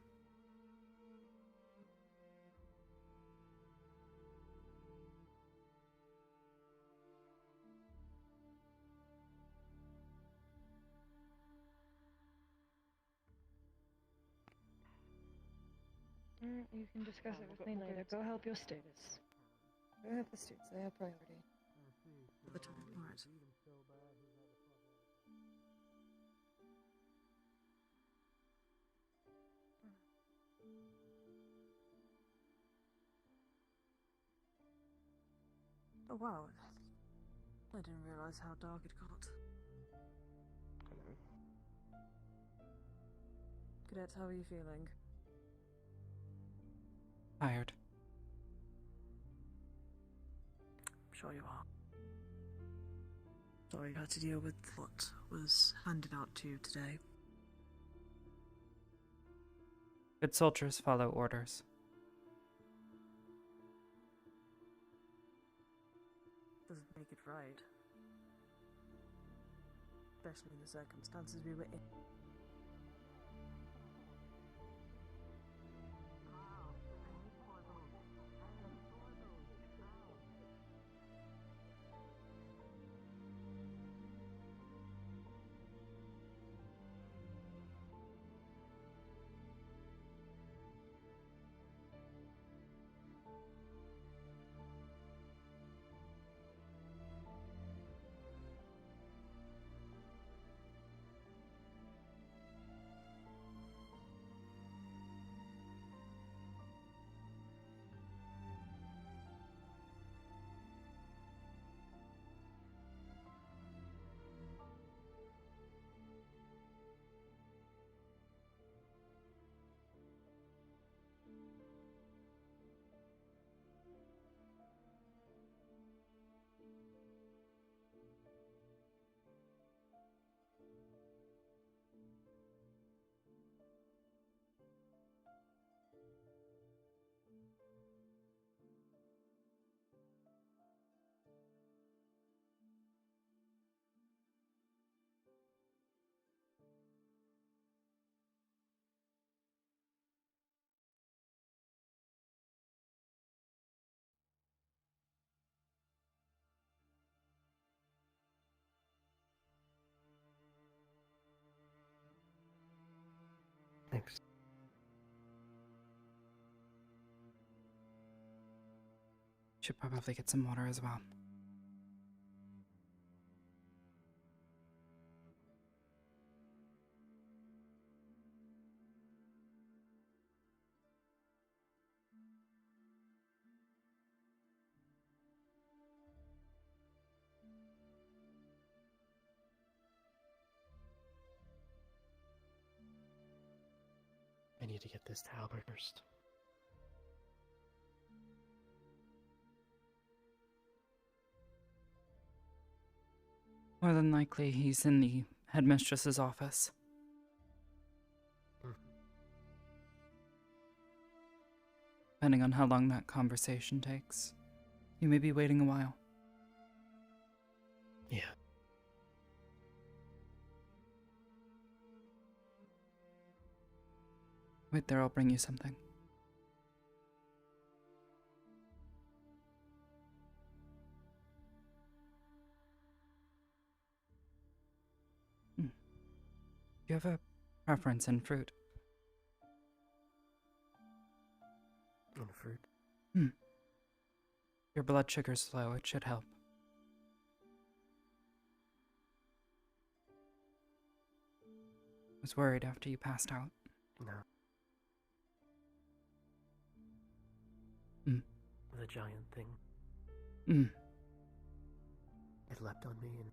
You can discuss it with me later. Go help your students. Go help the students. They have priority. For the time. Alright. Oh wow. I didn't realize how dark it got. Cadets, how are you feeling? Tired. I'm sure you are. Sorry you had to deal with what was handed out to you today. Good soldiers follow orders. Doesn't make it right. Especially in the circumstances we were in. Thanks. Should probably get some water as well. I need to get this to Albert first. More than likely, he's in the headmistress's office. Depending on how long that conversation takes, you may be waiting a while. Yeah. Wait there, I'll bring you something. you have a preference in fruit? On fruit? Your blood sugar's low, it should help. I was worried after you passed out. No. The giant thing. It leapt on me and...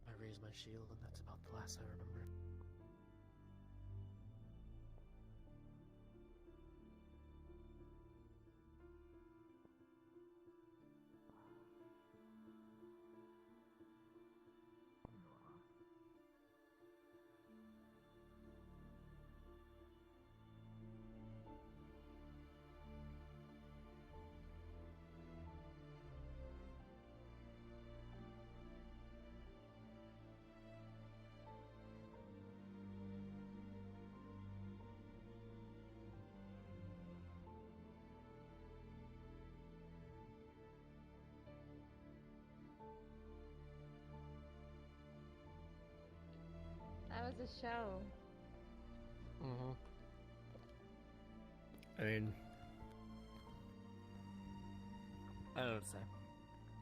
I raised my shield and that's about the last I remember. That was a show. I mean, I don't know what to say.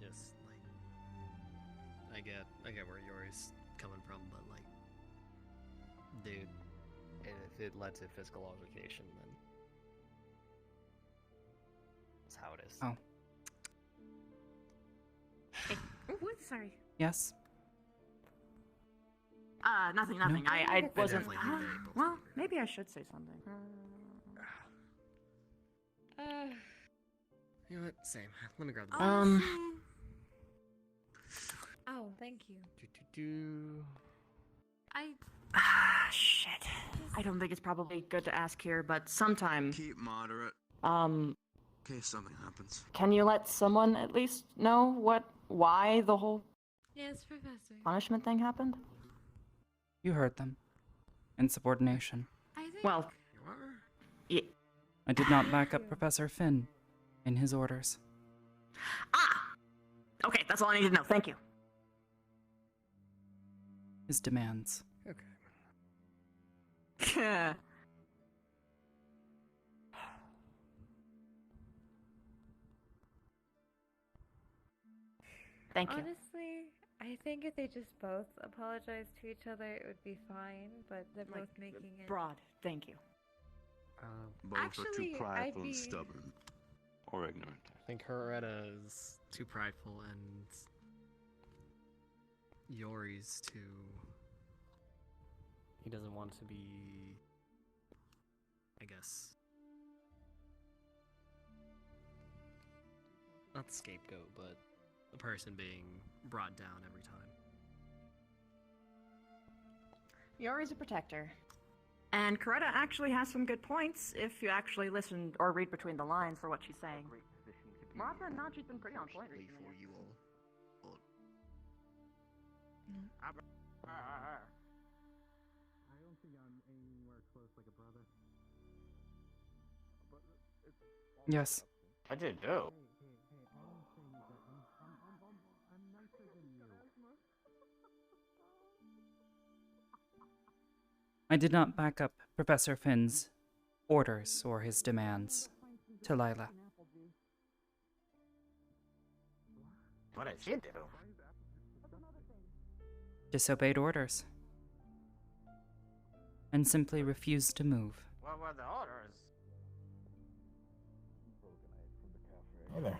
Just like, I get where Yori's coming from, but like, dude, if it led to physical altercation, then that's how it is. Oh. What? Sorry. Yes? Nothing. No? I wasn't. definitely need to Well, maybe I should say something. You know what? Same. Let me grab the Oh, thank you. Shit. I don't think it's probably good to ask here, but sometime. Keep moderate. In case something happens. Can you let someone at least know why the whole Yes, Professor. punishment thing happened? You heard them. Insubordination. I think. Well, I did not back up Professor Finn in his orders. Okay, that's all I need to know. Thank you. His demands. Okay. Thank you. Honestly, I think if they just both apologize to each other, it would be fine. But they're both making it broad. Thank you. Both are too Actually, prideful I'd and be- stubborn. Or ignorant. I think Herrera's too prideful and Yori's too. He doesn't want to be, I guess, not the scapegoat, but the person being brought down every time. Yori's a protector. And Coretta actually has some good points if you actually listen or read between the lines for what she's saying. More often than not, she's been pretty on point recently. I don't think I'm anywhere close like a brother. But it's Yes. I did too. I'm nicer than you. I did not back up Professor Finn's orders or his demands to Lila. What did she do? Disobeyed orders. And simply refused to move. What were the orders? Hey there.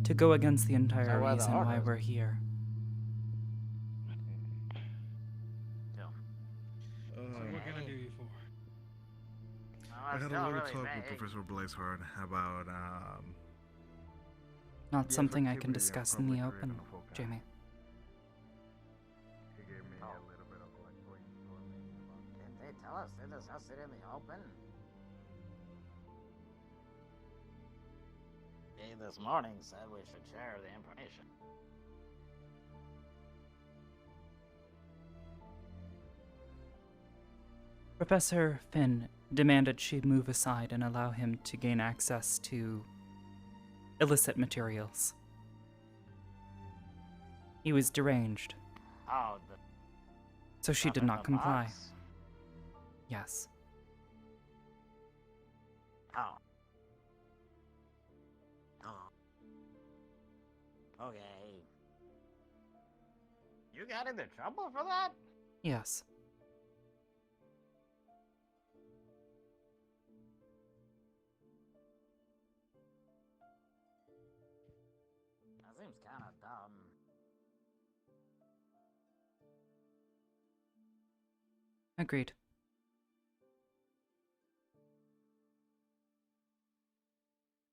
To go against the entire So were the reason why orders? we're here. What can I do you for? I had a little talk with Professor Blazehard about, Not the something I can effectivity of discuss in the public open, creating a forecast. Jamie. He gave me a little bit of like brainstorming about. Didn't they tell us to discuss it in the open? He this morning said we should share the information. Professor Finn demanded she move aside and allow him to gain access to illicit materials. He was deranged, Oh, so she stuff did in not the comply. box? Yes. Oh. Okay. You got into trouble for that? Yes. That seems kind of dumb. Agreed.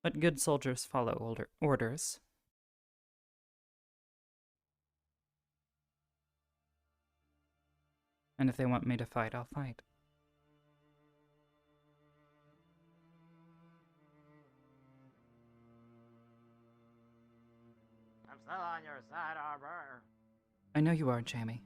But good soldiers follow orders. And if they want me to fight, I'll fight. I'm still on your side, Arbor. I know you are, Jamie.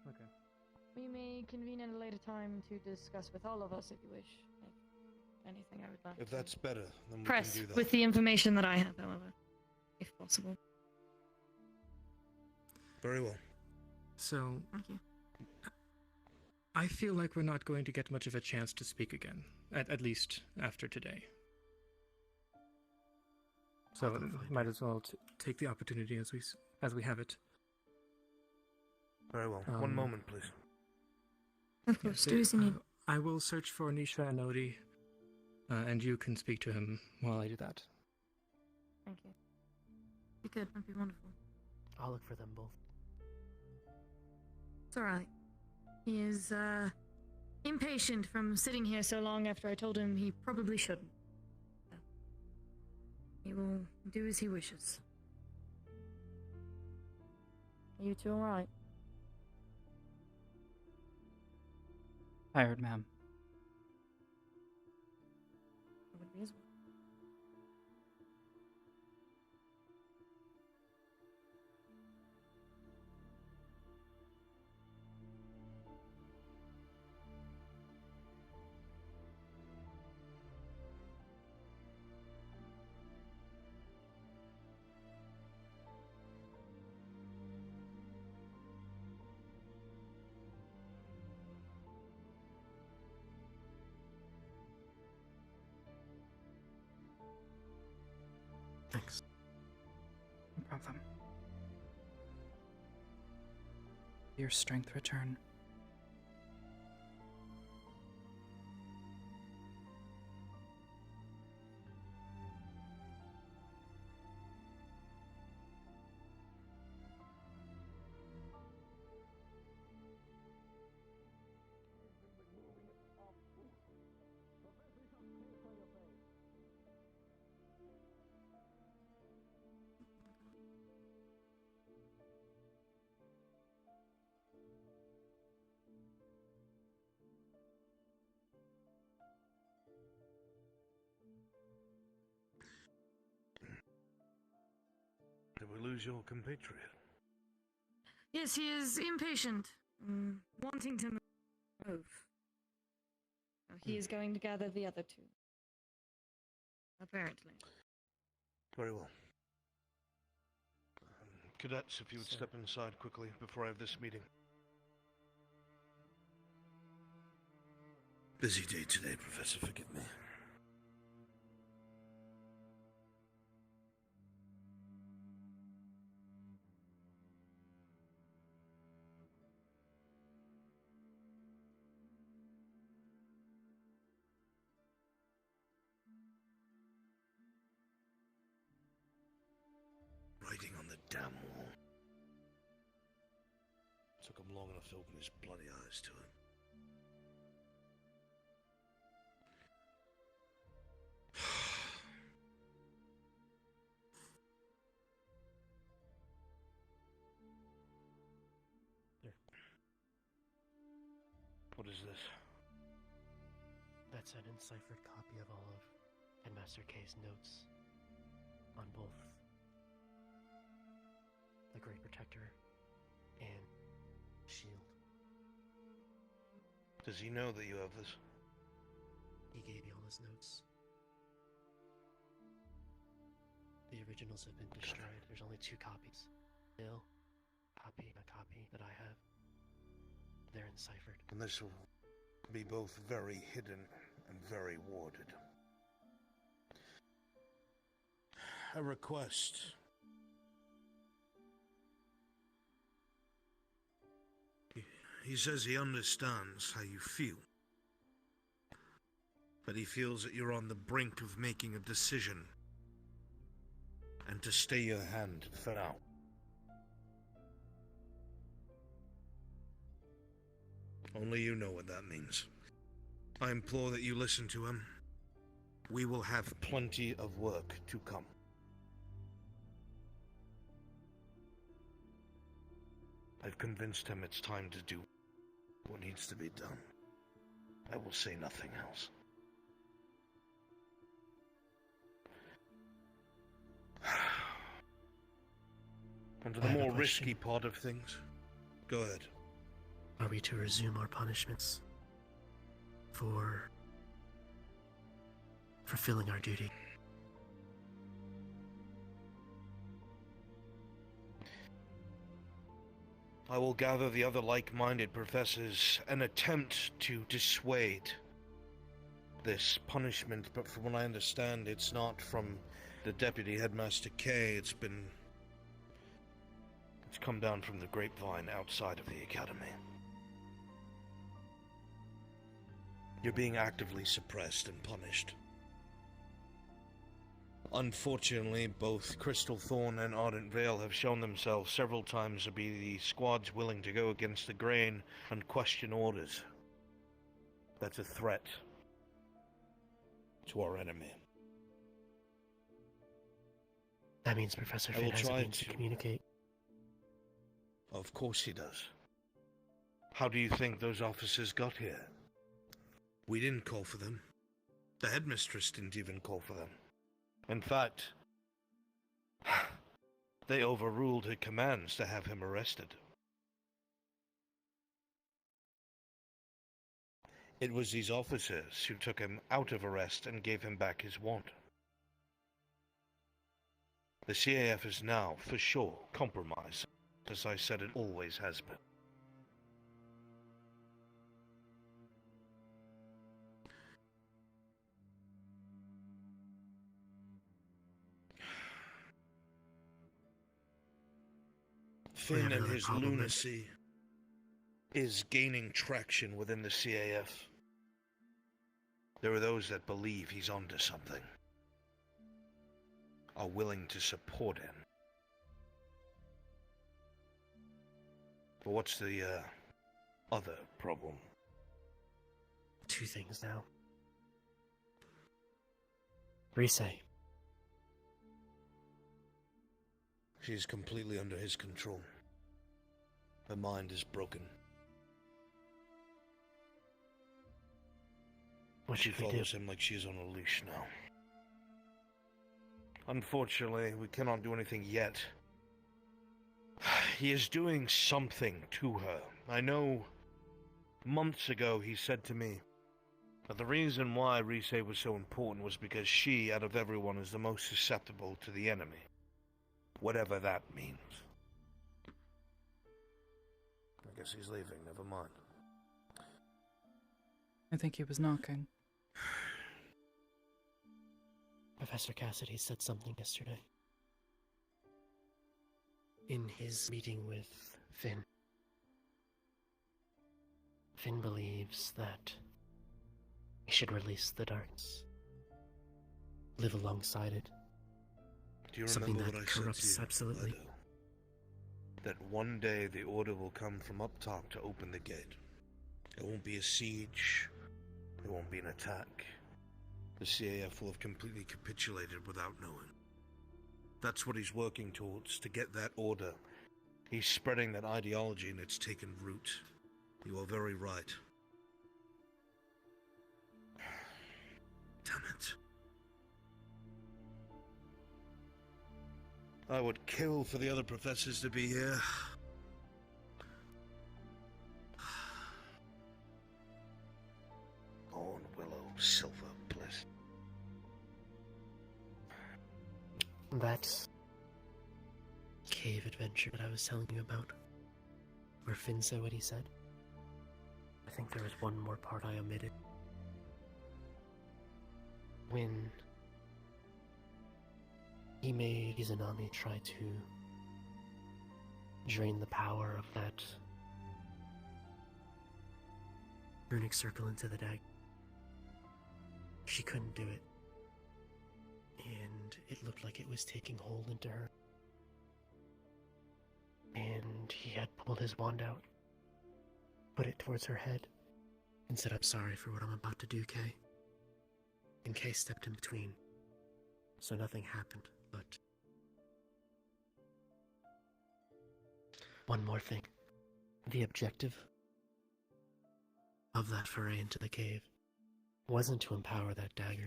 Okay. We may convene at a later time to discuss with all of us if you wish. If anything, I would like If to that's better, then we press can do that. with the information that I have, however, if possible. Very well. So, Thank you. I feel like we're not going to get much of a chance to speak again, at least after today. So, might as well take the opportunity as we have it. Very well. One moment, please. Of course, do as you need. I will search for Nisha and Odie, and you can speak to him while I do that. Thank you. You could, that'd be wonderful. I'll look for them both. It's alright. He is, impatient from sitting here so long after I told him he probably shouldn't. So, he will do as he wishes. Are you two alright? Tired, ma'am. I would be as well. Thanks. No problem. Your strength return. Did we lose your compatriot? Yes, he is impatient, wanting to move. Now, he is going to gather the other two. Apparently. Very well. Cadets, if you would step inside quickly before I have this meeting. Busy day today, Professor, forgive me. enough to open his bloody eyes to it. What is this? That's an enciphered copy of all of Headmaster K's notes on both the Great Protector and Shield. Does he know that you have this? He gave me all his notes. The originals have been destroyed. There's only 2 copies. Bill, copy, a copy that I have. They're enciphered. And this will be both very hidden and very warded. A request. He says he understands how you feel. But he feels that you're on the brink of making a decision. And to stay your hand for now. Only you know what that means. I implore that you listen to him. We will have plenty of work to come. I've convinced him it's time to do what needs to be done. I will say nothing else. And to the more risky part of things, go ahead. Are we to resume our punishments for fulfilling our duty? I will gather the other like-minded professors and attempt to dissuade this punishment, but from what I understand, it's not from the Deputy Headmaster K. It's come down from the grapevine outside of the Academy. You're being actively suppressed and punished. Unfortunately, both Crystal Thorn and Ardent Vale have shown themselves several times to be the squads willing to go against the grain and question orders. That's a threat to our enemy. That means Professor Finn has a means to communicate. Of course he does. How do you think those officers got here? We didn't call for them. The headmistress didn't even call for them. In fact, they overruled her commands to have him arrested. It was these officers who took him out of arrest and gave him back his wand. The CAF is now, for sure, compromised, as I said it always has been. Finn and his lunacy is gaining traction within the CAF. There are those that believe he's onto something, are willing to support him. But what's the other problem? 2 things now. Rise. She's completely under his control. Her mind is broken. She follows him like she's on a leash now. Unfortunately, we cannot do anything yet. He is doing something to her. I know months ago he said to me that the reason why Rise was so important was because she, out of everyone, is the most susceptible to the enemy. Whatever that means. I guess he's leaving, never mind. I think he was knocking. Professor Cassidy said something yesterday. In his meeting with Finn. Finn believes that he should release the darts. Live alongside it. Do you Something remember that what I said corrupts to you? absolutely. that one day the order will come from up top to open the gate. It won't be a siege. It won't be an attack. The CAF will have completely capitulated without knowing. That's what he's working towards, to get that order. He's spreading that ideology and it's taken root. You are very right. Damn it. I would kill for the other professors to be here. Horn, Willow, Silver, Bliss. That cave adventure that I was telling you about, where Finn said what he said, I think there was one more part I omitted. When he made Izanami try to drain the power of that runic circle into the dagger, she couldn't do it. And it looked like it was taking hold into her. And he had pulled his wand out, put it towards her head, and said, "I'm sorry for what I'm about to do, Kay." And Kay stepped in between, so nothing happened, but... One more thing. The objective of that foray into the cave wasn't to empower that dagger.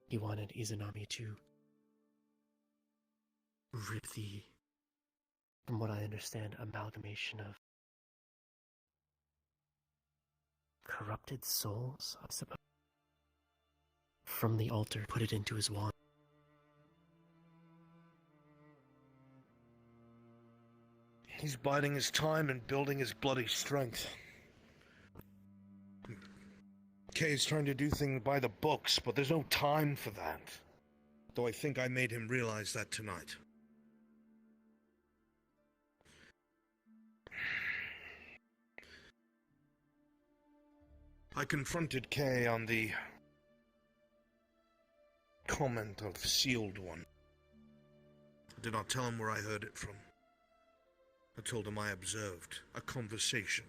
He wanted Izanami to rid the, from what I understand, amalgamation of corrupted souls, I suppose, from the altar, put it into his wand. He's biding his time and building his bloody strength. Kay's trying to do things by the books, but there's no time for that. Though I think I made him realize that tonight. I confronted Kay on the comment of Sealed One. I did not tell him where I heard it from. I told him I observed a conversation.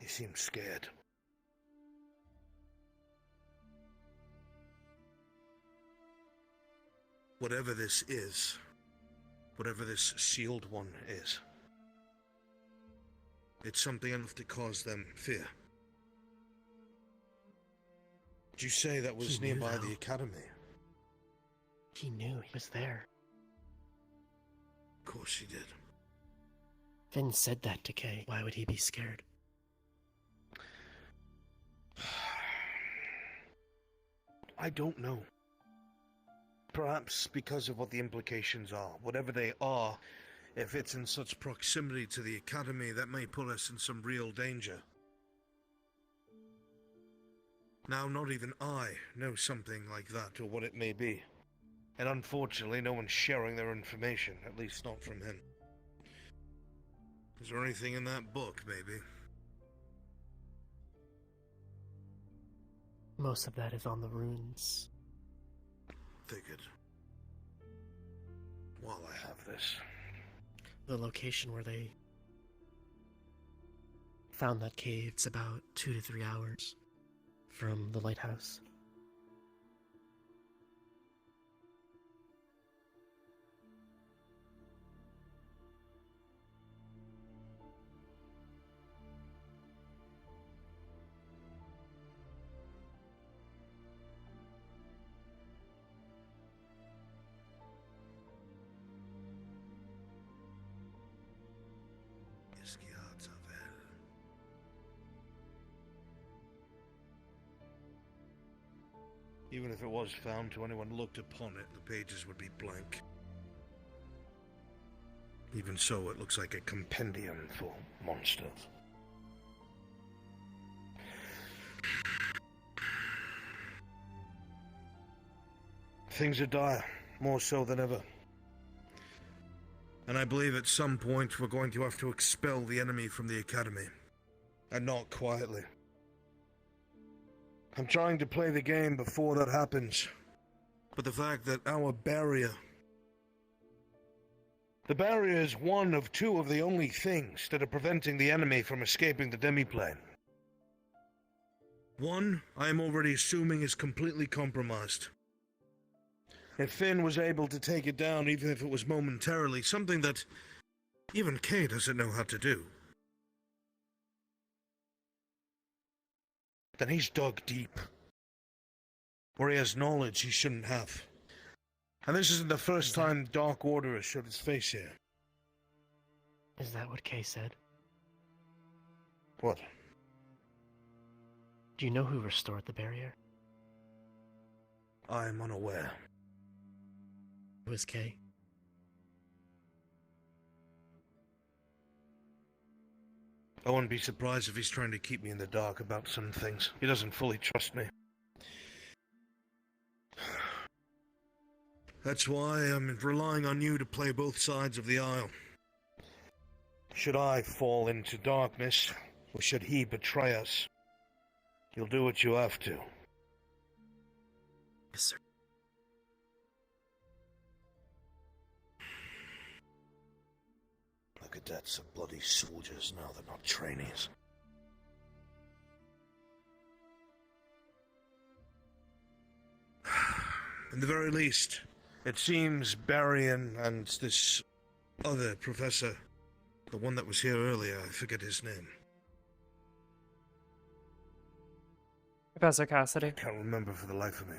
He seemed scared. Whatever this is, whatever this Sealed One is, it's something enough to cause them fear. Did you say that was nearby the academy? He knew he was there. Of course he did. Finn said that to Kay. Why would he be scared? I don't know. Perhaps because of what the implications are. Whatever they are, if it's in such proximity to the academy, that may put us in some real danger. Now, not even I know something like that, or what it may be. And unfortunately, no one's sharing their information, at least not from him. Is there anything in that book, maybe? Most of that is on the runes. Figured. While I have this. The location where they found that cave, it's about 2 to 3 hours from the lighthouse. Even if it was found to anyone looked upon it, the pages would be blank. Even so, it looks like a compendium for monsters. Things are dire, more so than ever. And I believe at some point we're going to have to expel the enemy from the academy. And not quietly. I'm trying to play the game before that happens. but the fact that our barrier... The barrier is one of two of the only things that are preventing the enemy from escaping the demiplane. One, I am already assuming, is completely compromised. If Finn was able to take it down, even if it was momentarily, something that even Kay doesn't know how to do, then he's dug deep, where he has knowledge he shouldn't have. And this isn't the first time Dark Order has showed its face here. Is that what Kay said? What? Do you know who restored the barrier? I am unaware. It was Kay. I wouldn't be surprised if he's trying to keep me in the dark about some things. He doesn't fully trust me. That's why I'm relying on you to play both sides of the aisle. Should I fall into darkness, or should he betray us? You'll do what you have to. Yes, sir. The cadets are bloody soldiers now, they're not trainees. In the very least, it seems Barrion and this other professor, the one that was here earlier, I forget his name. Professor Cassidy. I can't remember for the life of me.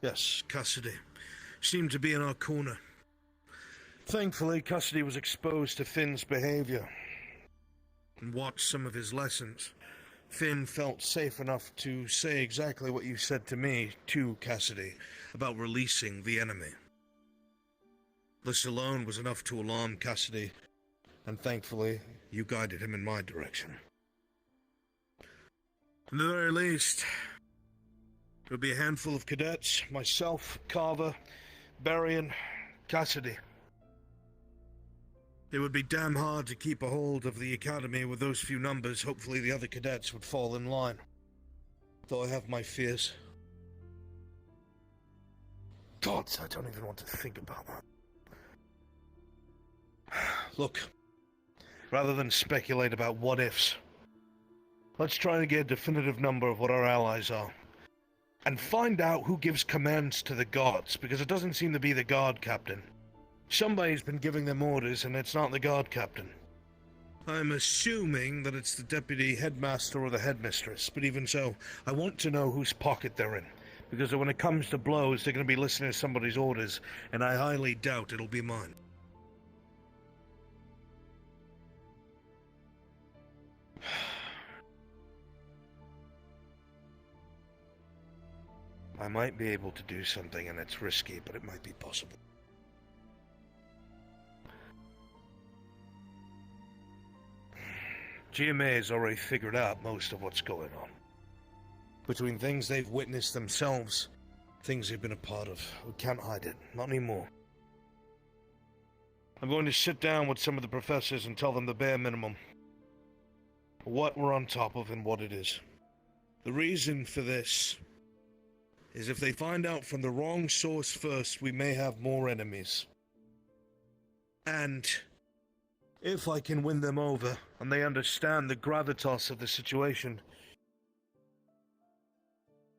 Yes, Cassidy. Seemed to be in our corner. Thankfully, Cassidy was exposed to Finn's behavior and watched some of his lessons. Finn felt safe enough to say exactly what you said to me, to Cassidy, about releasing the enemy. This alone was enough to alarm Cassidy, and thankfully, you guided him in my direction. At the very least, there will be a handful of cadets, myself, Carver, Barrion, Cassidy. It would be damn hard to keep a hold of the academy with those few numbers. Hopefully the other cadets would fall in line. Though I have my fears. God, I don't even want to think about that. Look, rather than speculate about what-ifs, let's try to get a definitive number of what our allies are. And find out who gives commands to the guards, because it doesn't seem to be the guard captain. Somebody's been giving them orders, and it's not the guard captain. I'm assuming that it's the deputy headmaster or the headmistress, but even so, I want to know whose pocket they're in. Because when it comes to blows, they're going to be listening to somebody's orders, and I highly doubt it'll be mine. I might be able to do something, and it's risky, but it might be possible. GMA has already figured out most of what's going on. Between things they've witnessed themselves, things they've been a part of. We can't hide it. Not anymore. I'm going to sit down with some of the professors and tell them the bare minimum. What we're on top of and what it is. The reason for this is if they find out from the wrong source first, we may have more enemies. And if I can win them over, and they understand the gravitas of the situation,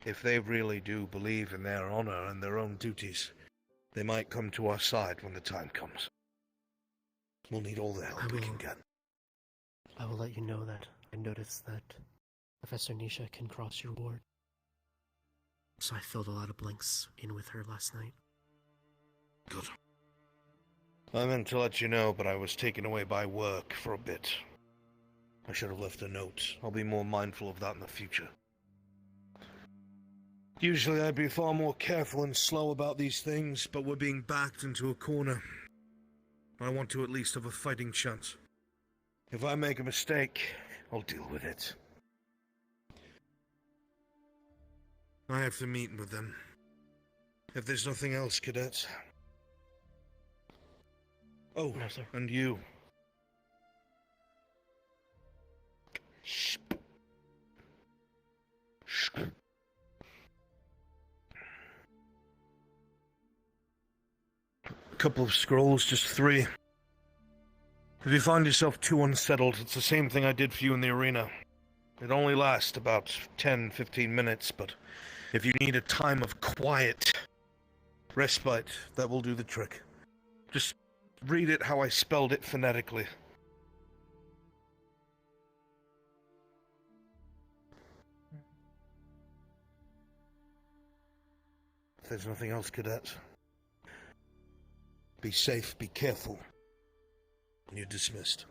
if they really do believe in their honor and their own duties, they might come to our side when the time comes. We'll need all the help we can get. I will let you know that I noticed that Professor Nisha can cross your ward. So I filled a lot of blanks in with her last night. Good. I meant to let you know, but I was taken away by work for a bit. I should have left a note. I'll be more mindful of that in the future. Usually I'd be far more careful and slow about these things, but we're being backed into a corner. I want to at least have a fighting chance. If I make a mistake, I'll deal with it. I have to meet with them. If there's nothing else, cadets. Oh, no, sir. And you. Shh. Shh. couple of scrolls, just 3. If you find yourself too unsettled, it's the same thing I did for you in the arena. It only lasts about 10-15 minutes, but if you need a time of quiet respite, that will do the trick. Just read it how I spelled it phonetically. If there's nothing else, cadet, be safe, be careful. You're dismissed.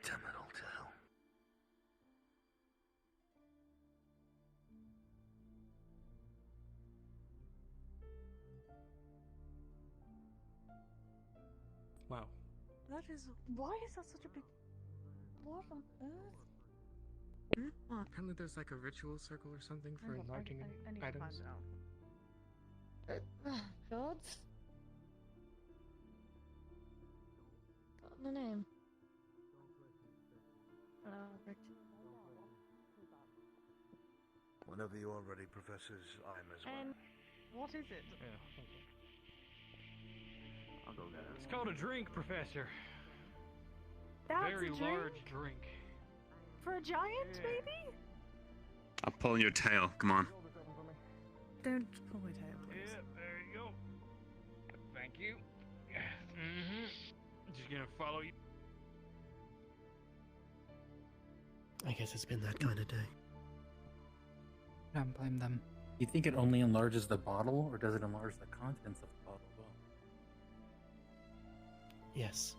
Damn it all to hell. Wow. That is. Why is that such a big. What on earth? Well, apparently there's like a ritual circle or something for marking I need items. to find out. Gods? Got the name. Whenever you are ready, professors, I'm as well. And what is it? Yeah, okay. I'll go get it. It's called a drink, Professor. That's Very a drink? large drink. For a giant, Yeah. maybe? I'll pull your tail. Come on. Don't pull my tail, please. Yeah, there you go. Thank you. Mm-hmm. Just gonna follow you. I guess it's been that kind of day. I don't blame them. You think it only enlarges the bottle, or does it enlarge the contents of the bottle as well? Yes.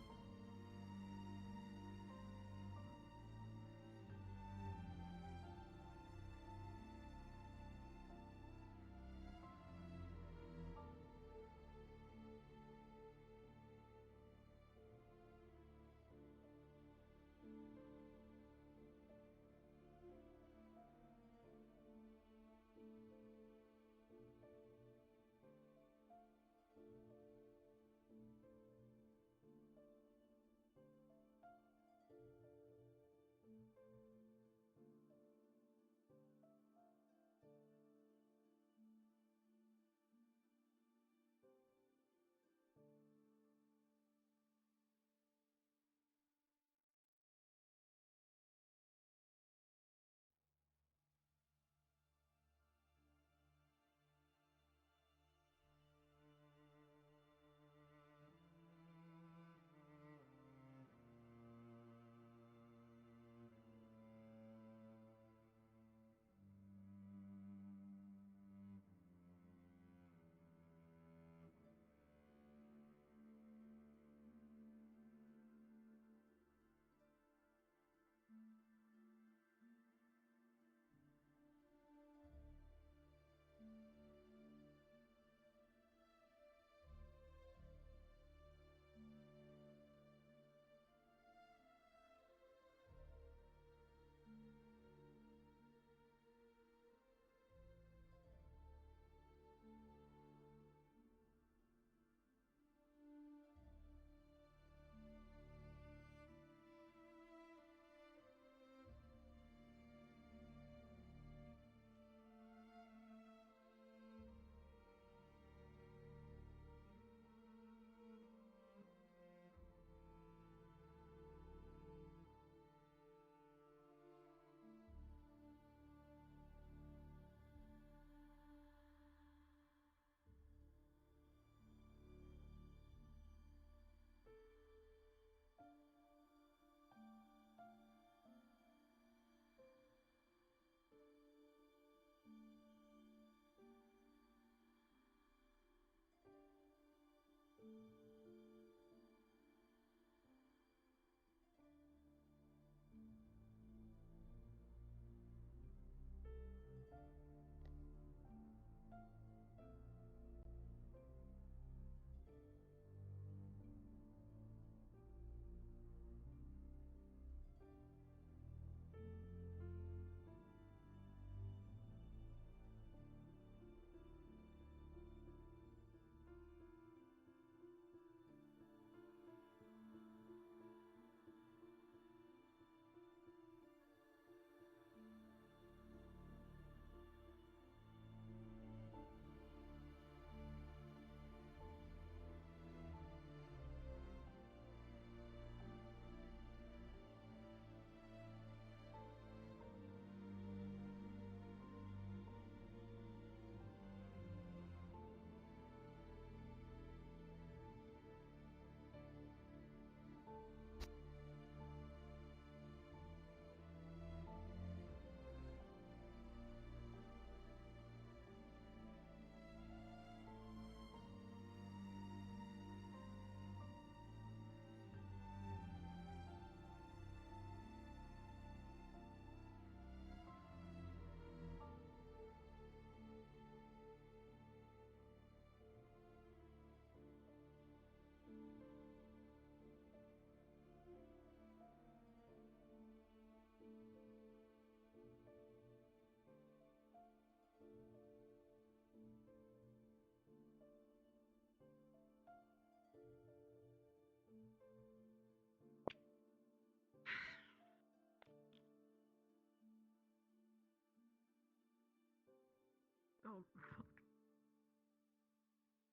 Oh.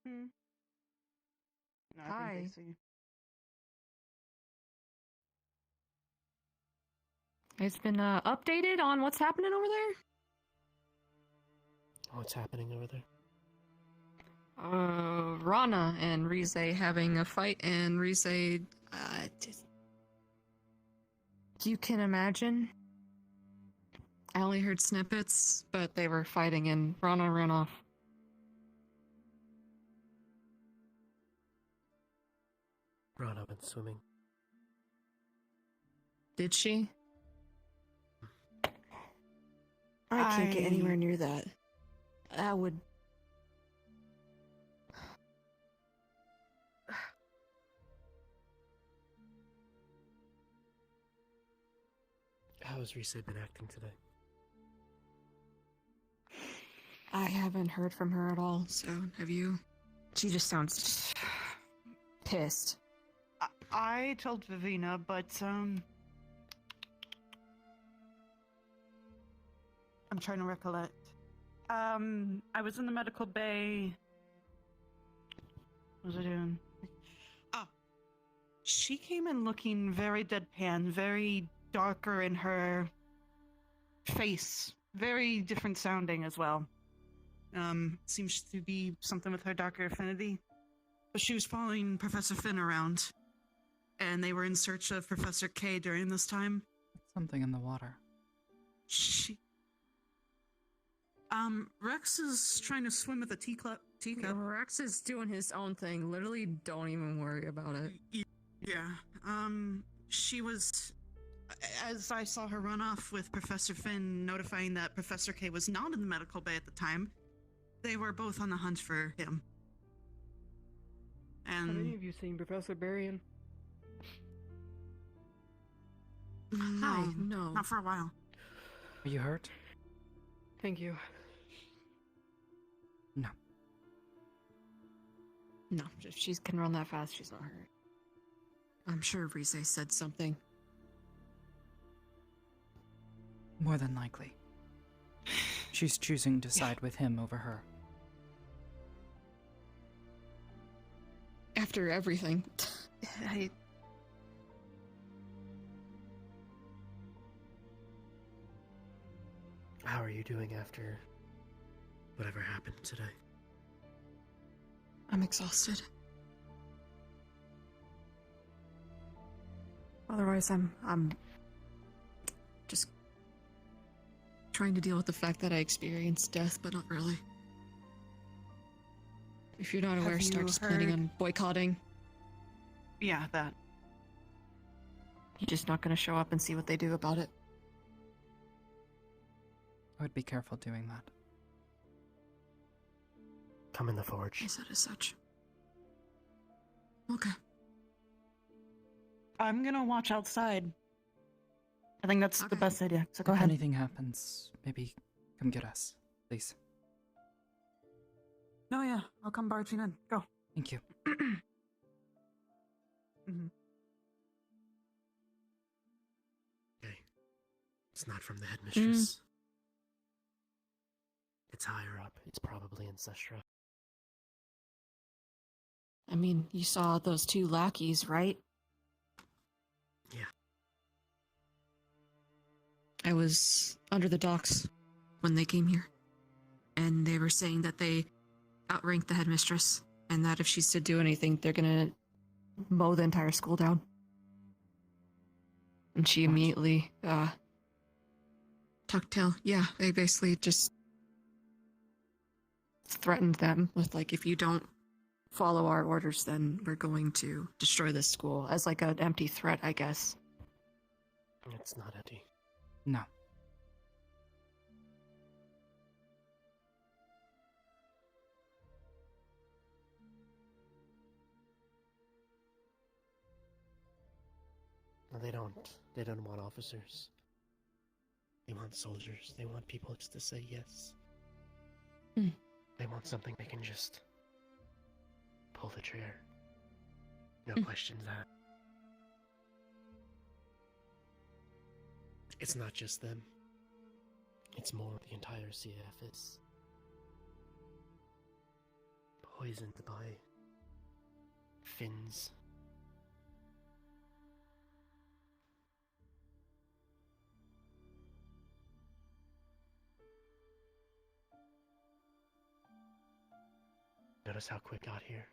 Hmm. No, I Hi. think they see. It's been updated on what's happening over there. What's happening over there? Rana and Rize having a fight, and Rize, you can imagine. I only heard snippets, but they were fighting, and Rana ran off. Rana went swimming. Did she? I can't get anywhere near that. That would. How has Risa been acting today? I haven't heard from her at all, so have you? She just sounds pissed. I told Vivina, but I'm trying to recollect. I was in the medical bay. What was I doing? Oh, she came in looking very deadpan, very darker in her face, very different sounding as well. Seems to be something with her darker affinity. But she was following Professor Finn around, and they were in search of Professor K during this time. Something in the water. Rex is trying to swim with a teacup. Rex is doing his own thing. Literally, don't even worry about it. Yeah. She was, as I saw her run off with Professor Finn, notifying that Professor K was not in the medical bay at the time. They were both on the hunt for him. Have any And of you seen Professor Berrien? no, no. not for a while. Are you hurt? Thank you. No. No, if she can run that fast, she's not hurt. I'm sure Rize said something. More than likely. She's choosing to side with him over her. After everything, How are you doing after whatever happened today? I'm exhausted. Otherwise, I'm just trying to deal with the fact that I experienced death, but not really. If you're not aware, Have you Stark's planning heard- on boycotting. Yeah, that. He's just not going to show up and see what they do about it. I would be careful doing that. Come in the forge. I said as such. Okay. I'm gonna watch outside. I think that's the best idea, so go If ahead. anything happens, maybe come get us, please. No, yeah, I'll come barging in. Go. Thank you. Okay. It's not from the headmistress. It's higher up. It's probably in Sestra. I mean, you saw those two lackeys, right? Yeah. I was under the docks when they came here. And they were saying that they outranked the headmistress. And that if she's to do anything, they're gonna mow the entire school down. And she immediately, tucked tail. Yeah, they basically just threatened them with, like, if you don't follow our orders, then we're going to destroy this school, as like an empty threat, I guess. It's not empty. No. No, they don't want officers. They want soldiers. They want people just to say yes. They want something they can just pull the trigger. No questions asked. It's not just them. It's more the entire CF is poisoned by Finn's. Notice how quick got here?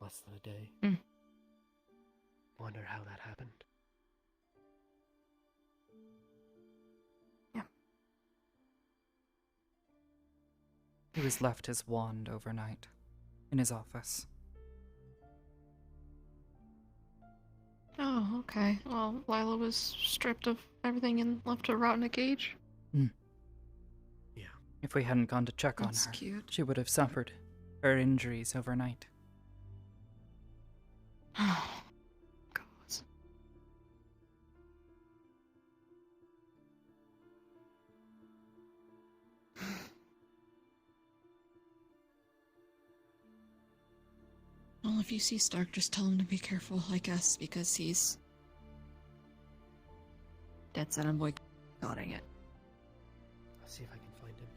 Less than a day. Wonder how that happened. He was left his wand overnight in his office. Oh, okay. Well, Lila was stripped of everything and left to rot in a cage. If we hadn't gone to check on That's her, cute. she would have suffered her injuries overnight. Oh, God. Well, if you see Stark, just tell him to be careful, I guess, because he's dead set on boycotting it. I'll see if I can find him.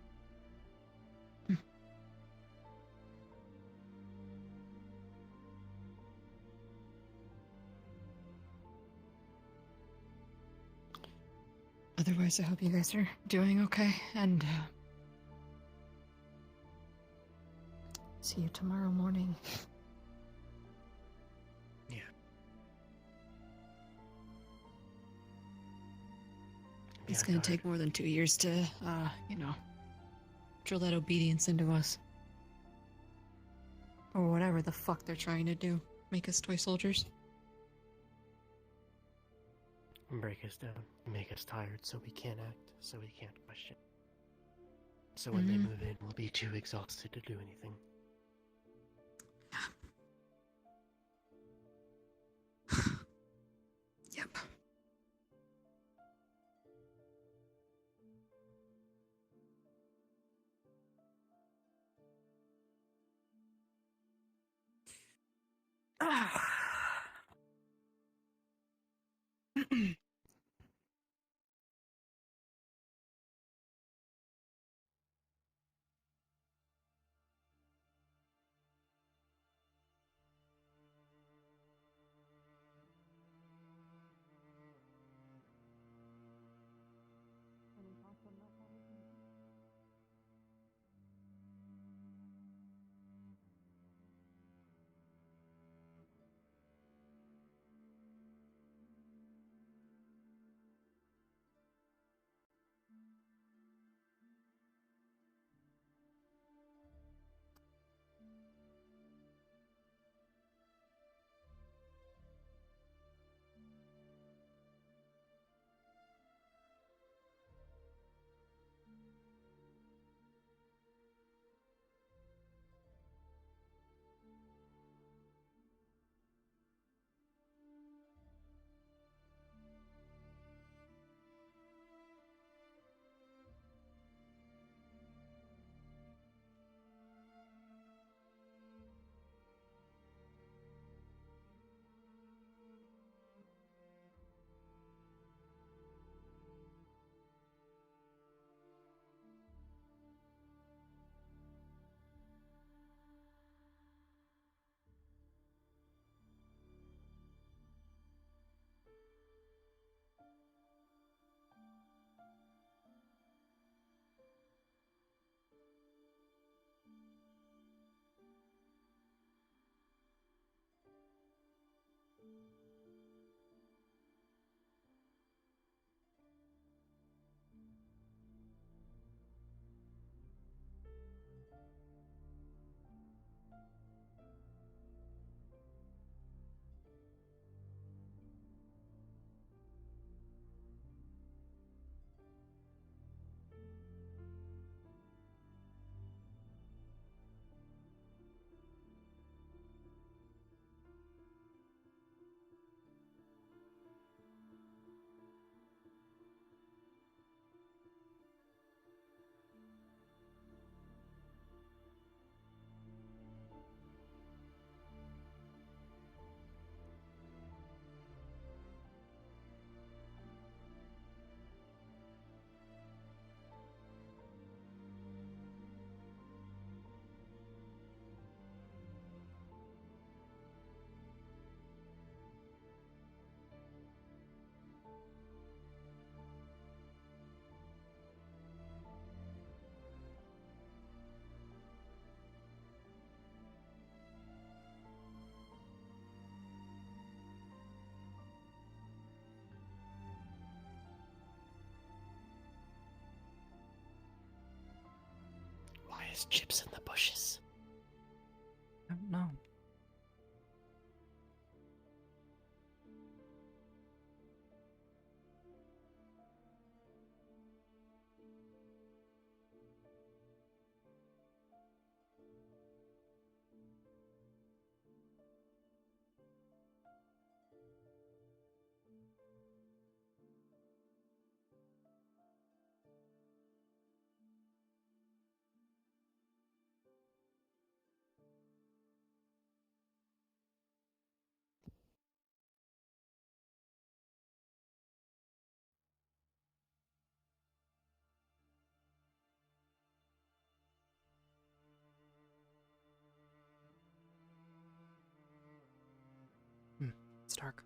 Otherwise, I hope you guys are doing okay, and see you tomorrow morning. Yeah. It's gonna take more than 2 years to, drill that obedience into us. Or whatever the fuck they're trying to do. Make us toy soldiers. Break us down, make us tired so we can't act, so we can't question. So when they move in, we'll be too exhausted to do anything. Yep. is Chips in the bushes? I don't know. It's dark.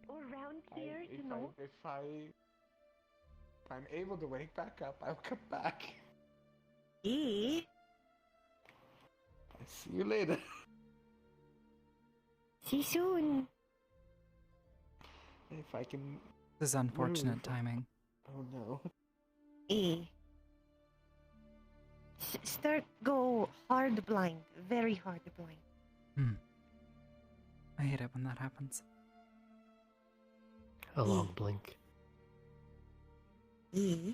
Or around here, you know? If I'm able to wake back up, I'll come back. Eh? I'll see you later. See you soon. If I can. This is unfortunate move. timing. Oh no. Eh? Start go hard blind. Very hard blind. I hate it when that happens. A long blink. Eh?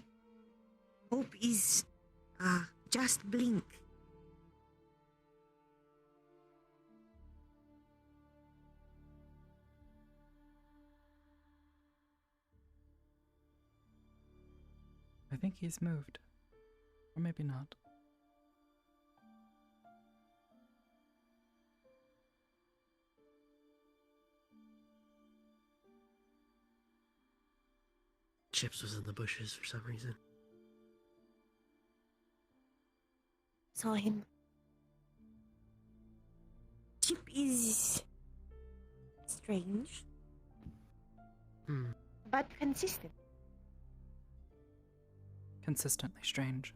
Hope is just blink. I think he's moved. Or maybe not. Chips was in the bushes for some reason. Saw him. Chip is strange, but consistent. Consistently strange.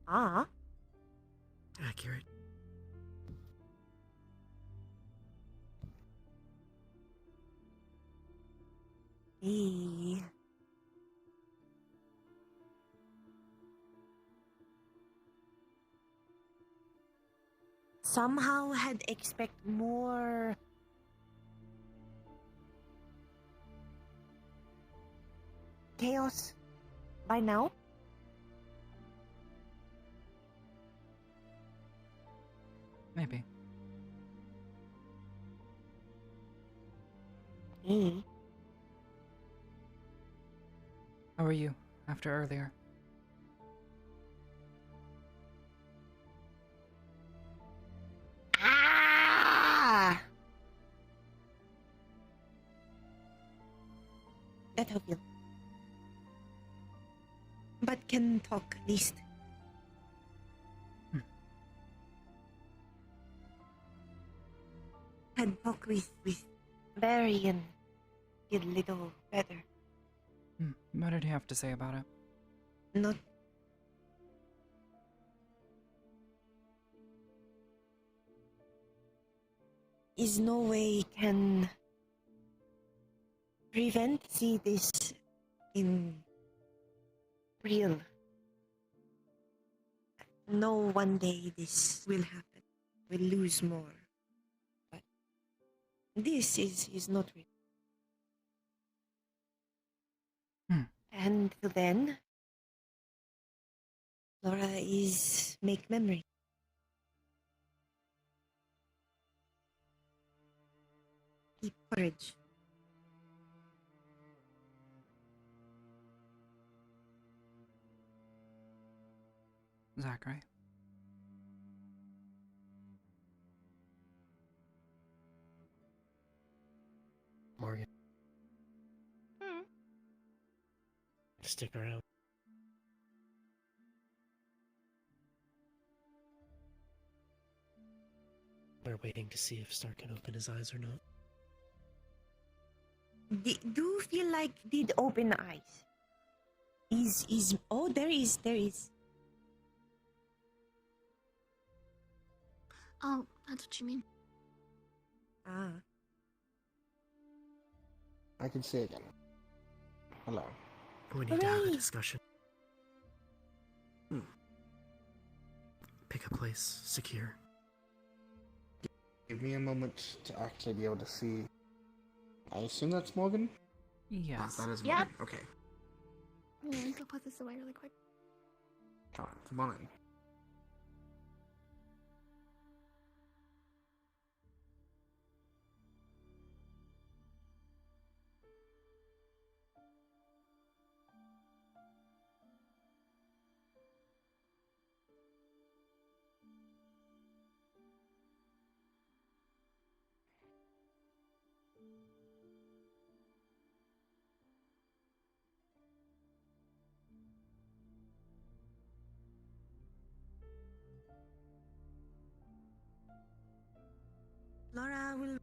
Ah. Accurate. Eh. Somehow had expect more chaos by now. Maybe. How are you after earlier? Ah! That how feel. But can talk at least. Can talk with Barry and get a little better. What did he have to say about it? Not. Is no way can prevent see this in real. No, one day this will happen. We'll lose more. But this is not real. And till then, Laura is make memory. Keep courage. Zachary. Morgan. Stick around. We're waiting to see if Stark can open his eyes or not. do feel like did open eyes. Is oh there is. Oh, that's what you mean. Ah. I can say again. Hello. We need to have a discussion. Pick a place, secure. Give me a moment to actually be able to see. I assume that's Morgan? Yes. Ah, that is Yep. Morgan. Okay. Let me go put this away really quick. Alright, come on in. Laura will.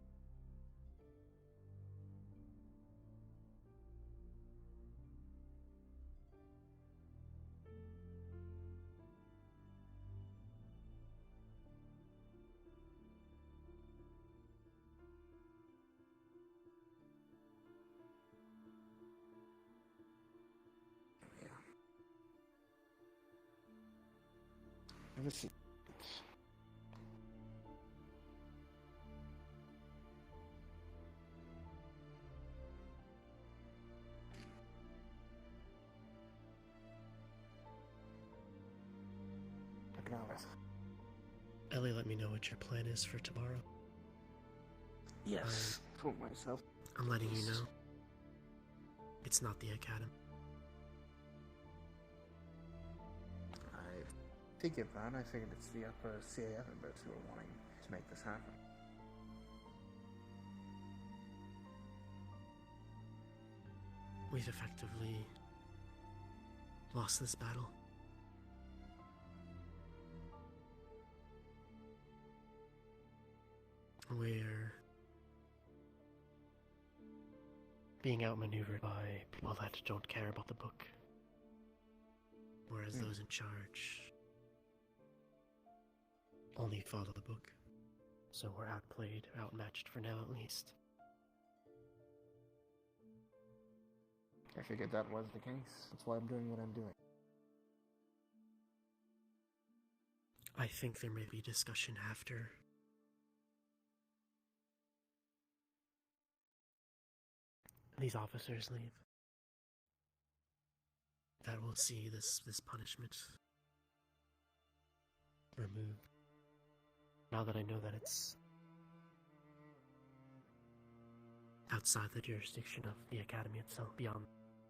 Have a seat. Acknowledge. Ellie, let me know what your plan is for tomorrow. Yes, for myself. I'm letting you know. It's not the academy. I figured that. I figured it's the upper CAF members who are wanting to make this happen. We've effectively lost this battle. We're being outmaneuvered by people that don't care about the book. Whereas those in charge only follow the book. So we're outplayed, outmatched for now at least. I figured that was the case. That's why I'm doing what I'm doing. I think there may be discussion after. These officers leave. That will see this punishment removed. Now that I know that it's outside the jurisdiction of the academy itself, beyond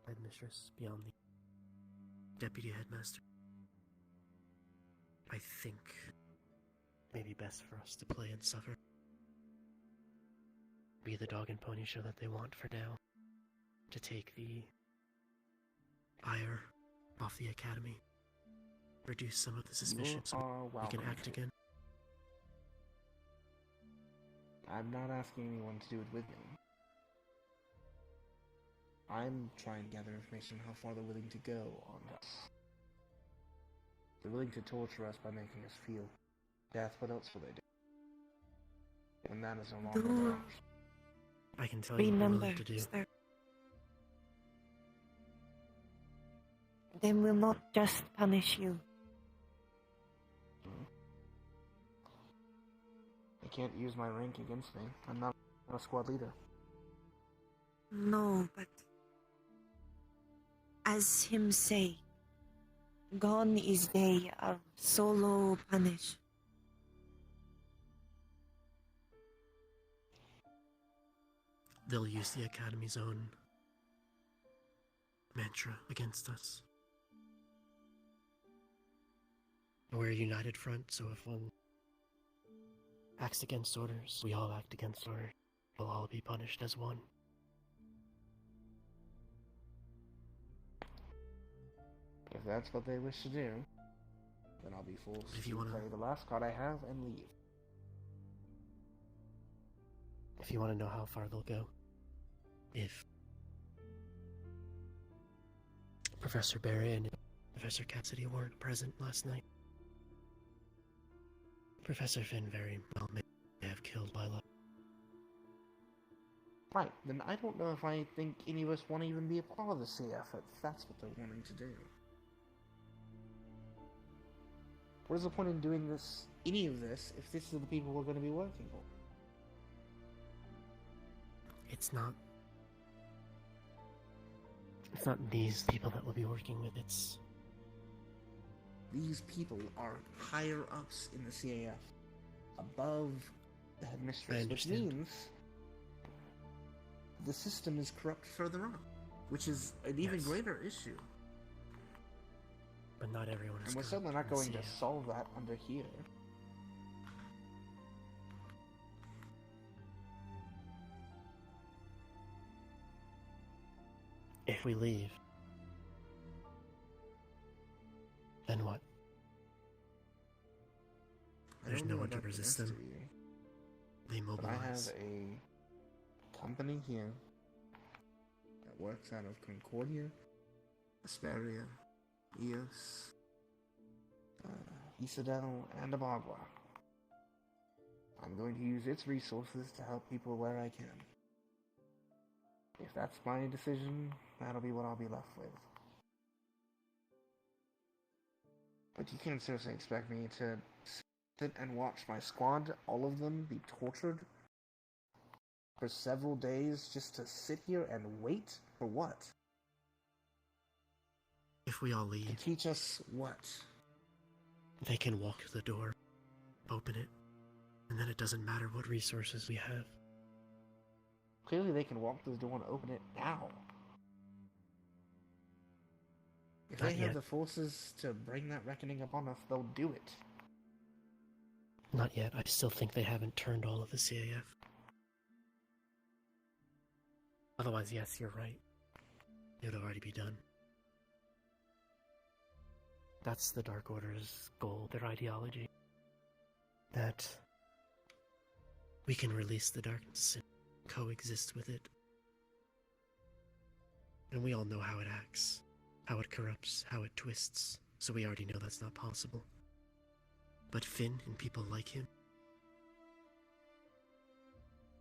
the headmistress, beyond the deputy headmaster, I think it may be best for us to play and suffer. Be the dog and pony show that they want for now. To take the ire off the academy. Reduce some of the suspicion so we can act again. I'm not asking anyone to do it with me. I'm trying to gather information on how far they're willing to go on this. They're willing to torture us by making us feel death. What else will they do? When that is no longer theirs. I can tell you what we're willing to do. They will not just punish you. They can't use my rank against me. I'm not a squad leader. No, but as him say, gone is day of solo punish. They'll use the academy's own mantra against us. We're a united front, so if one acts against orders, we all act against orders. We'll all be punished as one. If that's what they wish to do, then I'll be forced If you to wanna- play the last card I have and leave. If you want to know how far they'll go, if Professor Barry and Professor Cassidy weren't present last night. Professor Finn very well may have killed Lila. Right, then I don't know if I think any of us want to even be a part of the CF if that's what they're wanting to do. What is the point in doing this, any of this, if this is the people we're going to be working for? It's not these people that we'll be working with, it's... These people are higher ups in the CAF, above the headmistress, which means the system is corrupt further up, which is an even greater issue. But not everyone is. And we're certainly not going to solve that under here. If we leave, then what? There's no one to resist them. They But I have mobilize. a company here that works out of Concordia, Asperia, Eos, Isadel, and Abagua. I'm going to use its resources to help people where I can. If that's my decision, that'll be what I'll be left with. But you can't seriously expect me to sit and watch my squad, all of them, be tortured for several days just to sit here and wait for what? If we all leave, To teach us what? they can walk to the door, open it, and then it doesn't matter what resources we have. Clearly they can walk through the door and open it now. If Not they have yet. the forces to bring that reckoning upon us, they'll do it. Not yet. I still think they haven't turned all of the CAF. Otherwise, yes, you're right. It would already be done. That's the Dark Order's goal, their ideology. That we can release the darkness and coexist with it. And we all know how it acts, how it corrupts, how it twists, so we already know that's not possible. But Finn and people like him,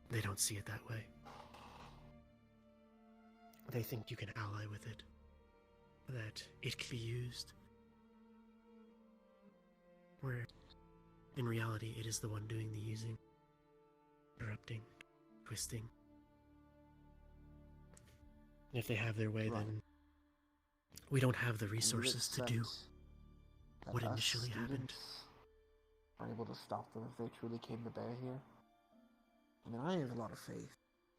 they don't see it that way. They think you can ally with it, that it can be used, where in reality it is the one doing the using, corrupting, twisting. And if they have their way, then we don't have the resources to do what initially happened. Are able to stop them if they truly came to bear here. I mean, I have a lot of faith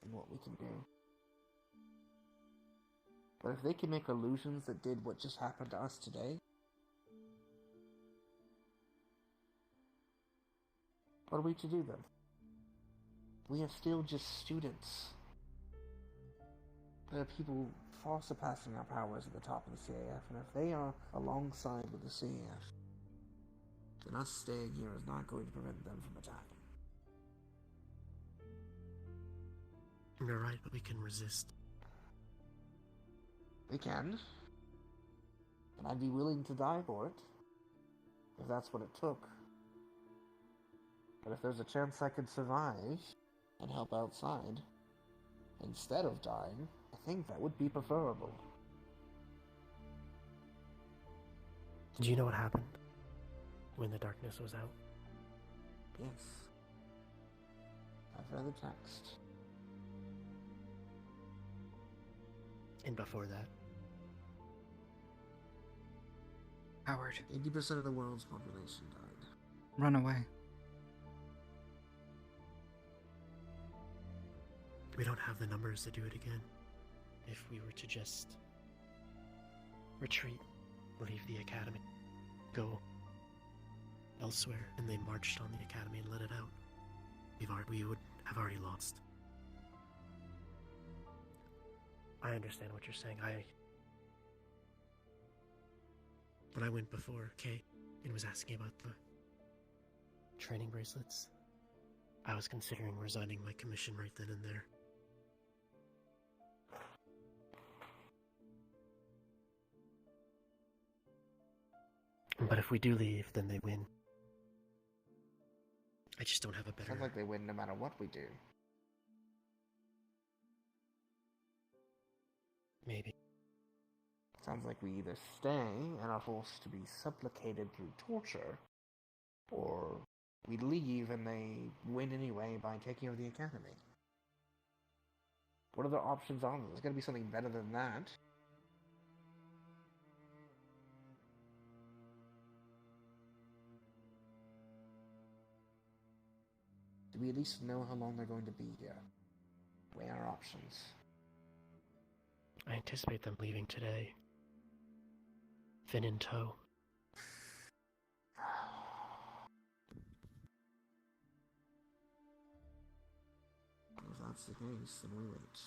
in what we can do. But if they can make illusions that did what just happened to us today, what are we to do then? We are still just students. There are people far surpassing our powers at the top of the CAF, and if they are alongside with the CAF, then us staying here is not going to prevent them from attacking. You're right, but we can resist. We can. And I'd be willing to die for it, if that's what it took. But if there's a chance I could survive and help outside, instead of dying, I think that would be preferable. Do you know what happened when the darkness was out? Yes. I've read the text. And before that? Howard. 80% of the world's population died. Run away. We don't have the numbers to do it again. If we were to just retreat, leave the academy, go elsewhere, and they marched on the academy and let it out, we would have already lost. I understand what you're saying. When I went before Kay and was asking about the training bracelets, I was considering resigning my commission right then and there. But if we do leave, then they win. I just don't have a better... Sounds like they win no matter what we do. Maybe. Sounds like we either stay and are forced to be supplicated through torture, or we leave and they win anyway by taking over the academy. What other options are there? There's gotta be something better than that. Do we at least know how long they're going to be here? Weigh our options. I anticipate them leaving today. Finn in tow. If that's the case, then we wait.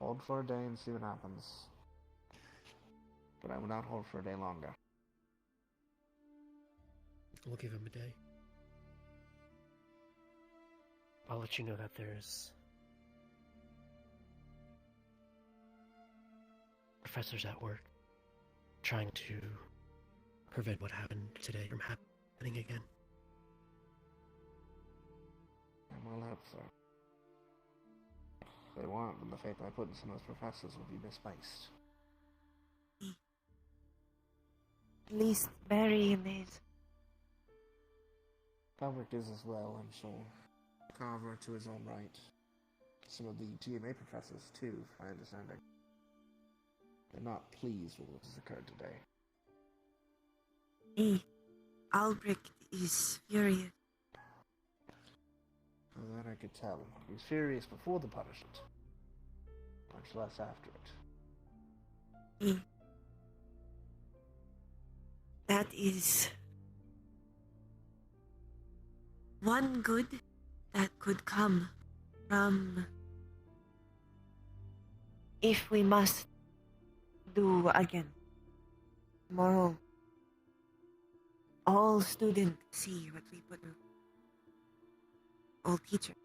Hold for a day and see what happens. But I will not hold for a day longer. We'll give him a day. I'll let you know that there's professors at work trying to prevent what happened today from happening again. I will hope so. If they won't, then the faith I put in some of those professors will be misplaced. At least Barry is. Albrecht is as well, I'm sure. Carver to his own right. Some of the GMA professors, too, from my understanding. They're not pleased with what has occurred today. Albrecht is furious. Well, that I could tell. He was furious before the punishment. Much less after it. That is one good that could come from if we must do again. Tomorrow, all students see what we put through. All teachers.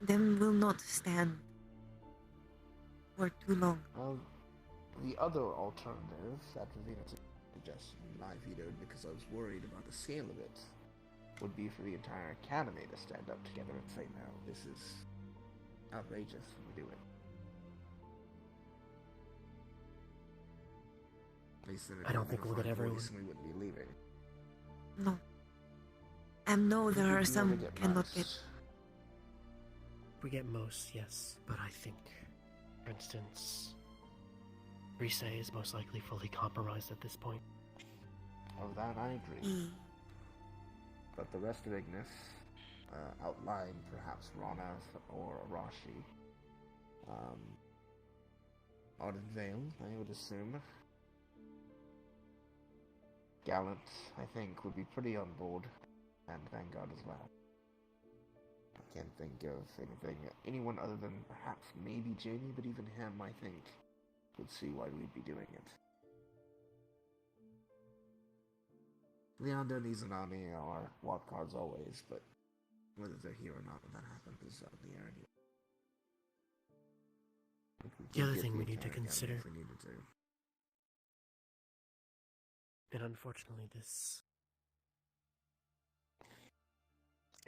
Them will not stand for too long. Well, the other alternative that Ravina suggested, and I vetoed because I was worried about the scale of it, would be for the entire academy to stand up together and say, no, this is outrageous when we do it. At least then I don't think we'll get everyone. We wouldn't be leaving. No. No, there are some cannot get. We get most, yes, but I think, for instance, Rise is most likely fully compromised at this point. Of that I agree. But the rest of Ignis, outlying perhaps Ronath or Arashi, Arden Vale, I would assume. Gallant, I think, would be pretty on board, and Vanguard as well. I can't think of anyone other than perhaps maybe Jamie, but even him, I think, would see why we'd be doing it. Leander needs an army or wild cards always, but whether they're here or not when that happens is up in the air anyway. The other thing we need to consider, if we needed to. and unfortunately this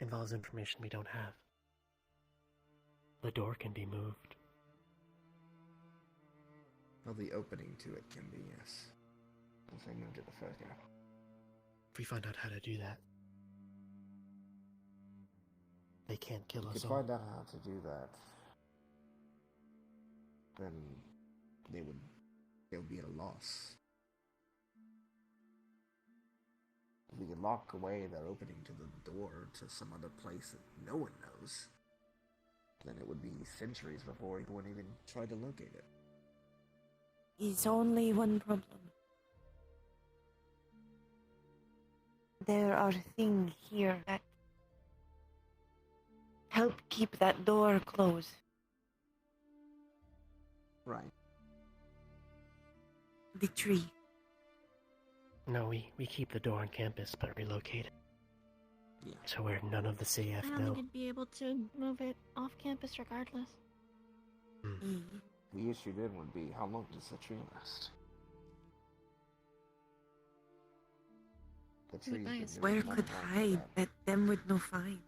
involves information we don't have. The door can be moved. Well, the opening to it can be, yes. If they moved it the first year. If we find out how to do that, they can't kill us If we all. find out how to do that, then they'll be at a loss. If we can lock away their opening to the door to some other place that no one knows, then it would be centuries before anyone even tried to locate it. Is only one problem. There are things here that help keep that door closed. Right. The tree. No, we keep the door on campus, but relocate it. Yeah. To where none of the CF I don't know. think I'd be able to move it off campus regardless. The issue then would be, how long does the tree last? The tree's been Where doing could that hide that them would no find?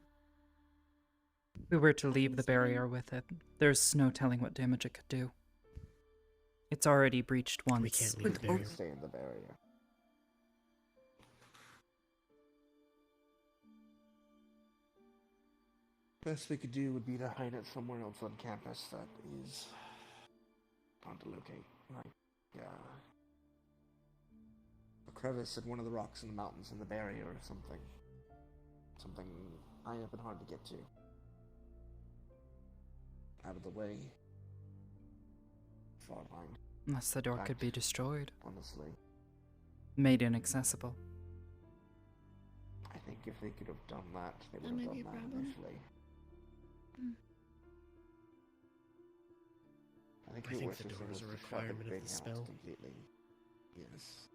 We were to leave the barrier with it. There's no telling what damage it could do. It's already breached once. We can't leave the barrier. Stay in the barrier. Best we could do would be to hide it somewhere else on campus that is hard to locate. Like, a crevice in one of the rocks in the mountains in the barrier or something. Something high up and hard to get to. Out of the way. Far behind. Unless the door could be destroyed. Honestly. Made inaccessible. I think if they could have done that, they would That have might be done a that problem. initially. I think, I think worst the thing door is was a to shut requirement of thing the out spell. Completely. Yes.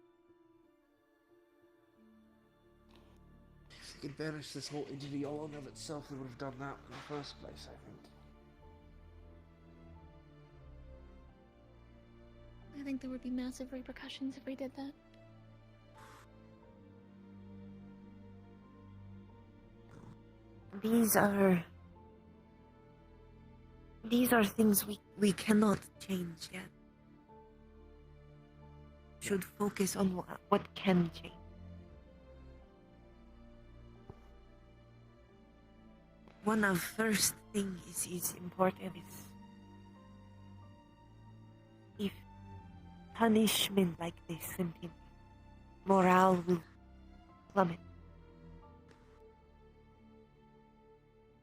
If they could banish this whole entity all in of itself, they would have done that in the first place, I think. I think there would be massive repercussions if we did that. These are things we cannot change yet. Should focus on what can change. One of first thing is important is if punishment like this continue, morale will plummet.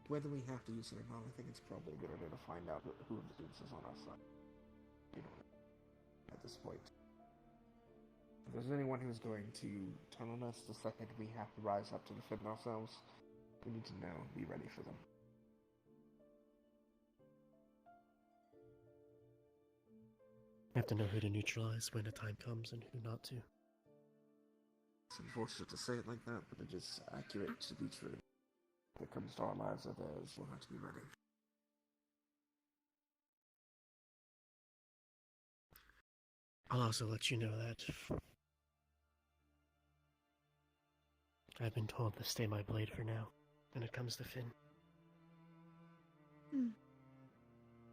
Whether we have to use it or not, I think it's probably a good idea to find out who of the dudes is on our side. You know, at this point. If there's anyone who's going to turn on us the second we have to rise up to defend ourselves, we need to know, be ready for them. We have to know who to neutralize when the time comes and who not to. It's unfortunate to say it like that, but it is accurate to be true. When it comes to our lives or theirs, we'll have to be ready. I'll also let you know that I've been told to stay my blade for now when it comes to Finn.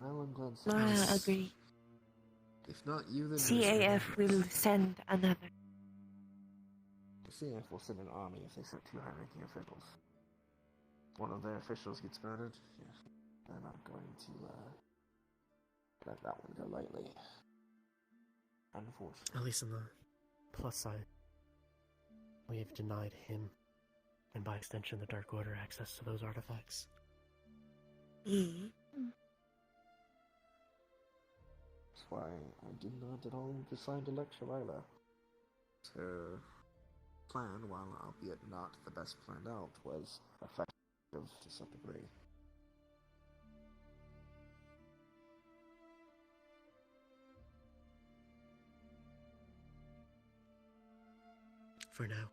Well, I'm glad I agree. If not you, then CAF will send another. The CAF will send an army if they send 2 high-ranking officials. One of their officials gets murdered, yeah, they're not going to let that one go lightly. Unfortunately. At least on the plus side, we have denied him, and by extension the Dark Order, access to those artifacts. That's why I did not at all decide to lecture Ryla. Her plan, while albeit not the best planned out, was effective to some degree. For now.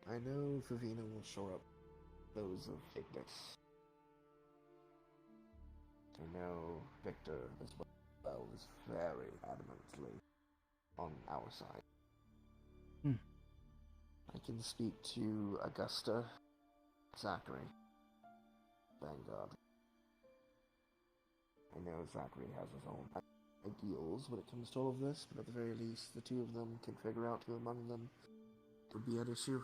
I know Vivina will shore up those of Ignis. I know Victor as well is very adamantly on our side. I can speak to Augusta, Zachary, Vanguard. I know Zachary has his own ideals when it comes to all of this, but at the very least, the two of them can figure out who among them would be at issue.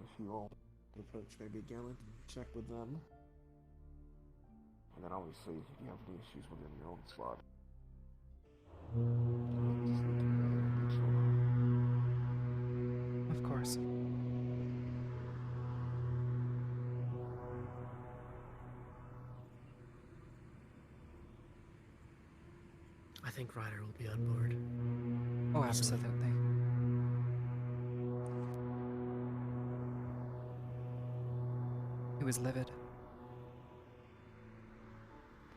If you all approach maybe Gallant, check with them. And then obviously, if you have any issues within your own squad. Of course. I think Ryder will be on board. Oh, absolutely. He was livid.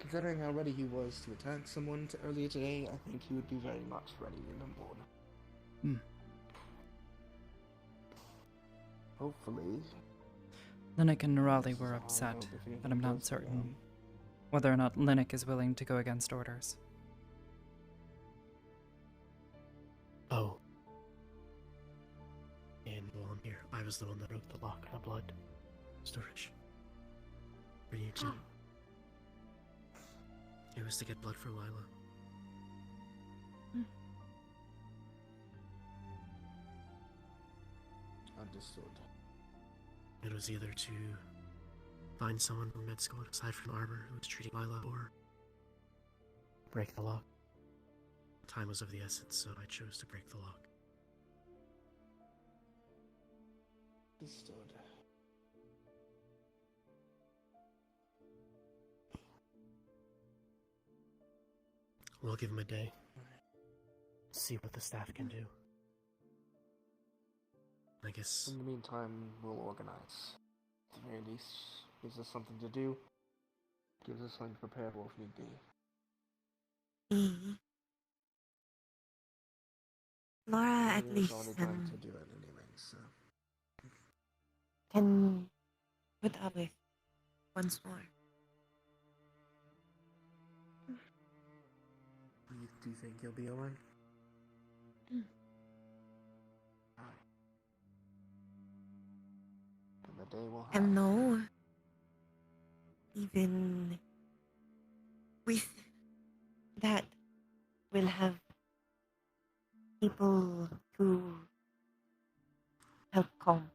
Considering how ready he was to attack someone earlier today, I think he would be very much ready in the morning. Hmm. Hopefully. Linux and Nerali were upset, but I'm not certain whether or not Linux is willing to go against orders. Oh. And while I'm here, I was the one that broke the lock on blood storage. For you too. It was to get blood for Lila. Understood. It was either to find someone from med school aside from Arbor who was treating Lila or break the lock. Time was of the essence, so I chose to break the lock. Understood. We'll give him a day. See what the staff can do. I guess. In the meantime, we'll organize. At the very least, gives us something to do. Gives us something to prepare for if need be. Laura at There's least only time to do it anyway, so. can put up with once more. Do you think you'll be alright? And the day will have. And no, even with that, we'll have people to help calm.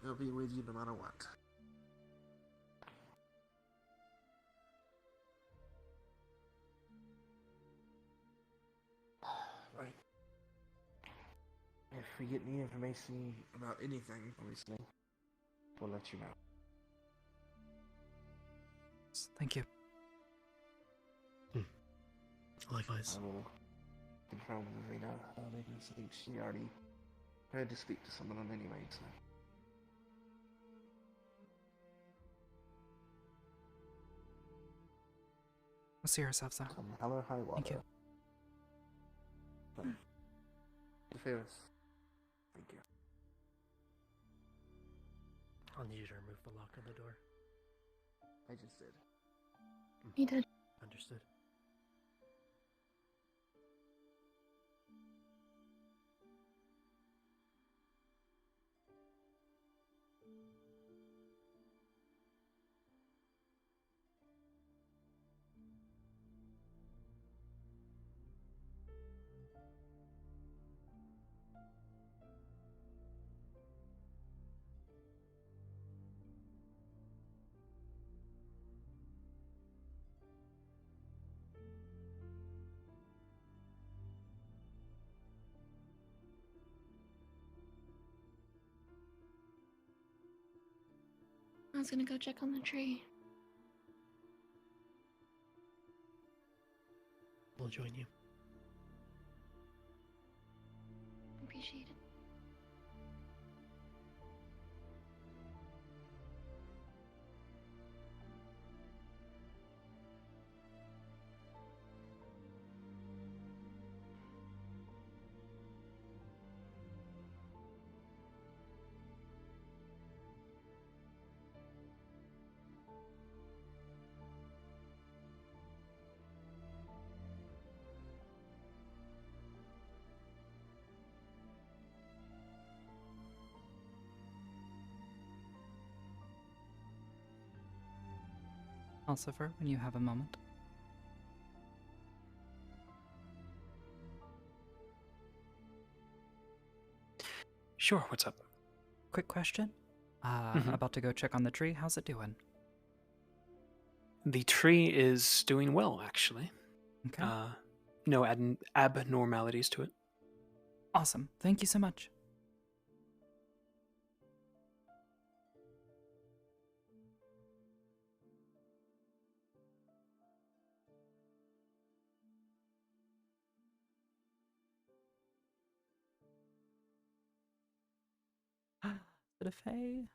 They'll be with you no matter what. Right. If we get any information about anything, obviously, we'll let you know. Thank you. Likewise. I will confirm with Rena. I think she already had to speak to someone anyway, so. We'll see yourselves out. Come hell or high water. Thank you. Ferris. Thank you. I'll need you to remove the lock on the door. I just did. He did. Understood. I was gonna go check on the tree. We'll join you. Appreciate it. Alcifer, when you have a moment. Sure, what's up? Quick question. About to go check on the tree. How's it doing? The tree is doing well, actually. Okay. No abnormalities to it. Awesome. Thank you so much. Is it a Fae?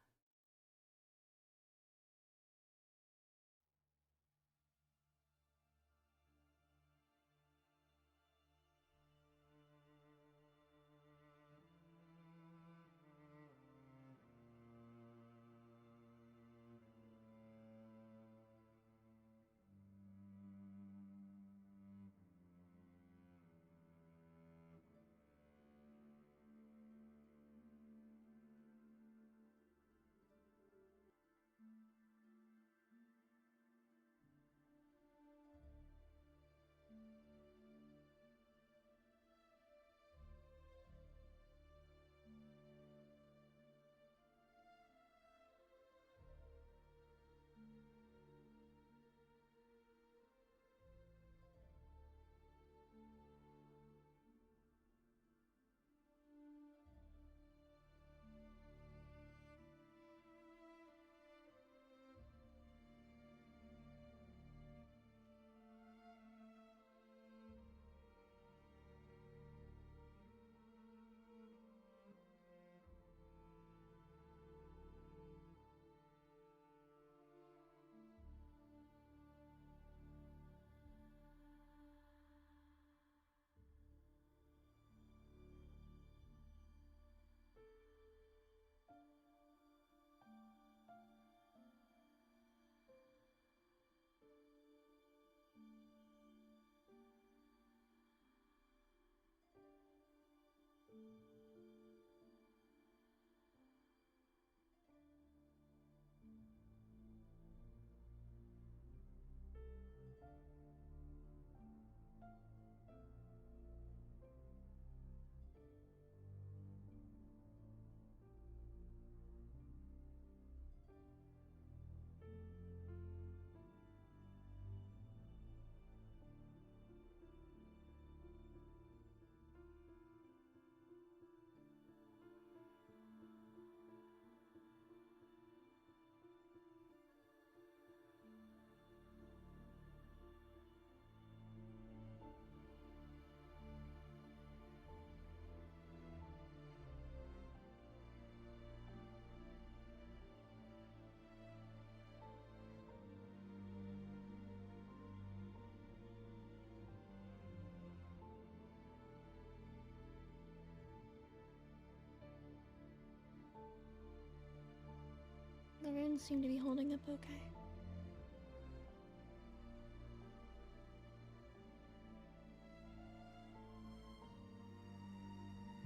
runes seem to be holding up okay.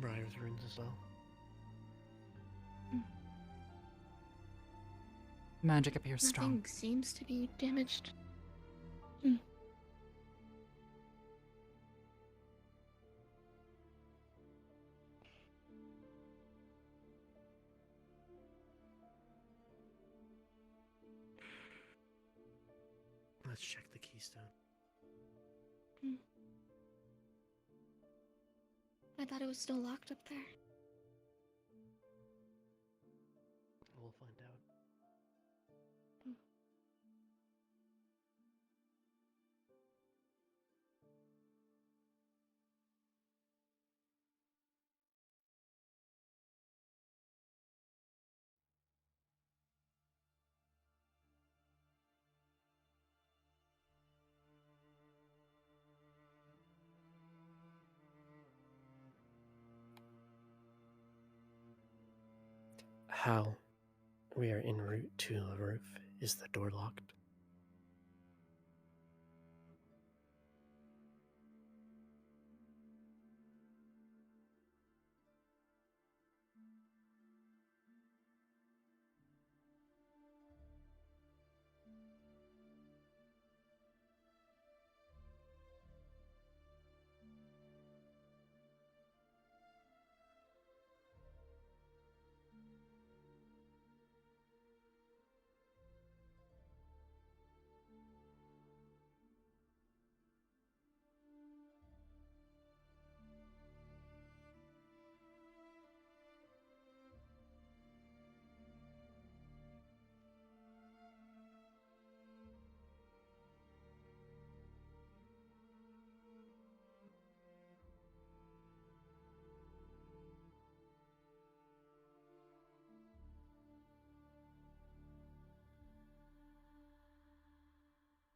Briar's runes as well. Magic appears strong. Nothing seems to be damaged. Let's check the keystone. I thought it was still locked up there. We'll find out. How? We are en route to the roof. Is the door locked?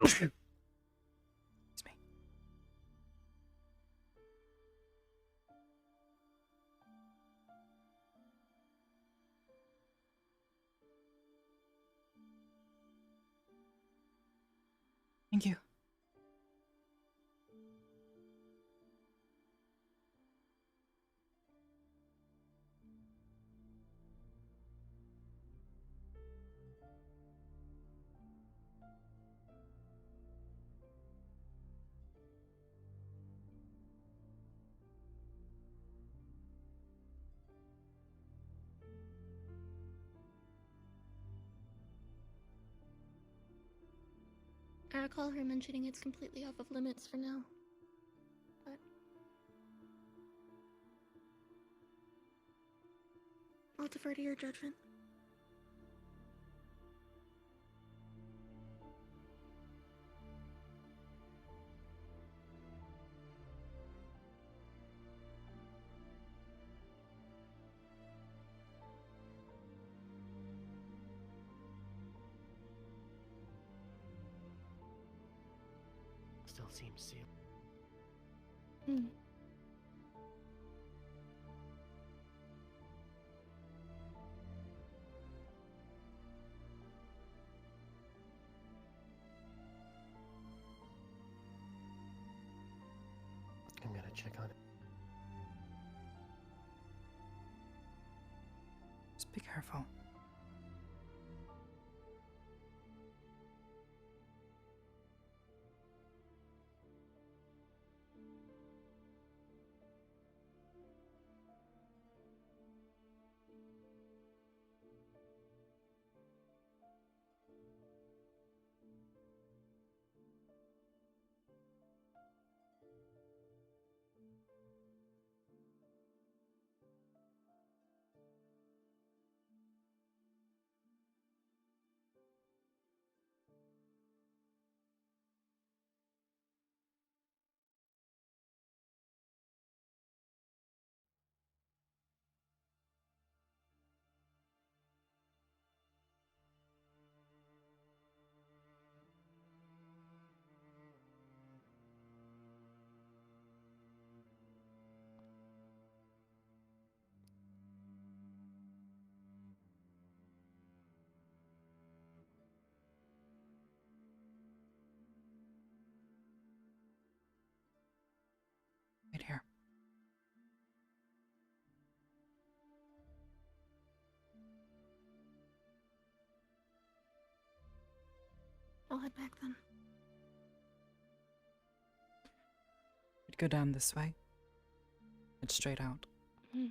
Excuse me. Thank you. I recall her mentioning it's completely off of limits for now. But I'll defer to your judgment. Still seems sealed. I'm gonna check on it. Just be careful. I'll head back then. We'd go down this way. Head straight out. Hmm.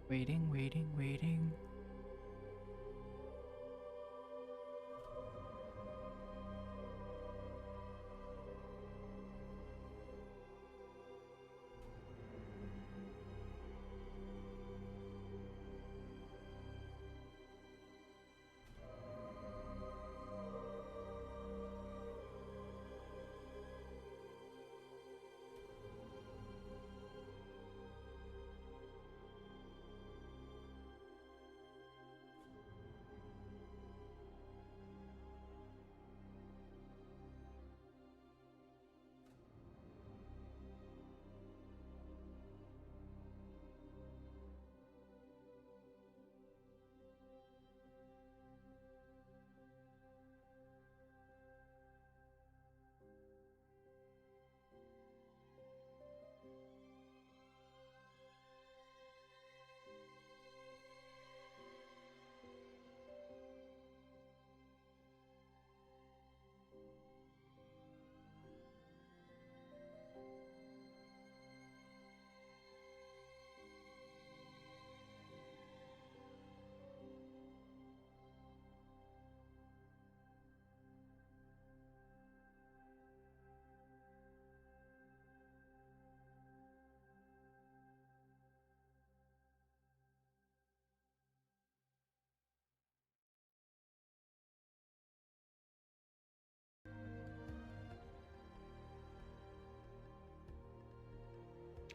Waiting, waiting, waiting.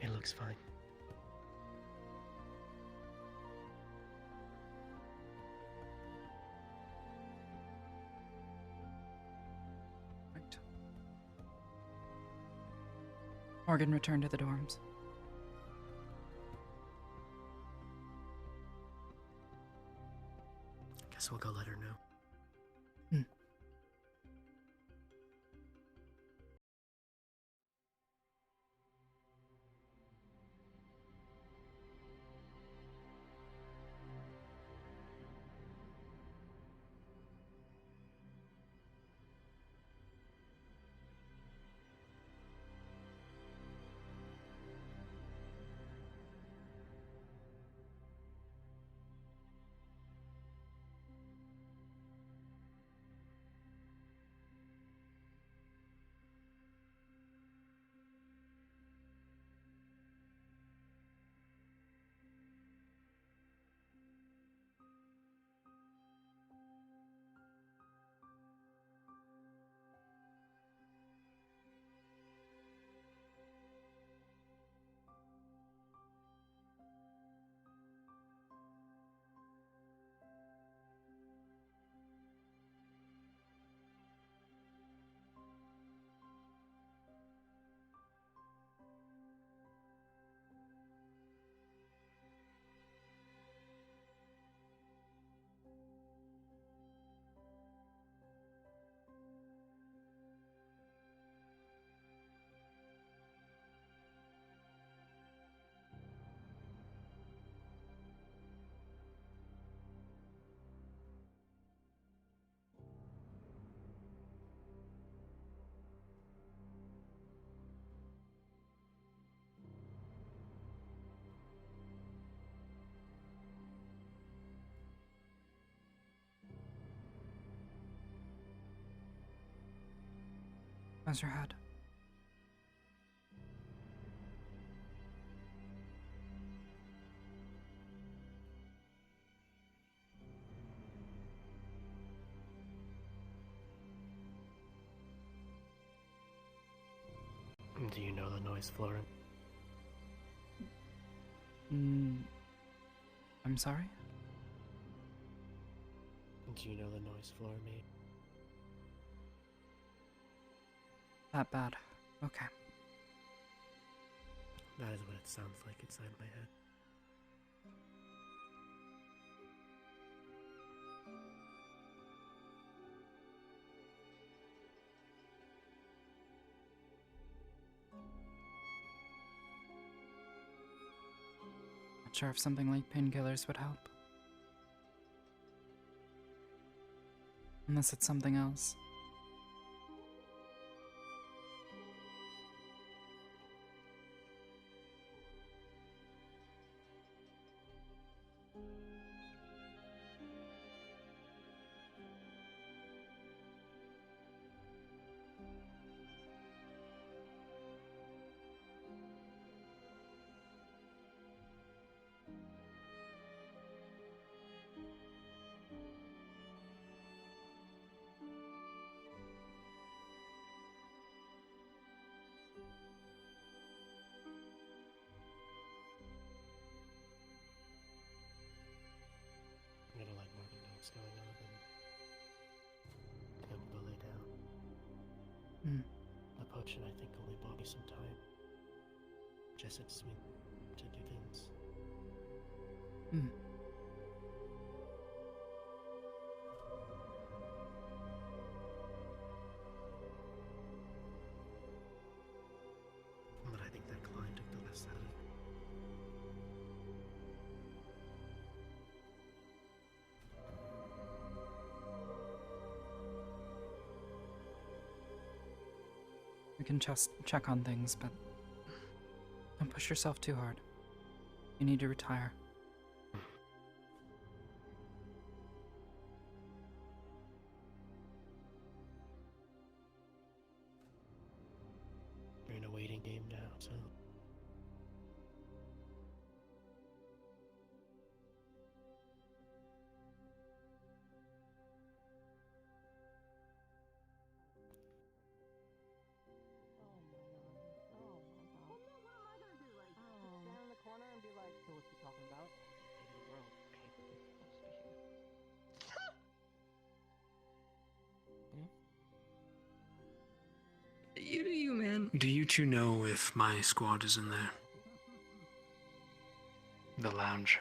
It looks fine. Right. Morgan returned to the dorms. Guess we'll go let her know. How's your head? Do you know the noise Flora? I'm sorry? Do you know the noise Flora made? That bad. Okay. That is what it sounds like inside my head. Not sure if something like painkillers would help. Unless it's something else. much, and I think only bought me some time. Just had to swing to do things. Hmm. But I think that client took the less out of it. We can just check on things, but don't push yourself too hard. You need to retire. We're in a waiting game now, so. Stand in the corner and be like, so what's he talking about? You do you, man. Do you two know if my squad is in there? The lounge.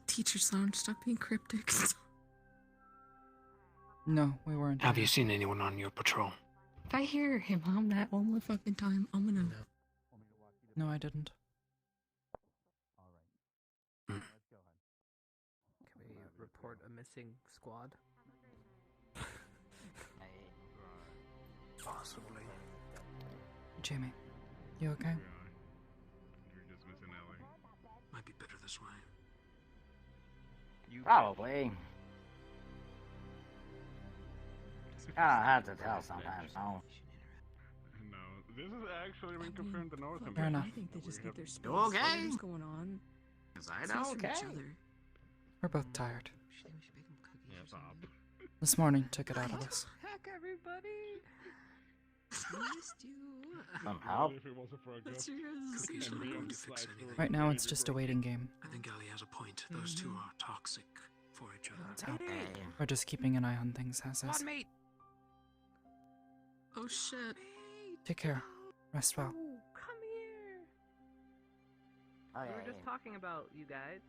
Teacher's lounge, stop being cryptic. No, we weren't. Have you seen anyone on your patrol? If I hear him hum that one more fucking time, I'm gonna. No, I didn't. Hmm. Can we report a missing squad? Possibly. Jamie, you okay? You're just missing Ellie. Might be better this way. Probably. I don't have to tell sometimes, no. No, this is actually been confirmed the North Fair enough. I think they just get their space. You okay? Whatever's going on. Is I Space know from okay? each other. We're both tired. Yeah, Bob. This morning took it out of us. Heck, everybody! I missed you. Some help? If it wasn't for our That's guest, yours. Cookies and aren't going Beyond to fix slides anything. were Right now, it's major just a broken. waiting game. I think Ellie has a point. Those two are toxic for each other. So, we're just keeping an eye on things as is. mate! Oh shit. Take care. Rest well. Oh, come here! Okay. We were just talking about you guys.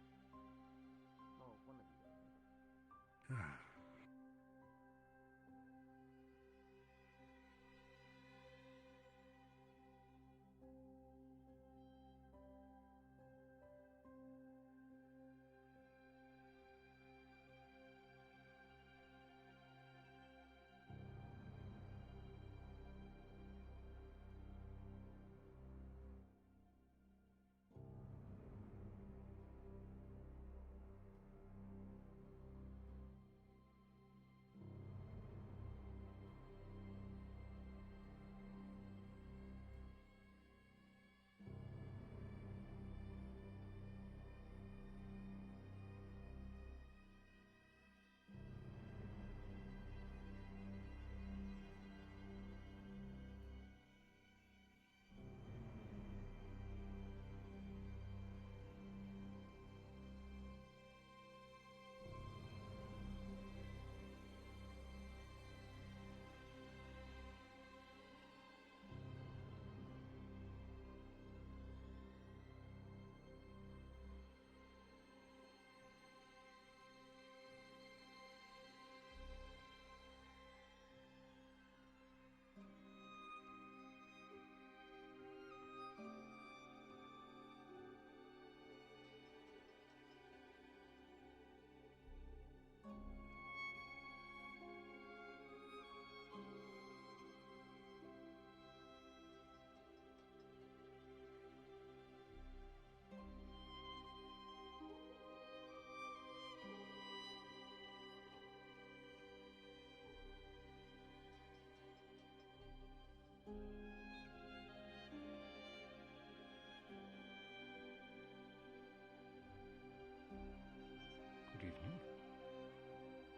Good evening.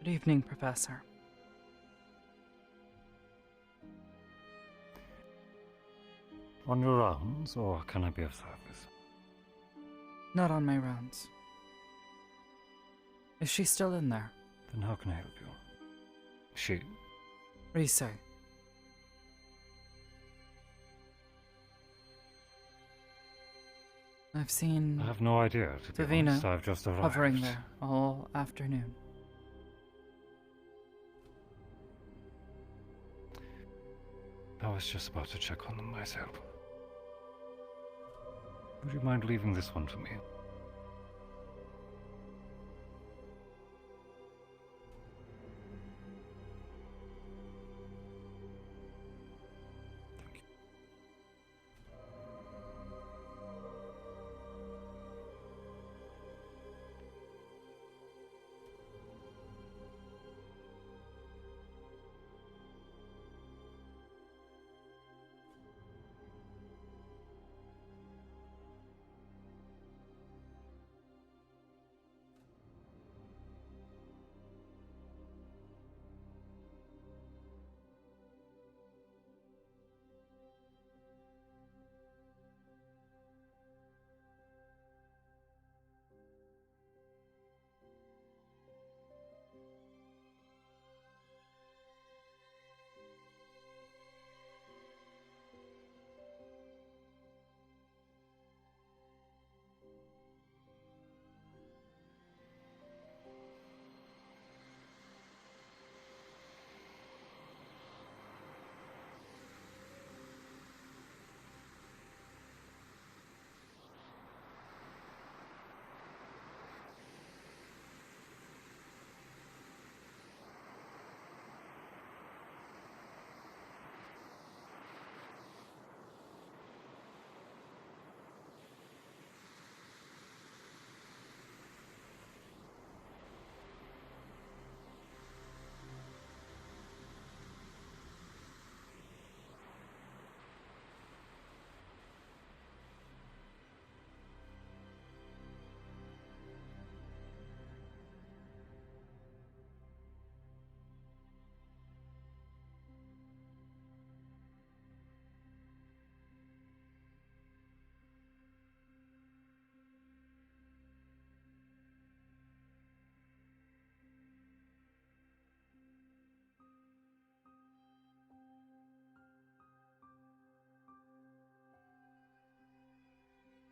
Good evening, Professor. On your rounds, or can I be of service? Not on my rounds. Is she still in there? Then how can I help you? She... What do you say? I've seen I have no idea, to be honest. I've just arrived. hovering there all afternoon. I was just about to check on them myself. Would you mind leaving this one to me?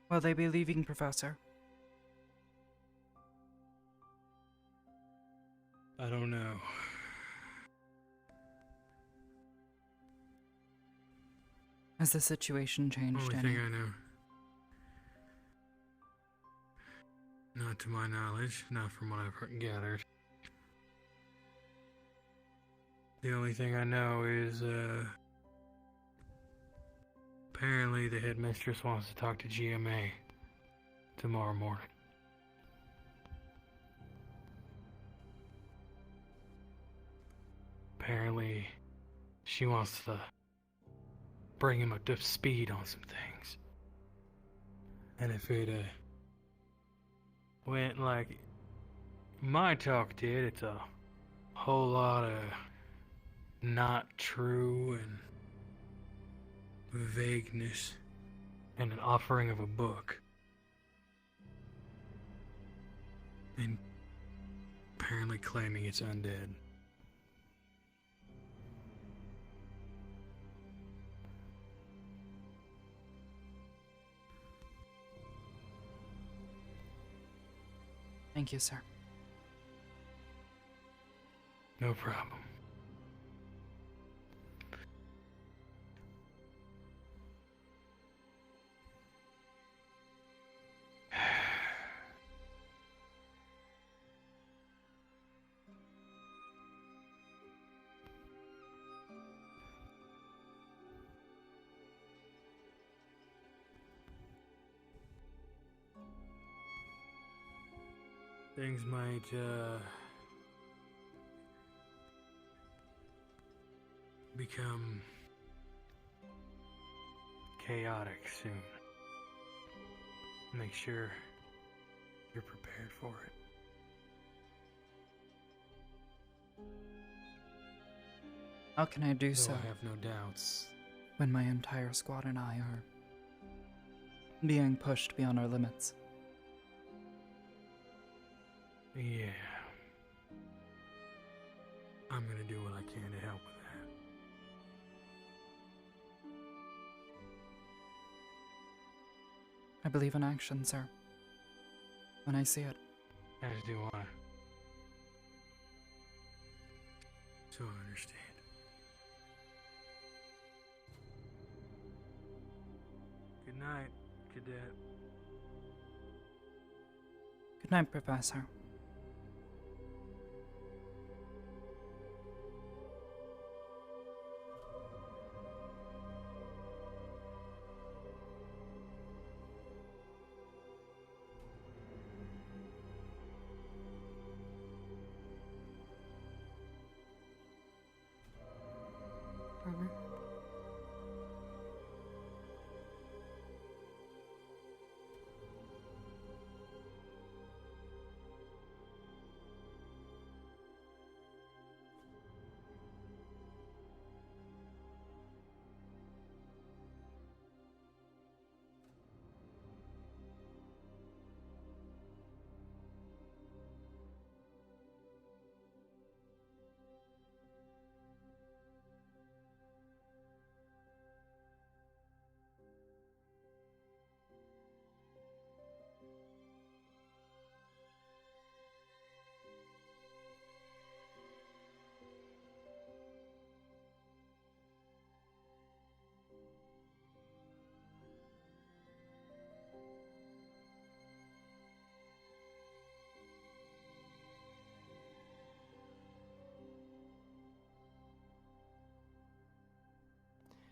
Will they be leaving, Professor? I don't know. Has the situation changed Only any? thing I know. Not to my knowledge, not from what I've gathered. The only thing I know is, apparently the headmistress wants to talk to GMA tomorrow morning. Apparently, she wants to bring him up to speed on some things. And if it, went like my talk did, it's a whole lot of not true and vagueness and an offering of a book. And apparently claiming it's undead. Thank you, sir. No problem. Things might, become chaotic soon. Make sure you're prepared for it. How can I do Though so? I have no doubts. When my entire squad and I are being pushed beyond our limits. Yeah. I'm gonna do what I can to help with that. I believe in action, sir. When I see it. As do I. So I understand. Good night, Cadet. Good night, Professor. Arbor.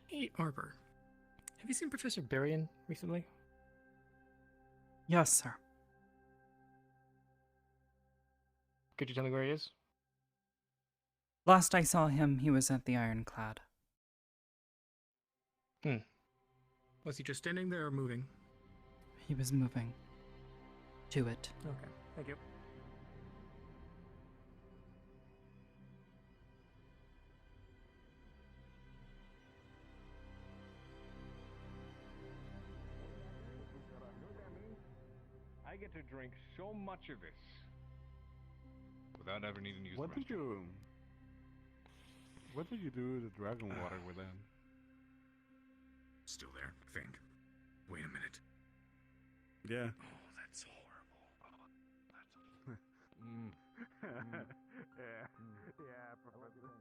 Hey, Arbor. Have you seen Professor Berrien recently? Yes, sir. Could you tell me where he is? Last I saw him, he was at the Ironclad. Was he just standing there or moving? He was moving. To it. Okay, thank you. I get to drink so much of this without ever needing to use What the did you do with the dragon water with them? Still there, I think. Wait a minute. Yeah. Oh, that's horrible. Oh, that's... Yeah, Professor.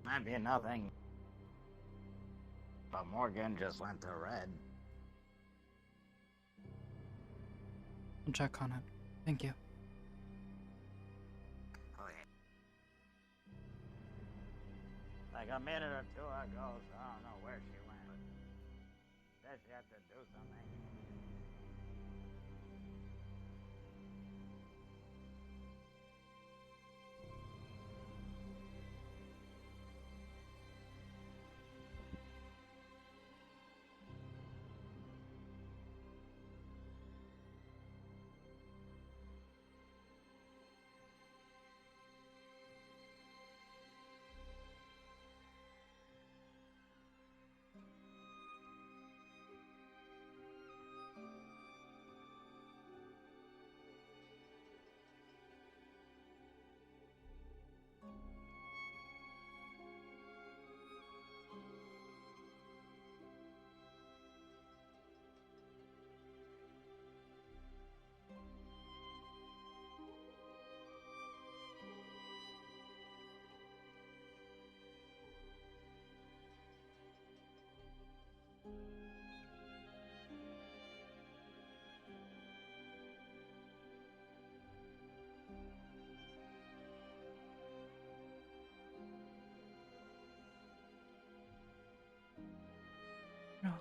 Might be nothing. But Morgan just went to red. I'll check on it. Thank you. Okay. Like a minute or two ago, so I don't know where she went. Said she had to do something.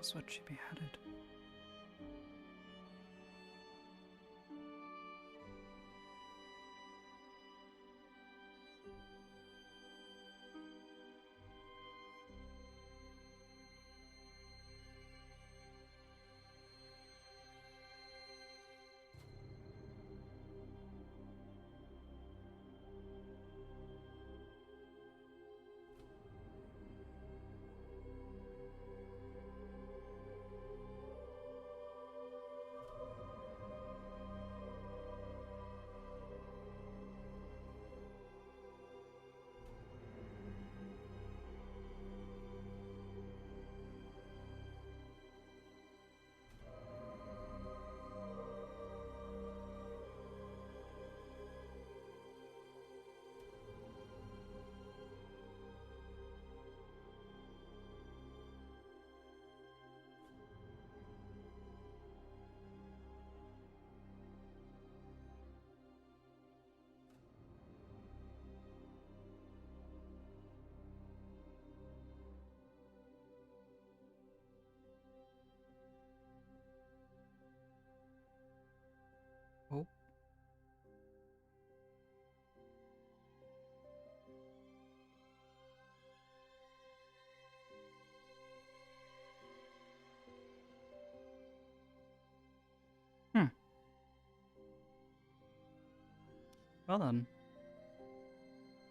knows what she beheaded. Oh. Well then.